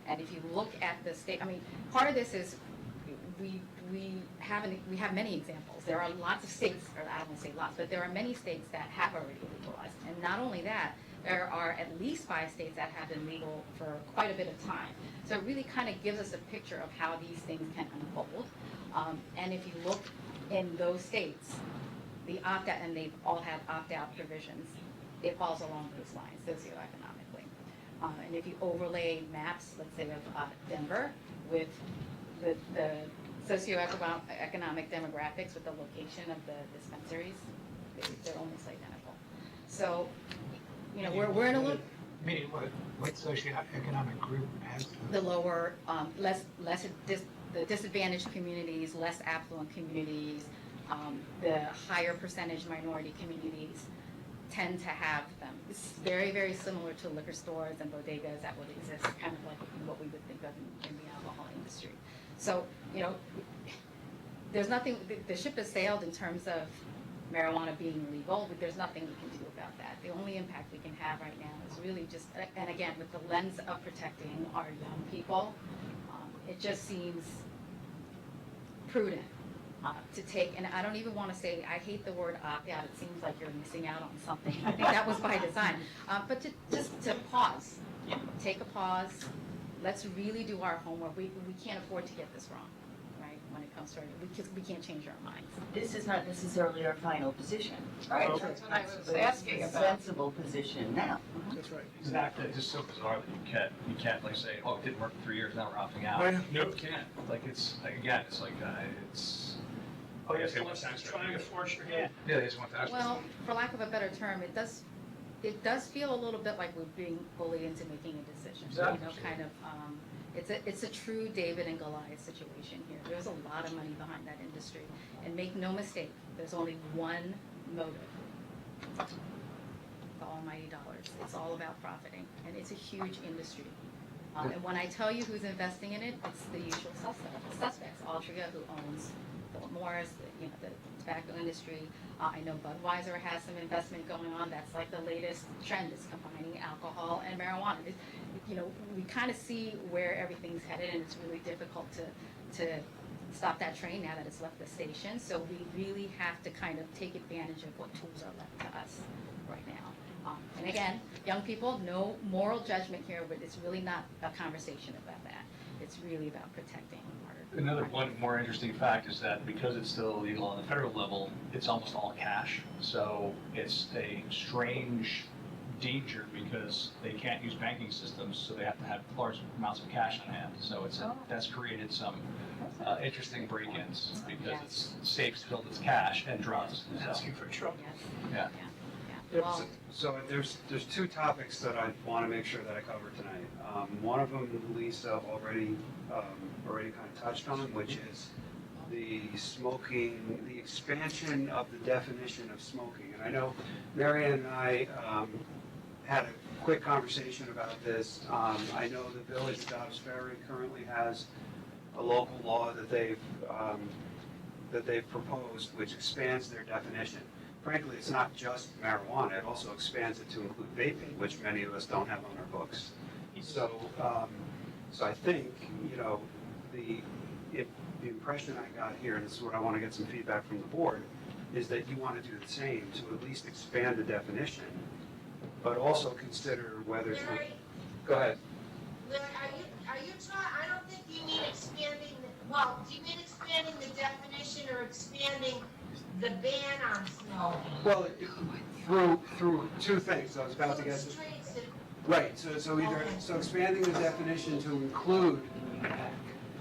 And if you look at the state, I mean, part of this is we have many examples. There are lots of states, or I don't want to say lots, but there are many states that have already legalized. And not only that, there are at least 5 states that have been legal for quite a bit of time. So it really kind of gives us a picture of how these things can unfold. And if you look in those states, the opt-out, and they've all had opt-out provisions, it falls along those lines socioeconomically. And if you overlay maps, let's say of Denver, with the socioeconomic demographics with the location of the dispensaries, they're almost identical. So, we're in a little, Meaning what socioeconomic group has? the lower, the disadvantaged communities, less affluent communities, the higher percentage minority communities tend to have them. It's very, very similar to liquor stores and bodegas that would exist, kind of like what we would think of in the alcohol industry. So, there's nothing, the ship has sailed in terms of marijuana being legal, but there's nothing we can do about that. The only impact we can have right now is really just, and again, with the lens of protecting our young people, it just seems prudent to take, and I don't even want to say, I hate the word opt-out, it seems like you're missing out on something. I think that was by design. But just to pause, take a pause, let's really do our homework. We can't afford to get this wrong, right, when it comes to, we can't change our minds. This is not necessarily our final position. Right, that's what I was But asking it's a about. sensible position now. That's right. Exactly. It's just so bizarre that you can't like say, oh, it didn't work for 3 years, now we're opting out. I know. No, it can't. Like, it's, like, again, it's like, it's. Oh, I guess yes, they want unless it's tax trying to revenue. force your hand. Yeah, they just want tax. Well, for lack of a better term, it does feel a little bit like we're being bullied into making a decision. Kind of, it's a true David and Goliath situation here. There's a lot of money behind that industry. And make no mistake, there's only one motive. The almighty dollars. It's all about profiting. And it's a huge industry. And when I tell you who's investing in it, it's the usual suspects. Altria, who owns Philip Morris, the tobacco industry. I know Budweiser has some investment going on. That's like the latest trend, is combining alcohol and marijuana. We kind of see where everything's headed, and it's really difficult to stop that train now that it's left the station. So we really have to kind of take advantage of what tools are left to us right now. And again, young people, no moral judgment here, but it's really not a conversation about that. It's really about protecting our. Another one more interesting fact is that because it's still illegal on the federal level, it's almost all cash. So it's a strange danger because they can't use banking systems, so they have to have large amounts of cash on hand. So that's created some interesting break-ins because it's safe still as cash and drugs. Asking for trouble. Yeah. Well, So there's 2 topics that I want to make sure that I cover tonight. One of them, Lisa already already kind of touched on, which is the smoking, the expansion of the definition of smoking. And I know Marianne and I had a quick conversation about this. I know the Village of Dobbs Ferry currently has a local law that they've proposed, which expands their definition. Frankly, it's not just marijuana, it also expands it to include vaping, which many of us don't have on our books. So, so I think, you know, the impression I got here, and this is what I want to get some feedback from the board, is that you want to do the same, to at least expand the definition, but also consider whether to, Larry, go ahead. Larry, are you trying, I don't think you mean expanding, well, do you mean expanding the definition or expanding the ban on smoking? Well, through two things, I was about to get to. Streets that- Right, so either, so expanding the definition to include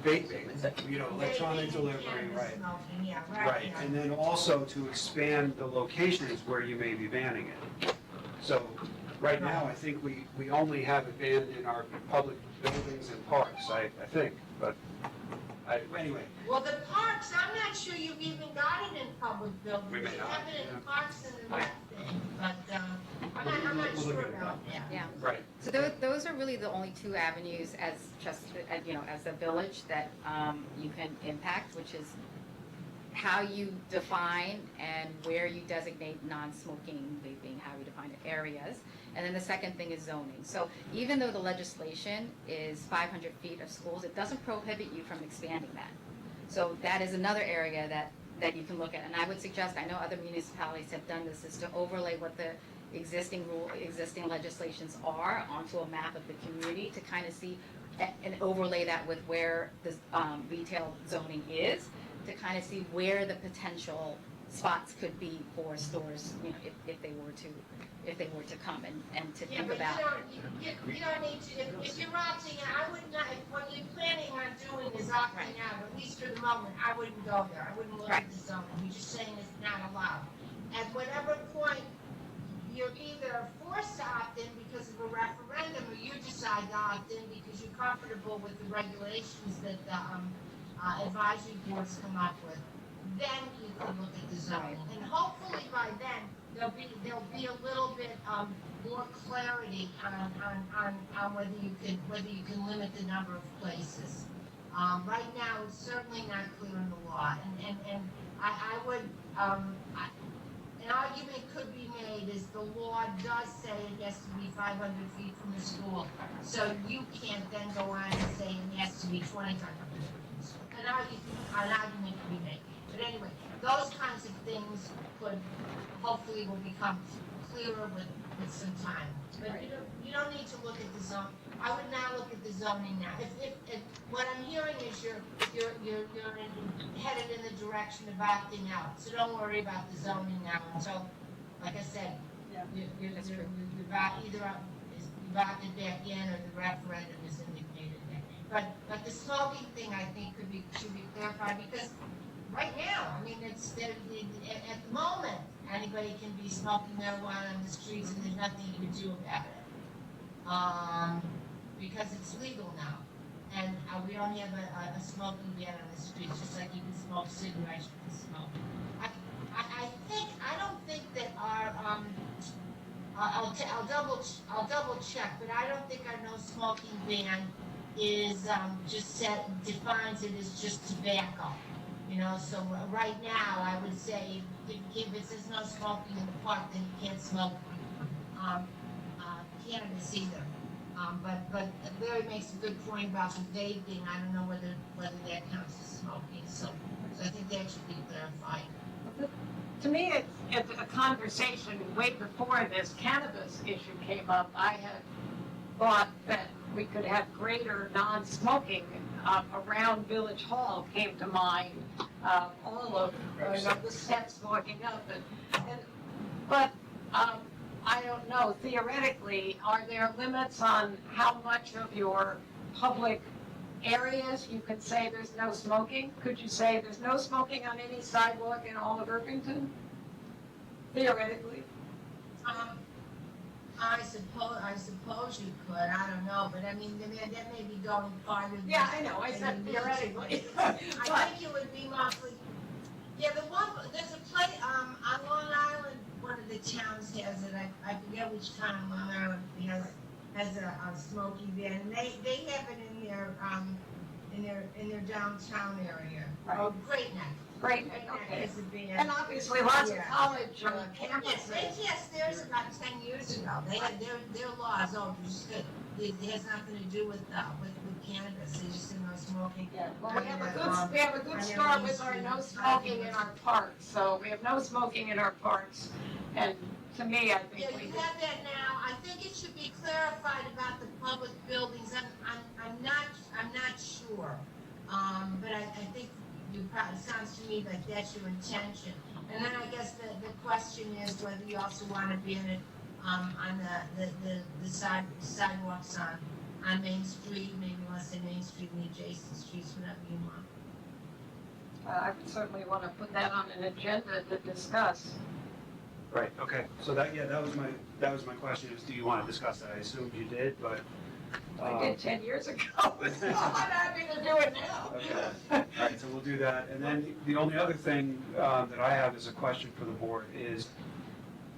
vaping, you know, electronic Vaping, delivery, cannabis right. smoking, yeah, right. Right, yeah. and then also to expand the locations where you may be banning it. So, right now, I think we only have it banned in our public buildings and parks, I think, but, anyway. Well, the parks, I'm not sure you've even got it in public buildings. We may You not, have it in yeah. parks and the rec thing, but, I'm not We'll look sure at it. about that. Yeah. Right. So those are really the only two avenues as just, you know, as a village that you can impact, which is how you define and where you designate non-smoking vaping, how you define areas. And then the second thing is zoning. So even though the legislation is 500 feet of schools, it doesn't prohibit you from expanding that. So that is another area that you can look at. And I would suggest, I know other municipalities have done this, is to overlay what the existing legislations are onto a map of the community to kind of see and overlay that with where the retail zoning is, to kind of see where the potential spots could be for stores, you know, if they were to come and to Yeah, think but about. you don't need to, if you're opting out, I would not, if what you're planning on doing is opting out, at least for the moment, I wouldn't go there, I wouldn't look at the zoning, you're just saying it's not allowed. At whatever point, you're either forced to opt in because of a referendum, or you decide to opt in because you're comfortable with the regulations that the, advisory boards come up with, then you can look at the zoning. And hopefully by then, there'll be a little bit, more clarity on whether you can limit the number of places. Right now, it's certainly not clear in the law, and I would, an argument could be made is the law does say it has to be 500 feet from the school, so you can't then go on and say it has to be 2,500 feet from the school. An argument could be made. But anyway, those kinds of things could, hopefully will become clearer with some time. But you don't need to look at the zone, I would not look at the zoning now. If what I'm hearing is you're headed in the direction of opting out, so don't worry about the zoning now until, like I said, you've either you've opted back in or the referendum is indicated there. But the smoking thing, I think, should be clarified, because right now, I mean, at the moment, anybody can be smoking marijuana on the streets and there's nothing you can do about it. Because it's legal now. And we don't have a smoking ban on the streets, just like you can smoke cigarettes, you can smoke. I don't think that our, I'll double check, but I don't think our no smoking ban is, defines it as just tobacco. You know, so right now, I would say, if it says no smoking in the park, then you can't smoke, cannabis either. But Larry makes a good point about the vaping. I don't know whether that counts as smoking, so I think that should be clarified. To me, it's a conversation way before this cannabis issue came up. I had thought that we could have greater non-smoking around Village Hall came to mind. All of the steps walking up, but I don't know. Theoretically, are there limits on how much of your public areas you could say there's no smoking? Could you say there's no smoking on any sidewalk in all of Irvington? Theoretically. I suppose you could, I don't know, but I mean, that may be going farther than. Yeah, I know, I said theoretically. I think it would be mostly, yeah, there's a place, on Long Island, one of the towns has it, I forget which town on Long Island has a smoky bin, and they have it in their downtown area. Right. Oh, Great Neck. Great, Great Neck okay. has a bin. And obviously lots of Yeah. college Yes, campuses. yes, theirs about 10 years ago. They had their laws, it has nothing to do with cannabis, they just didn't know smoking. Yeah, well, we have a good start with our no smoking in our parks, so we have no smoking in our parks. And to me, I Yeah, think we you did. have that now. I think it should be clarified about the public buildings. I'm not sure. But I think it sounds to me like that's your intention. And then I guess the question is whether you also want to ban it, on the sidewalks on Main Street, maybe you want to say Main Street and the adjacent streets, whatever you want. I would certainly want to put that on an agenda to discuss. Right, okay, so that was my question, is do you want to discuss that? I assumed you did, but. I did 10 years ago, so I'm happy to do it now. Okay, all right, so we'll do that. And then the only other thing that I have as a question for the board is,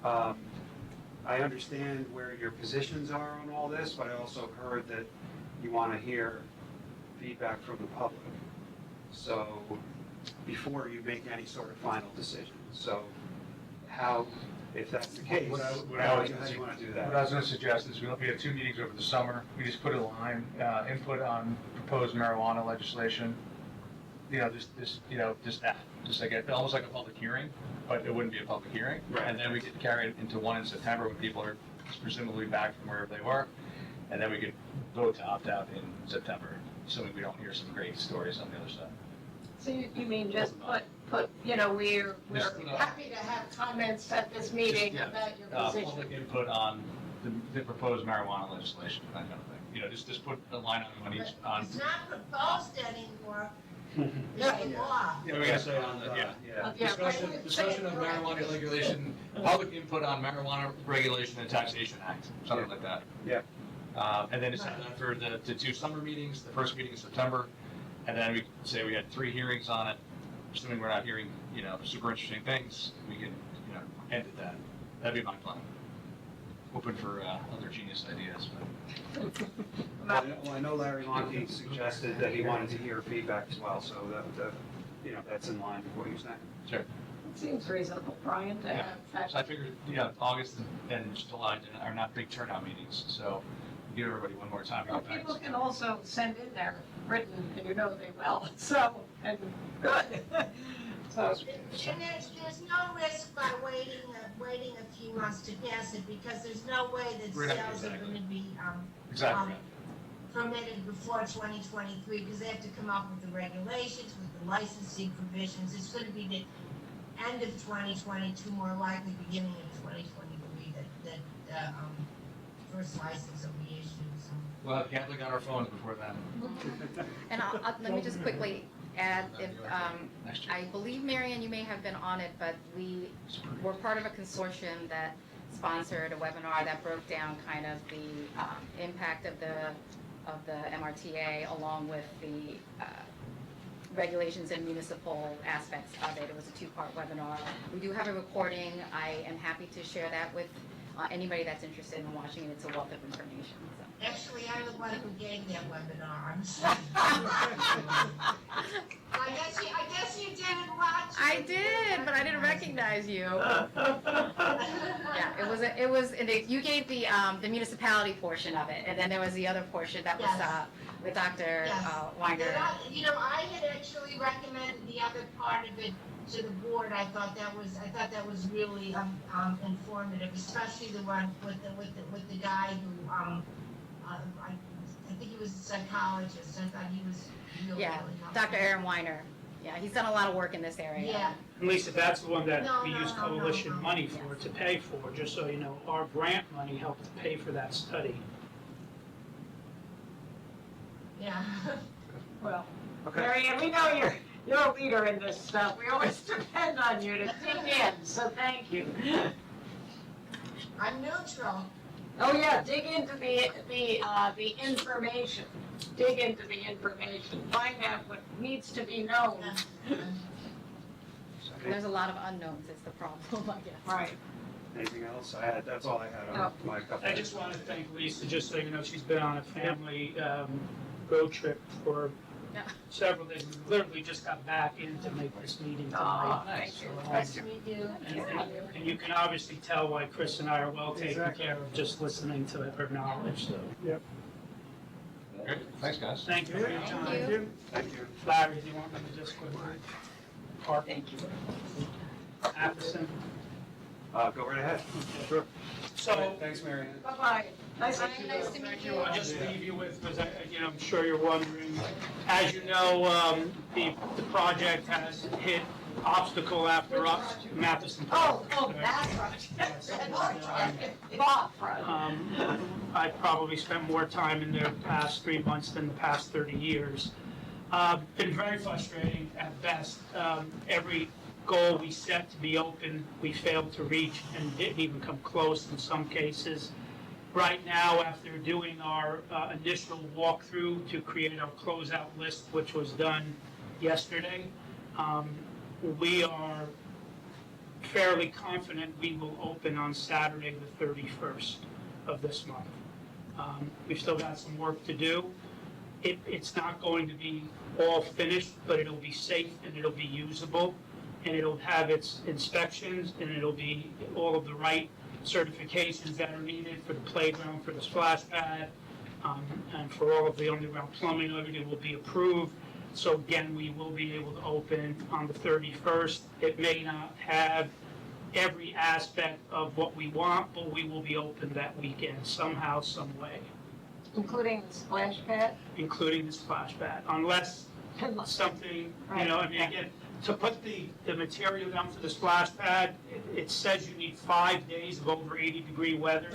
I understand where your positions are on all this, but I also heard that you want to hear feedback from the public. So before you make any sort of final decision, so how, if that's the case, how do you want to do that? What I was going to suggest is we have 2 meetings over the summer. We just put a line, input on proposed marijuana legislation. Just like almost like a public hearing, but it wouldn't be a public hearing. Right. And then we could carry it into one in September when people are presumably back from wherever they were. And then we could vote to opt out in September, assuming we don't hear some great stories on the other side. So you mean just put, we're happy to have comments at this meeting Just, yeah, about your position. Public input on the proposed marijuana legislation, that kind of thing. Just put a line on each, on. It's not proposed anymore. Yeah. It's a law. Yeah, we gotta say on the, yeah. Yeah. Yeah, Discussion of marijuana regulation, public input on marijuana regulation and taxation act, something like that. Yeah. And then it's for the 2 summer meetings, the first meeting in September, and then we say we had 3 hearings on it, assuming we're not hearing, super interesting things, we can, end at that. That'd be my plan. Open for other genius ideas, but. Well, I know Larry Lonke suggested that he wanted to hear feedback as well, so that's in line with what you're saying. Sure. It seems reasonable, Brian, to have. So I figured, August and July are not big turnout meetings, so give everybody one more time to Well, get back. people can also send in their written, and they will, so, and good. So, And there's no risk by waiting a few months to pass it, because there's no way that Right, sales are exactly. gonna be, Exactly. permitted before 2023, because they have to come up with the regulations, with the licensing provisions. It's gonna be the end of 2022, more likely beginning of 2023, that first license will be issued, so. We'll have Catholic on our phones before then. And let me just quickly add, if, Next year. I believe, Marianne, you may have been on it, but we were part of a consortium that sponsored a webinar that broke down kind of the impact of the MRTA along with the regulations and municipal aspects of it. It was a 2-part webinar. We do have a recording. I am happy to share that with anybody that's interested in watching it. It's a wealth of information. So. Actually, I'm the one who gave that webinar, I'm sorry. I guess you didn't watch it. I did, but I didn't recognize you. Yeah, you gave the municipality portion of it, and then there was the other portion that was Yes. with Dr. Yes. Weiner. I had actually recommended the other part of it to the board. I thought that was really informative, especially the one with the guy who I think he was a psychologist. I thought he was really Yeah, helpful. Dr. Aaron Weiner. Yeah, he's done a lot of work in this area. Yeah. Lisa, that's the one that No, we no, use no, coalition no. money for, to pay for, just so you know, our grant money helped to pay for that study. Yeah. well, Okay. Marianne, we know you're a leader in this stuff. We always depend on you to dig in, so thank you. I'm neutral. Oh, yeah, dig into the information. Dig into the information. Find out what needs to be known. There's a lot of unknowns, is the problem, I guess. Right. Anything else? That's all I had No. on my couple. I just want to thank Lisa, just so you know, she's been on a family road trip for Yeah. several days. We literally just got back in to make this meeting Oh, tonight. thank you. So, Nice to meet you. And you can obviously tell why Chris and I are well taken Exactly. care of just listening to her knowledge, so. Great, thanks, guys. Thank you for your Thank time. Thank you. Thank you. Larry, do you want me to just quickly? Park Thank you. Atkinson. Go right ahead. Sure. So, Thanks, Mary Ann. Bye-bye. Nice to Nice to meet you. I'll just leave you with, because I'm sure you're wondering, as you know, the project has hit obstacle after Matheson Park. Oh, that's right. Bob, right. I probably spent more time in there the past 3 months than the past 30 years. Been very frustrating at best. Every goal we set to be open, we failed to reach and didn't even come close in some cases. Right now, after doing our initial walkthrough to create our closeout list, which was done yesterday, we are fairly confident we will open on Saturday, the 31st of this month. We've still got some work to do. It's not going to be all finished, but it'll be safe and it'll be usable, and it'll have its inspections, and it'll be all of the right certifications that are needed for the playground, for the splash pad, and for all of the underground plumbing. Everything will be approved. So again, we will be able to open on the 31st. It may not have every aspect of what we want, but we will be open that weekend somehow, some way, Including the splash pad? including the splash pad, unless something, again, to put the material down for the splash pad, it says you need 5 days of over 80-degree weather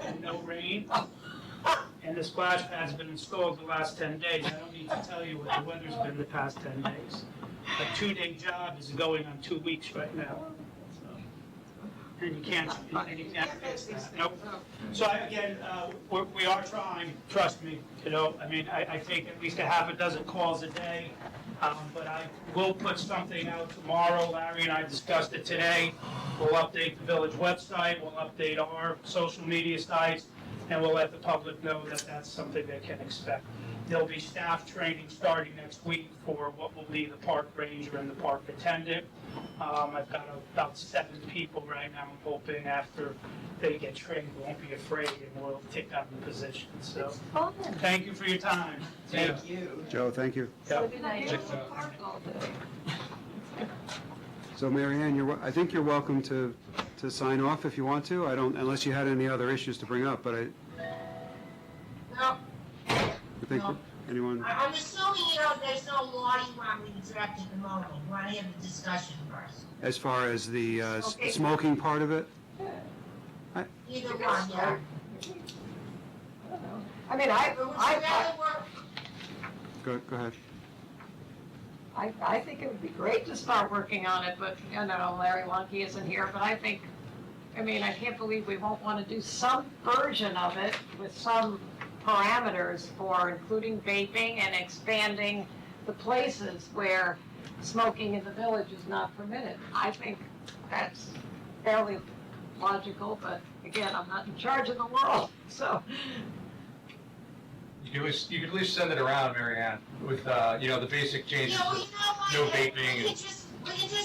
and no rain. And the splash pad's been installed the last 10 days. I don't need to tell you what the weather's been the past 10 days. A 2-day job is going on 2 weeks right now. And you can't fix that. Nope. So again, we are trying, trust me, I take at least a half a dozen calls a day. But I will put something out tomorrow. Larry and I discussed it today. We'll update the village website, we'll update our social media sites, and we'll let the public know that that's something they can expect. There'll be staff training starting next week for what will be the park ranger and the park attendant. I've got about 7 people right now. I'm hoping after they get trained, we won't be afraid and we'll take on the position. So, Fun. thank you for your time. Thank you. Joe, thank you. Yep. Good night. Park all day. So Mary Ann, I think you're welcome to sign off if you want to. I don't, unless you had any other issues to bring up, but No, I think No. anyone, I'm assuming, there's no law you want me to draft at the moment. You want to have the discussion first. as far as the Okay. smoking part of it? Either one, yeah. I mean, But would you rather work, Go ahead. I think it would be great to start working on it, but, Larry Lunke isn't here, but I can't believe we won't want to do some version of it with some parameters for including vaping and expanding the places where smoking in the village is not permitted. I think that's fairly logical, but again, I'm not in charge of the world, so. You could at least send it around, Mary Ann, with, the basic changes. you know what? No We vaping can and- just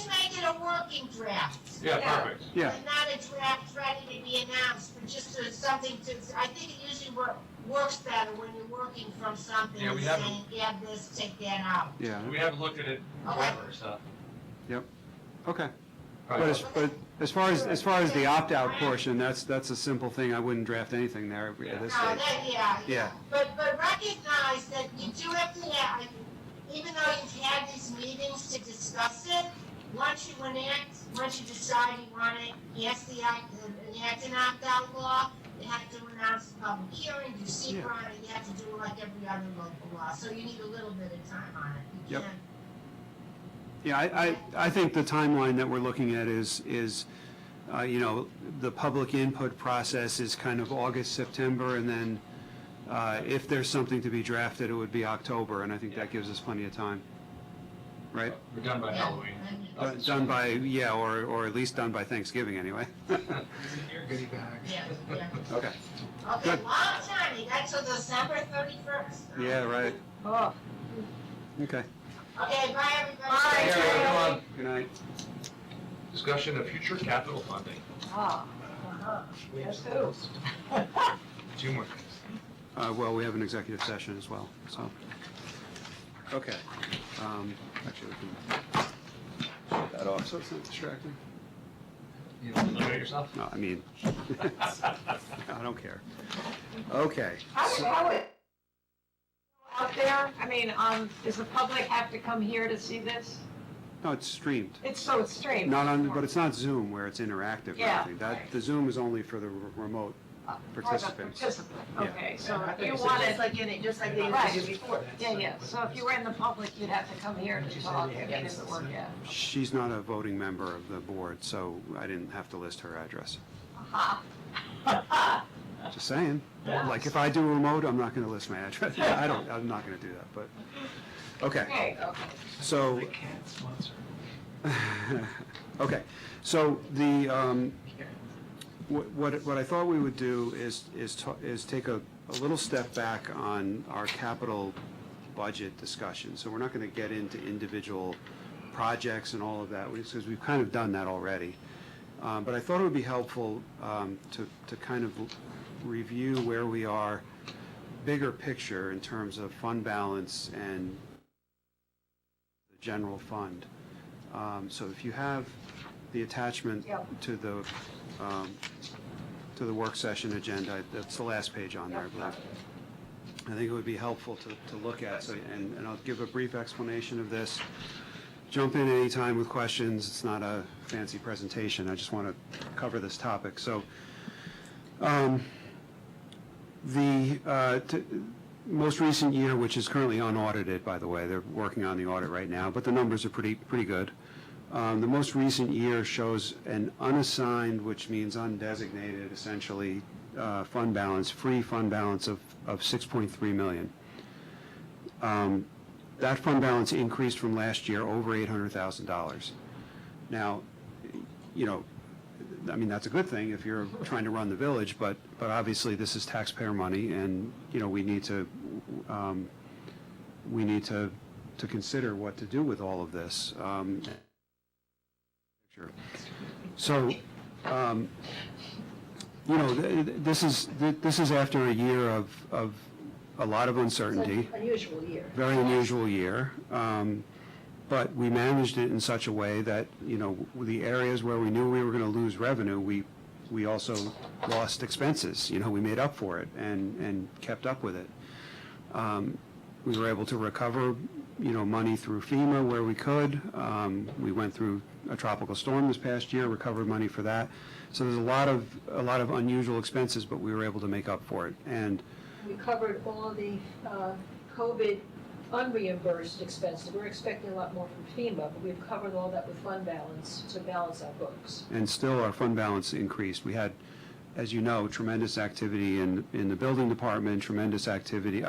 make it a working draft. Yeah, Yeah. perfect. Yeah. But not a draft ready to be announced, but just something to, I think it usually works better when you're working from something Yeah, and we haven't- saying, add this, take that out. Yeah, We haven't looked at it forever, so. okay. Probably- But as far as the opt-out portion, that's a simple thing. I wouldn't draft anything there at this No, stage. yeah. But recognize that you do have to have, even though you've had these meetings to discuss it, once you decide you want to enact an opt-out law, you have to announce the public hearing, do secret on it, you have to do it like every other local law, so you need a little bit of time on it. You Yep. can't- Yeah, I think the timeline that we're looking at is the public input process is kind of August, September, and then if there's something to be drafted, it would be October, and I think that gives us plenty of time. Right? We're done by Halloween. Done by, or at least done by Thanksgiving, anyway. Goodie bags. Yeah, yeah. Okay. Okay, Good. long time, you got till December 31st. Yeah, right. Oh, Okay. Okay, bye, everybody. Bye. Here, come on. Good night. Discussion of future capital funding. ah, guess who? 2 more things. Well, we have an executive session as well, so. Okay. Actually, we can shut that off so it's not distracting. You want to limit yourself? No, I mean, I don't care. Okay. How it, out there, I mean, does the public have to come here to see this? No, it's streamed. It's streamed. Not on, but it's not Zoom where it's interactive or Yeah, anything. That, right. the Zoom is only for the remote For the participants. participant, Yeah. okay, so Yeah, I if think you it's wanted, Just like they used to do before. yeah, so if you were in the public, you'd have to come here Did to you say talk they and had get this it to work, Zoom? yeah. She's not a voting member of the board, so I didn't have to list her address. Aha. Just saying. Yeah. Like, if I do a remote, I'm not gonna list my address. I'm not gonna do that, but, okay. Okay, okay. So, I can't sponsor. okay, so the, what I thought we would do is take a little step back on our capital budget discussion. So we're not gonna get into individual projects and all of that, because we've kind of done that already. But I thought it would be helpful to kind of review where we are, bigger picture in terms of fund balance and the general fund. So if you have the attachment Yep. to the work session agenda, that's the last page on there, I believe. I think it would be helpful to look at, so, and I'll give a brief explanation of this. Jump in anytime with questions, it's not a fancy presentation, I just want to cover this topic. So, most recent year, which is currently unaudited, by the way, they're working on the audit right now, but the numbers are pretty good. The most recent year shows an unassigned, which means undesignated, essentially, fund balance, free fund balance of 6.3 million. That fund balance increased from last year over $800,000. Now, I mean, that's a good thing if you're trying to run the village, but obviously this is taxpayer money, and, we need to consider what to do with all of this. Sure. So, this is after a year of a lot of uncertainty. Unusual year. Very unusual year. But we managed it in such a way that, the areas where we knew we were going to lose revenue, we also lost expenses. We made up for it and kept up with it. We were able to recover, money through FEMA where we could. We went through a tropical storm this past year, recovered money for that. So there's a lot of unusual expenses, but we were able to make up for it. And We covered all the COVID unreimbursed expenses. We're expecting a lot more from FEMA, but we've covered all that with fund balance to balance our books. and still our fund balance increased. We had, as you know, tremendous activity in the building department, tremendous activity,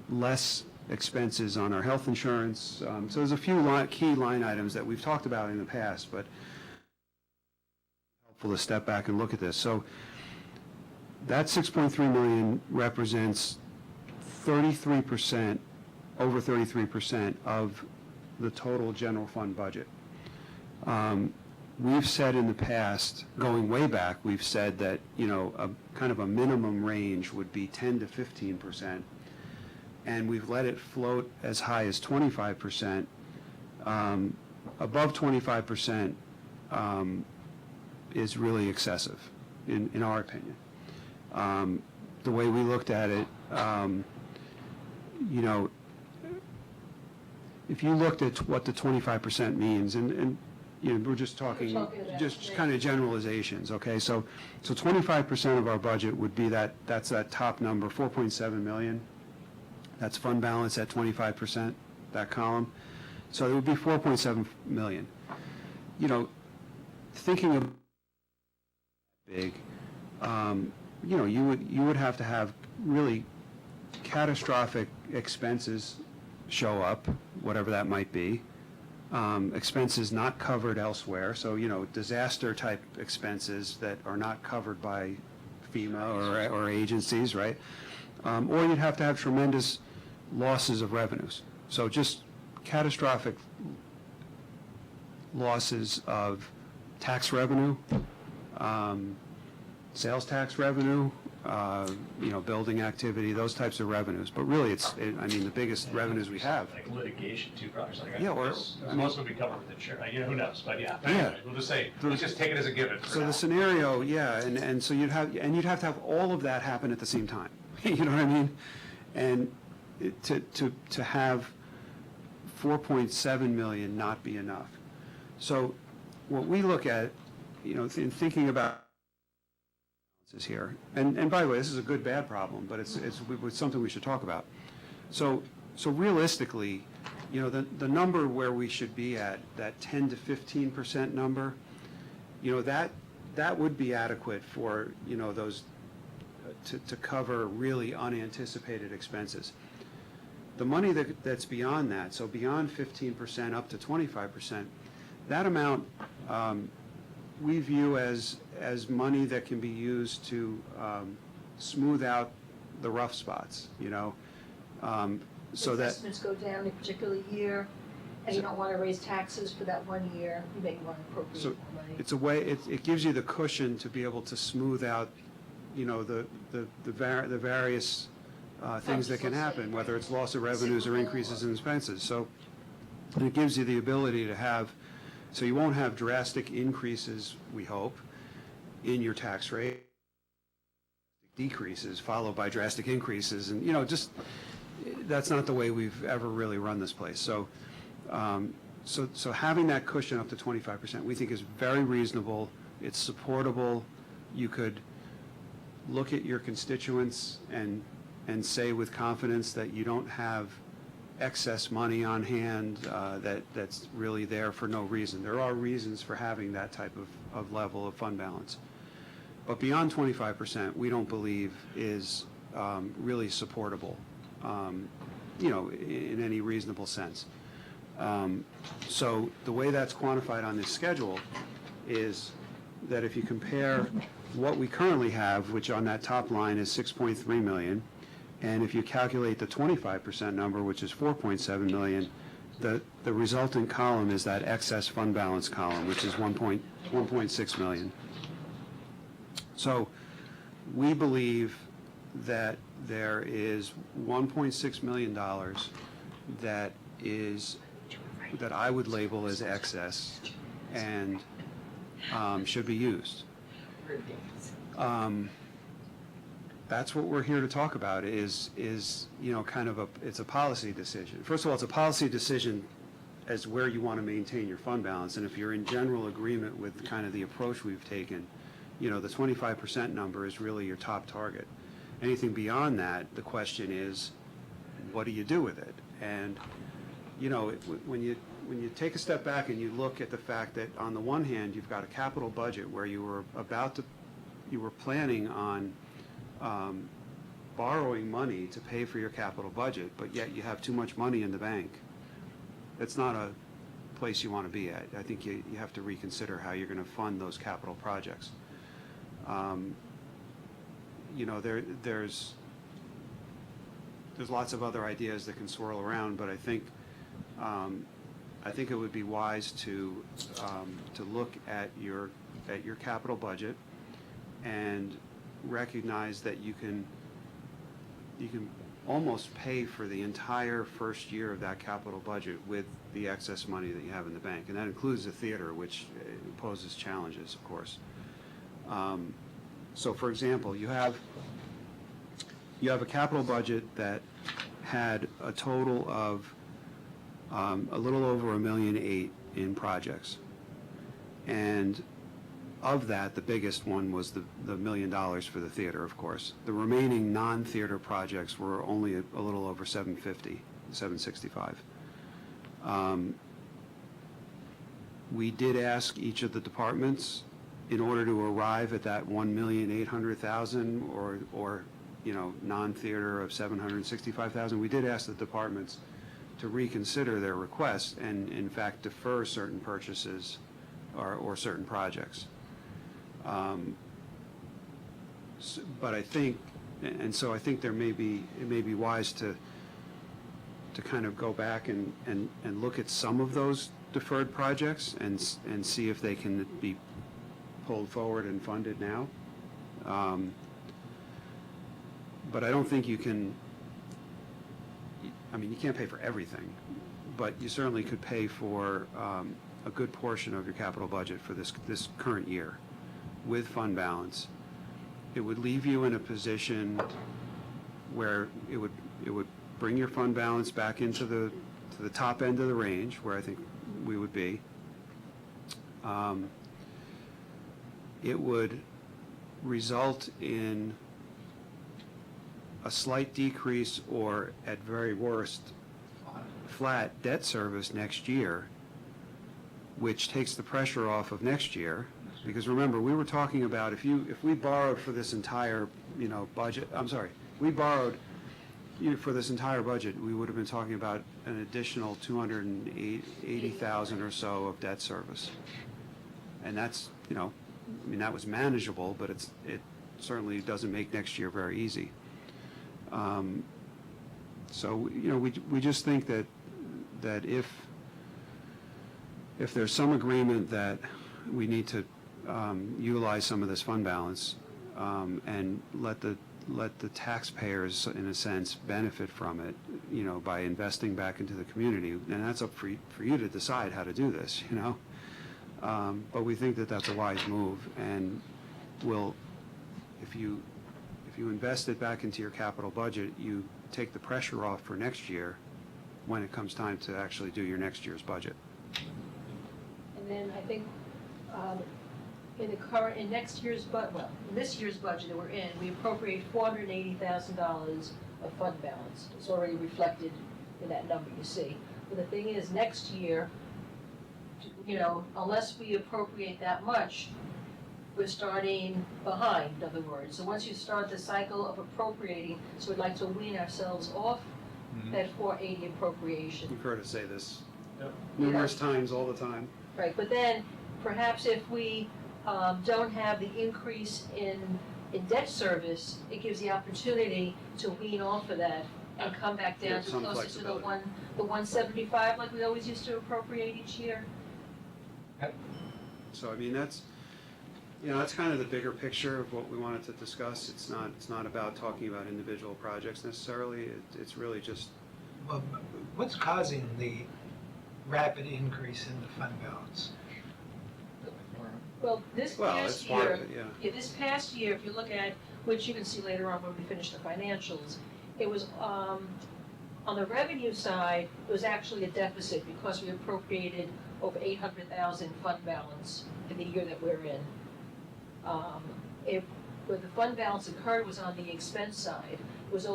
less expenses on our health insurance. So there's a few key line items that we've talked about in the past, but helpful to step back and look at this. So that 6.3 million represents 33%, over 33% of the total general fund budget. We've said in the past, going way back, we've said that, a kind of a minimum range would be 10 to 15%, and we've let it float as high as 25%. Above 25% is really excessive, in our opinion. The way we looked at it, if you looked at what the 25% means, and we're just talking just kind of generalizations, okay? So 25% of our budget would be that's that top number, 4.7 million. That's fund balance at 25%, that column. So it would be 4.7 million. thinking of big, you would have to have really catastrophic expenses show up, whatever that might be. Expenses not covered elsewhere, so, disaster-type expenses that are not covered by FEMA or agencies, right? Or you'd have to have tremendous losses of revenues. So just catastrophic losses of tax revenue, sales tax revenue, building activity, those types of revenues. But really, the biggest revenues we have. Like litigation too, probably. Yeah, Most would be covered with insurance, who knows, but yeah. Yeah. Anyway, we'll just say, let's just take it as a given for So now. the scenario, yeah, and so you'd have to have all of that happen at the same time. You know what I mean? And to have 4.7 million not be enough. So what we look at, in thinking about is here, and by the way, this is a good bad problem, but it's something we should talk about. So realistically, the number where we should be at, that 10 to 15% number, that would be adequate for those to cover really unanticipated expenses. The money that's beyond that, so beyond 15% up to 25%, that amount we view as money that can be used to smooth out the rough spots, so that. Investments go down a particular year, and you don't want to raise taxes for that 1 year, you may want to appropriate So more money. it's a way, it gives you the cushion to be able to smooth out, the various things that can happen, whether it's loss of revenues or increases in expenses. So it gives you the ability to have, so you won't have drastic increases, we hope, in your tax rate, decreases followed by drastic increases, and just that's not the way we've ever really run this place. So so having that cushion up to 25% we think is very reasonable. It's supportable. You could look at your constituents and say with confidence that you don't have excess money on hand that's really there for no reason. There are reasons for having that type of level of fund balance. But beyond 25%, we don't believe is really supportable, in any reasonable sense. So the way that's quantified on this schedule is that if you compare what we currently have, which on that top line is 6.3 million, and if you calculate the 25% number, which is 4.7 million, the resultant column is that excess fund balance column, which is 1.6 million. So we believe that there is $1.6 million that I would label as excess and should be used. That's what we're here to talk about is kind of it's a policy decision. First of all, it's a policy decision as where you want to maintain your fund balance, and if you're in general agreement with kind of the approach we've taken, the 25% number is really your top target. Anything beyond that, the question is, what do you do with it? And when you take a step back and you look at the fact that on the one hand you've got a capital budget where you were planning on borrowing money to pay for your capital budget, but yet you have too much money in the bank. That's not a place you want to be at. I think you have to reconsider how you're going to fund those capital projects. There's lots of other ideas that can swirl around, but I think it would be wise to look at your capital budget and recognize that you can almost pay for the entire first year of that capital budget with the excess money that you have in the bank, and that includes the theater, which poses challenges, of course. So, for example, you have a capital budget that had a total of a little over $1.8 million in projects, and of that, the biggest one was the $1 million for the theater, of course. The remaining non-theater projects were only a little over $765. We did ask each of the departments, in order to arrive at that 1,800,000 or non-theater of 765,000, we did ask the departments to reconsider their requests and in fact defer certain purchases or certain projects. But I think, and so I think it may be wise to kind of go back and look at some of those deferred projects and see if they can be pulled forward and funded now. But I don't think you can, I mean, you can't pay for everything, but you certainly could pay for a good portion of your capital budget for this current year with fund balance. It would leave you in a position where it would bring your fund balance back into the top end of the range where I think we would be. It would result in a slight decrease or, at very worst, flat debt service next year, which takes the pressure off of next year. Because remember, we were talking about if we borrowed for this entire budget, we borrowed for this entire budget, we would have been talking about an additional 280,000 or so of debt service, and that's that was manageable, but it certainly doesn't make next year very easy. So we just think that if there's some agreement that we need to utilize some of this fund balance and let the taxpayers, in a sense, benefit from it, by investing back into the community, and that's up for you to decide how to do this, But we think that that's a wise move, and if you invest it back into your capital budget, you take the pressure off for next year when it comes time to actually do your next year's budget. And then I think in this year's budget that we're in, we appropriate $480,000 of fund balance. It's already reflected in that number you see. But the thing is, next year, unless we appropriate that much, we're starting behind, in other words. So once you start the cycle of appropriating, so we'd like to wean ourselves off that 480 appropriation. You've heard us say this numerous times all the time. Right, but then perhaps if we don't have the increase in debt service, it gives the opportunity to wean off of that and come back down to some closer to the flexibility. 175 like we always used to appropriate each year. So I mean, that's kind of the bigger picture of what we wanted to discuss. It's not about talking about individual projects necessarily. It's really just. Well, what's causing the rapid increase in the fund balance? Well, this Well, past it's part year, of it, yeah. this past year, if you look at, which you can see later on when we finish the financials, it was, on the revenue side, it was actually a deficit because we appropriated over 800,000 fund balance in the year that we're in. Where the fund balance occurred was on the expense side. It was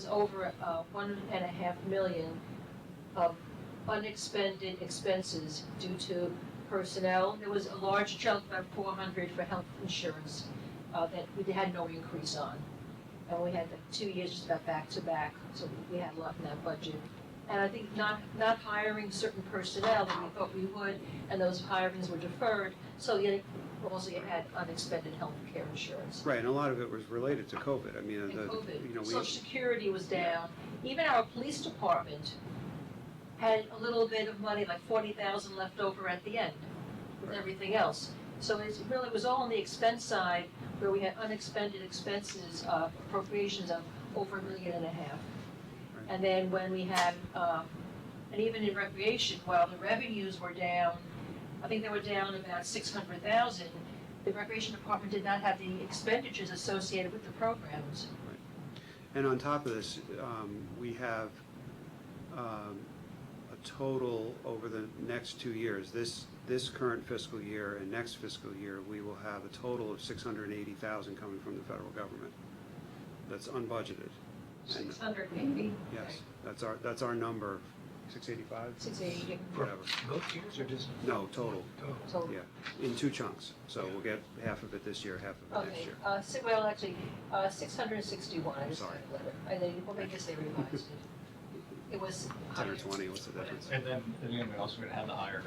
over 1.5 million of unexpended expenses due to personnel. There was a large chunk, about 400 for health insurance, that we had no increase on. And we had 2 years just about back to back, so we had a lot in that budget. And I think not hiring certain personnel that we thought we would, and those hirings were deferred, so you also had unexpended health care insurance. Right, and a lot of it was related to COVID. I mean, And COVID, we. Social Security was down. Even our police department had a little bit of money, like 40,000 left over at the end with everything else. So it really was all on the expense side where we had unexpended expenses, appropriations of over $1.5 million. And then when we had, and even in recreation, while the revenues were down, I think they were down about 600,000, the recreation department did not have the expenditures associated with the programs. And on top of this, we have a total over the next 2 years. This current fiscal year and next fiscal year, we will have a total of 680,000 coming from the federal government. That's unbudgeted. 600 maybe. Yes, that's our number 685, 680, whatever. Both years or just? No, total, so, yeah, in 2 chunks. So we'll get half of it this year, half of it next okay, year. well, actually, 661, I just Sorry. kind of let it, and then, well, I guess they revised it. It was 10 or higher. 20, what's the difference? And then we're also gonna have the higher,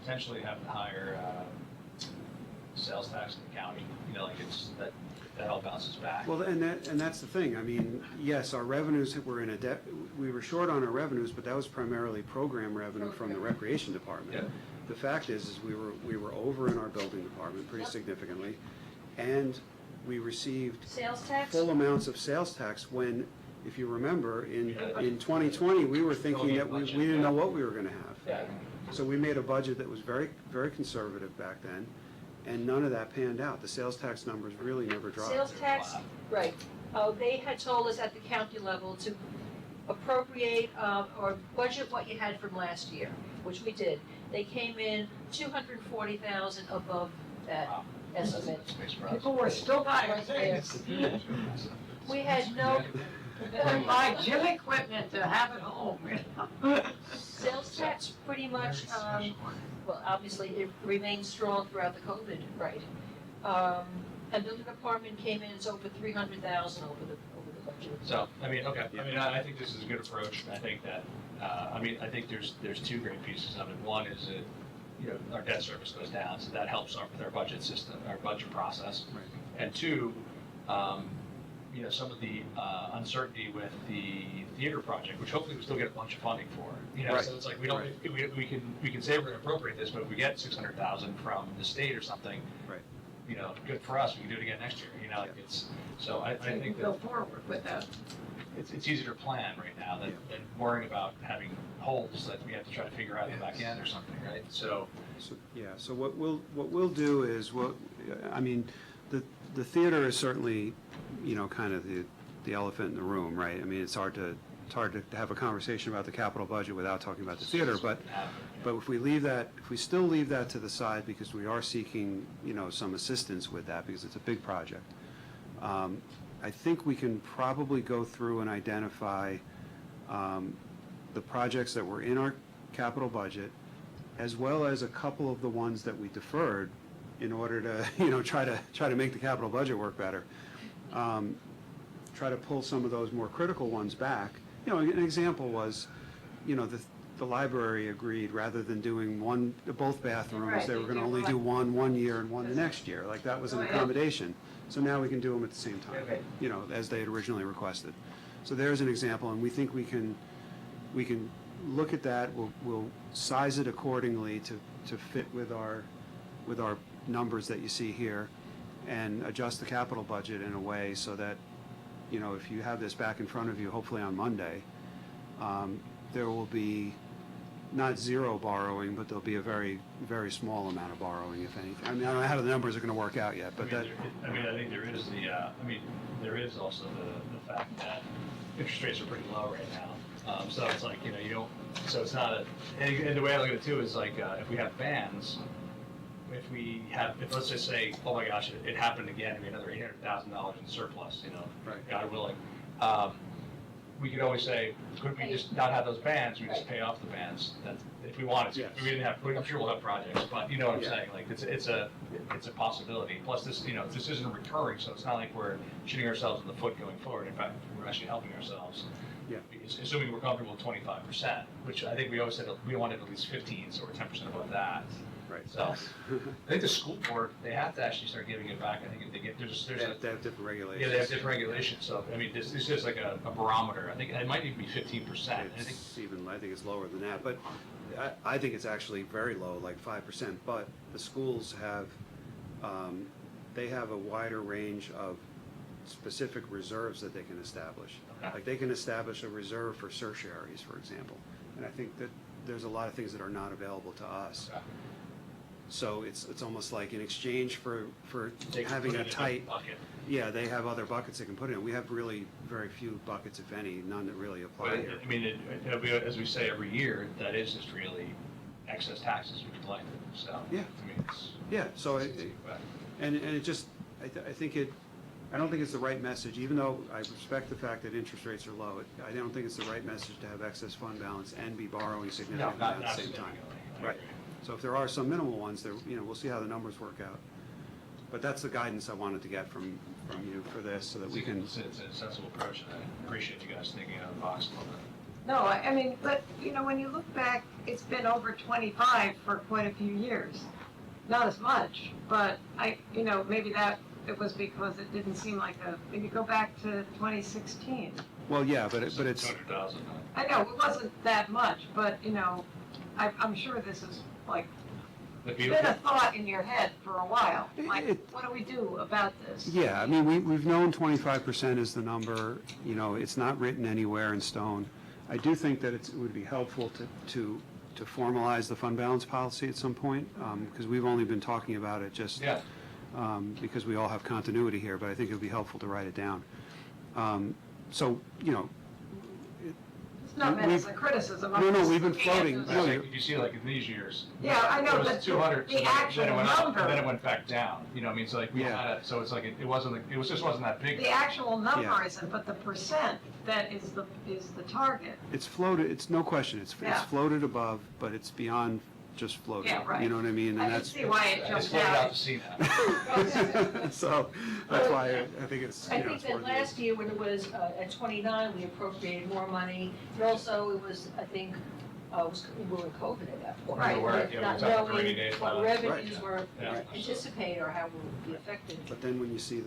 potentially have the higher, sales tax in the county, you know, like that all bounces back. Well, and that's the thing. I mean, yes, our revenues were in a debt, we were short on our revenues, but that was primarily program revenue from the recreation department. Yeah. The fact is we were over in our building department pretty significantly, and we received Sales tax? full amounts of sales tax when, if you remember, in 2020, we were thinking that we didn't know what we were gonna have. Yeah. So we made a budget that was very, very conservative back then, and none of that panned out. The sales tax numbers really never dropped. Sales tax, right. They had told us at the county level to appropriate, or budget what you had from last year, which we did. They came in 240,000 above that Wow. estimate. Space for us. People were still buying things. We had no, Couldn't buy gym equipment to have at home, you know? sales tax pretty much, well, obviously it remained strong throughout the COVID, right? And building department came in, it's over 300,000 over the budget. So, I mean, okay, I mean, I think this is a good approach. I think that, I think there's 2 great pieces of it. One is that, you know, our debt service goes down, so that helps with our budget system, our budget process. Right. And 2, you know, some of the uncertainty with the theater project, which hopefully we still get a bunch of funding for. You know, Right. so it's like we don't, we can say we're gonna appropriate this, but if we get 600,000 from the state or something, Right. you know, good for us. We can do it again next year. You know, like it's so I think Go that forward with that. it's easier to plan right now than worrying about having holes that we have to try to figure out in the back end or something, right? So, So what we'll do is, I mean, the theater is certainly, you know, kind of the elephant in the room, right? I mean, it's hard to have a conversation about the capital budget without talking about the theater, but if we still leave that to the side, because we are seeking, you know, some assistance with that, because it's a big project, I think we can probably go through and identify the projects that were in our capital budget, as well as a couple of the ones that we deferred in order to, you know, try to make the capital budget work better. Try to pull some of those more critical ones back. You know, an example was, you know, the library agreed, rather than doing both bathrooms, Right, they were gonna you only do do one year and one the next year. Like, that was an Oh, yeah. accommodation. So now we can do them at the same time, Okay. you know, as they had originally requested. So there's an example, and we think we can look at that, we'll size it accordingly to fit with our numbers that you see here, and adjust the capital budget in a way so that, you know, if you have this back in front of you, hopefully on Monday, there will be not zero borrowing, but there'll be a very, very small amount of borrowing, if anything. I mean, I don't know how the numbers are gonna work out yet, but that, I think there is there is also the fact that interest rates are pretty low right now. So it's like, you know, you don't, so it's not and the way I look at it too is like, if we have bands, if let's just say, oh my gosh, it happened again, we had another $800,000 in surplus, you know, Right. God willing. We could always say, could we just not have those bands, we just pay off the bands, if we wanted to. Yes. If we didn't have, I'm sure we'll have projects, but you know what I'm Yeah. saying, like, it's a possibility. Plus this, you know, this isn't recurring, so it's not like we're shooting ourselves in the foot going forward. In fact, we're actually helping ourselves. Yeah. Assuming we're comfortable with 25%, which I think we always said we wanted at least 15, so we're 10% above that. right. So, I think the school board, they have to actually start giving it back. I think if they get, They have different regulations. yeah, they have different regulations, so, I mean, this is just like a barometer. I think it might even be 15%. I think I think it's lower than that, but I think it's actually very low, like 5%, but the schools have, they have a wider range of specific reserves that they can establish. Okay. Like, they can establish a reserve for tertiaries, for example, and I think that there's a lot of things that are not available to us. Okay. So it's almost like in exchange for they can having put a it in tight, bucket. yeah, they have other buckets they can put in. We have really very few buckets, if any, none that really apply But, here. I mean, as we say every year, that is just really excess taxes we collect, so. Yeah. I mean, it's. Yeah, so it's- and it just, I think I don't think it's the right message, even though I respect the fact that interest rates are low. I don't think it's the right message to have excess fund balance and be borrowing significantly Not at the same time. significantly. Right. So if there are some minimal ones, there, we'll see how the numbers work out. But that's the guidance I wanted to get from you for this, so that we can. It's a sensible approach, and I appreciate you guys thinking out of the box a little bit. No, I mean, but, when you look back, it's been over 25 for quite a few years. Not as much, but maybe it was because it didn't seem like maybe go back to 2016. Well, yeah, but it's. 200,000. I know, it wasn't that much, but, I'm sure this is like, it's been a thought in your head for a while. Like, what do we do about this? Yeah, I mean, we've known 25% is the number, it's not written anywhere in stone. I do think that it would be helpful to formalize the fund balance policy at some point, because we've only been talking about it just because we all have continuity here, but I think it would be helpful to write it down. So, It's not meant as a criticism. No, we've been floating. No, you see, like in these years. Yeah, I know, it was but 200, the actual then it went up, number. and then it went back down. I mean, so like we had it, so it's like it wasn't, just wasn't that big. The actual number isn't, but the percent that is the target. It's floated, it's no question, it's Yeah. floated above, but it's beyond just floating. Yeah, right. You know what I mean? I can see why it I jumped just floated out out. to see that. So, that's why I think it's, I think it's that worth it. last year when it was at 29, we appropriated more money. And also it was, I think, we were in COVID at that point. Right. We were, yeah, we Not was out for rainy knowing day what funds. revenues Right. were Yeah. anticipated or how we would be affected. But then when you see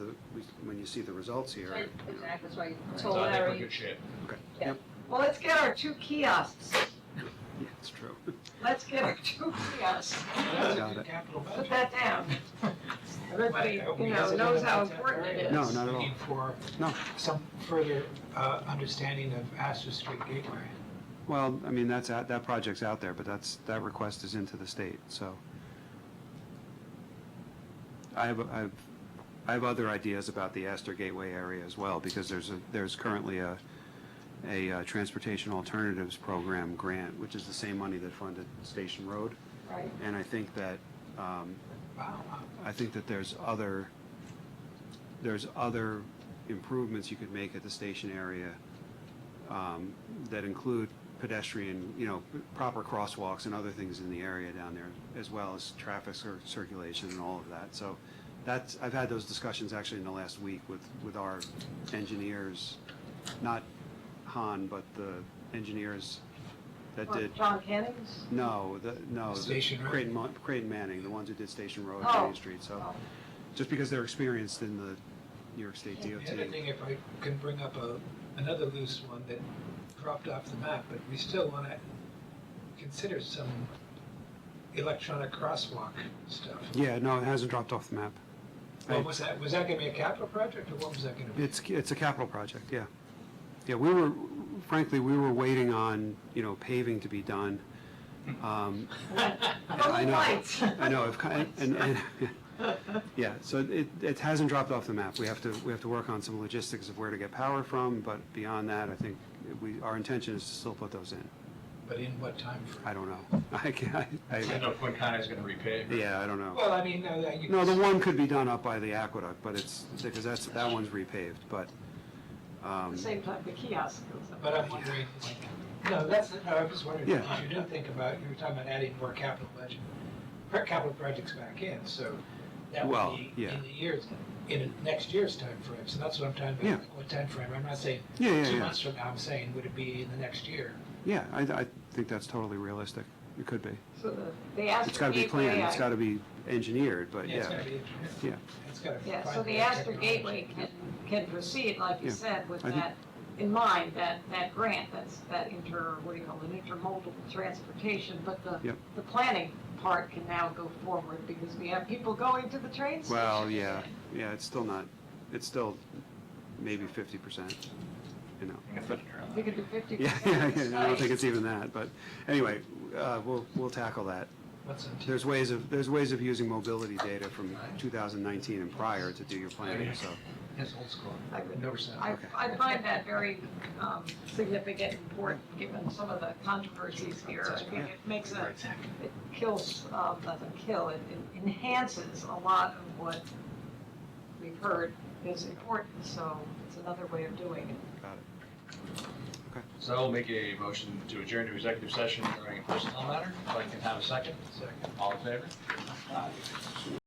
the results here. Right, exactly, that's why I So told I think we're in Larry. good shape. Okay, Yeah. yep, Well, let's get our 2 kiosks. yeah, it's true. Let's get our 2 kiosks. That's a Got good it. capital Put budget. that down. Everybody, Are we hesitant knows how about that, important it is. No, not at all. Looking for No. some further understanding of Astor Street Gateway. Well, I mean, that project's out there, but that request is into the state, so. I have other ideas about the Astor Gateway area as well, because there's currently a Transportation Alternatives Program grant, which is the same money that funded Station Road. Right. And I think that, there's other improvements you could make at the station area that include pedestrian, proper crosswalks and other things in the area down there, as well as traffic circulation and all of that. So I've had those discussions actually in the last week with our engineers, not Han, but the engineers that did. John Canning's? No, Station Road? Creighton Manning, the ones who did Station Road, Oh. Union Street. So just because they're experienced in the New York State The other DOT. thing, if I can bring up another loose one that dropped off the map, but we still want to consider some electronic crosswalk stuff. Yeah, no, it hasn't dropped off the map. Well, was that going to be a capital project, or what was that going to be? It's a capital project, yeah. Yeah, frankly, we were waiting on, paving to be done. I know, I know, and yeah, so it hasn't dropped off the map. We have to work on some logistics of where to get power from, but beyond that, I think our intention is to still put those in. But in what time frame? I don't know. I don't know if Quinn County is going to repave. Yeah, I don't know. Well, I mean, No, the one could be done up by the aqueduct, but because that one's repaved, but. At the same time, the kiosk goes up. But I'm wondering, no, I was wondering, Yeah. because you do think about, you were talking about adding more capital budget, capital projects back in, so that Well, would be yeah. in next year's time frame. So that's what I'm talking Yeah. about, like what time frame? I'm not saying Yeah, 2 yeah. months from now, I'm saying, would it be in the next year? Yeah, I think that's totally realistic. It could be. So the Astor It's got to be Gateway, planned, it's got to be engineered, but It's yeah. gotta be, Yeah. it's gotta. Yeah, so find the the Astor technology. Gateway can proceed, like you Yeah. said, with I think- that in mind, that grant, that intermodal transportation, but Yep. the planning part can now go forward, because we have people going to the train station. Well, yeah, it's still maybe 50%, We could do 50%. Yeah, I don't think it's even that, but anyway, we'll tackle that. What's in There's ways of using mobility data from 2019 and prior to do your planning, so. It's old school. I would- Never said. I find that very significant, important, given some of the controversies here. I think it makes it kills, doesn't kill, it enhances a lot of what we've heard is important, so it's another way of doing it. Got it. So I'll make a motion to adjourn to executive session regarding a personnel matter. If I can have a second. Second. All in favor? Aye.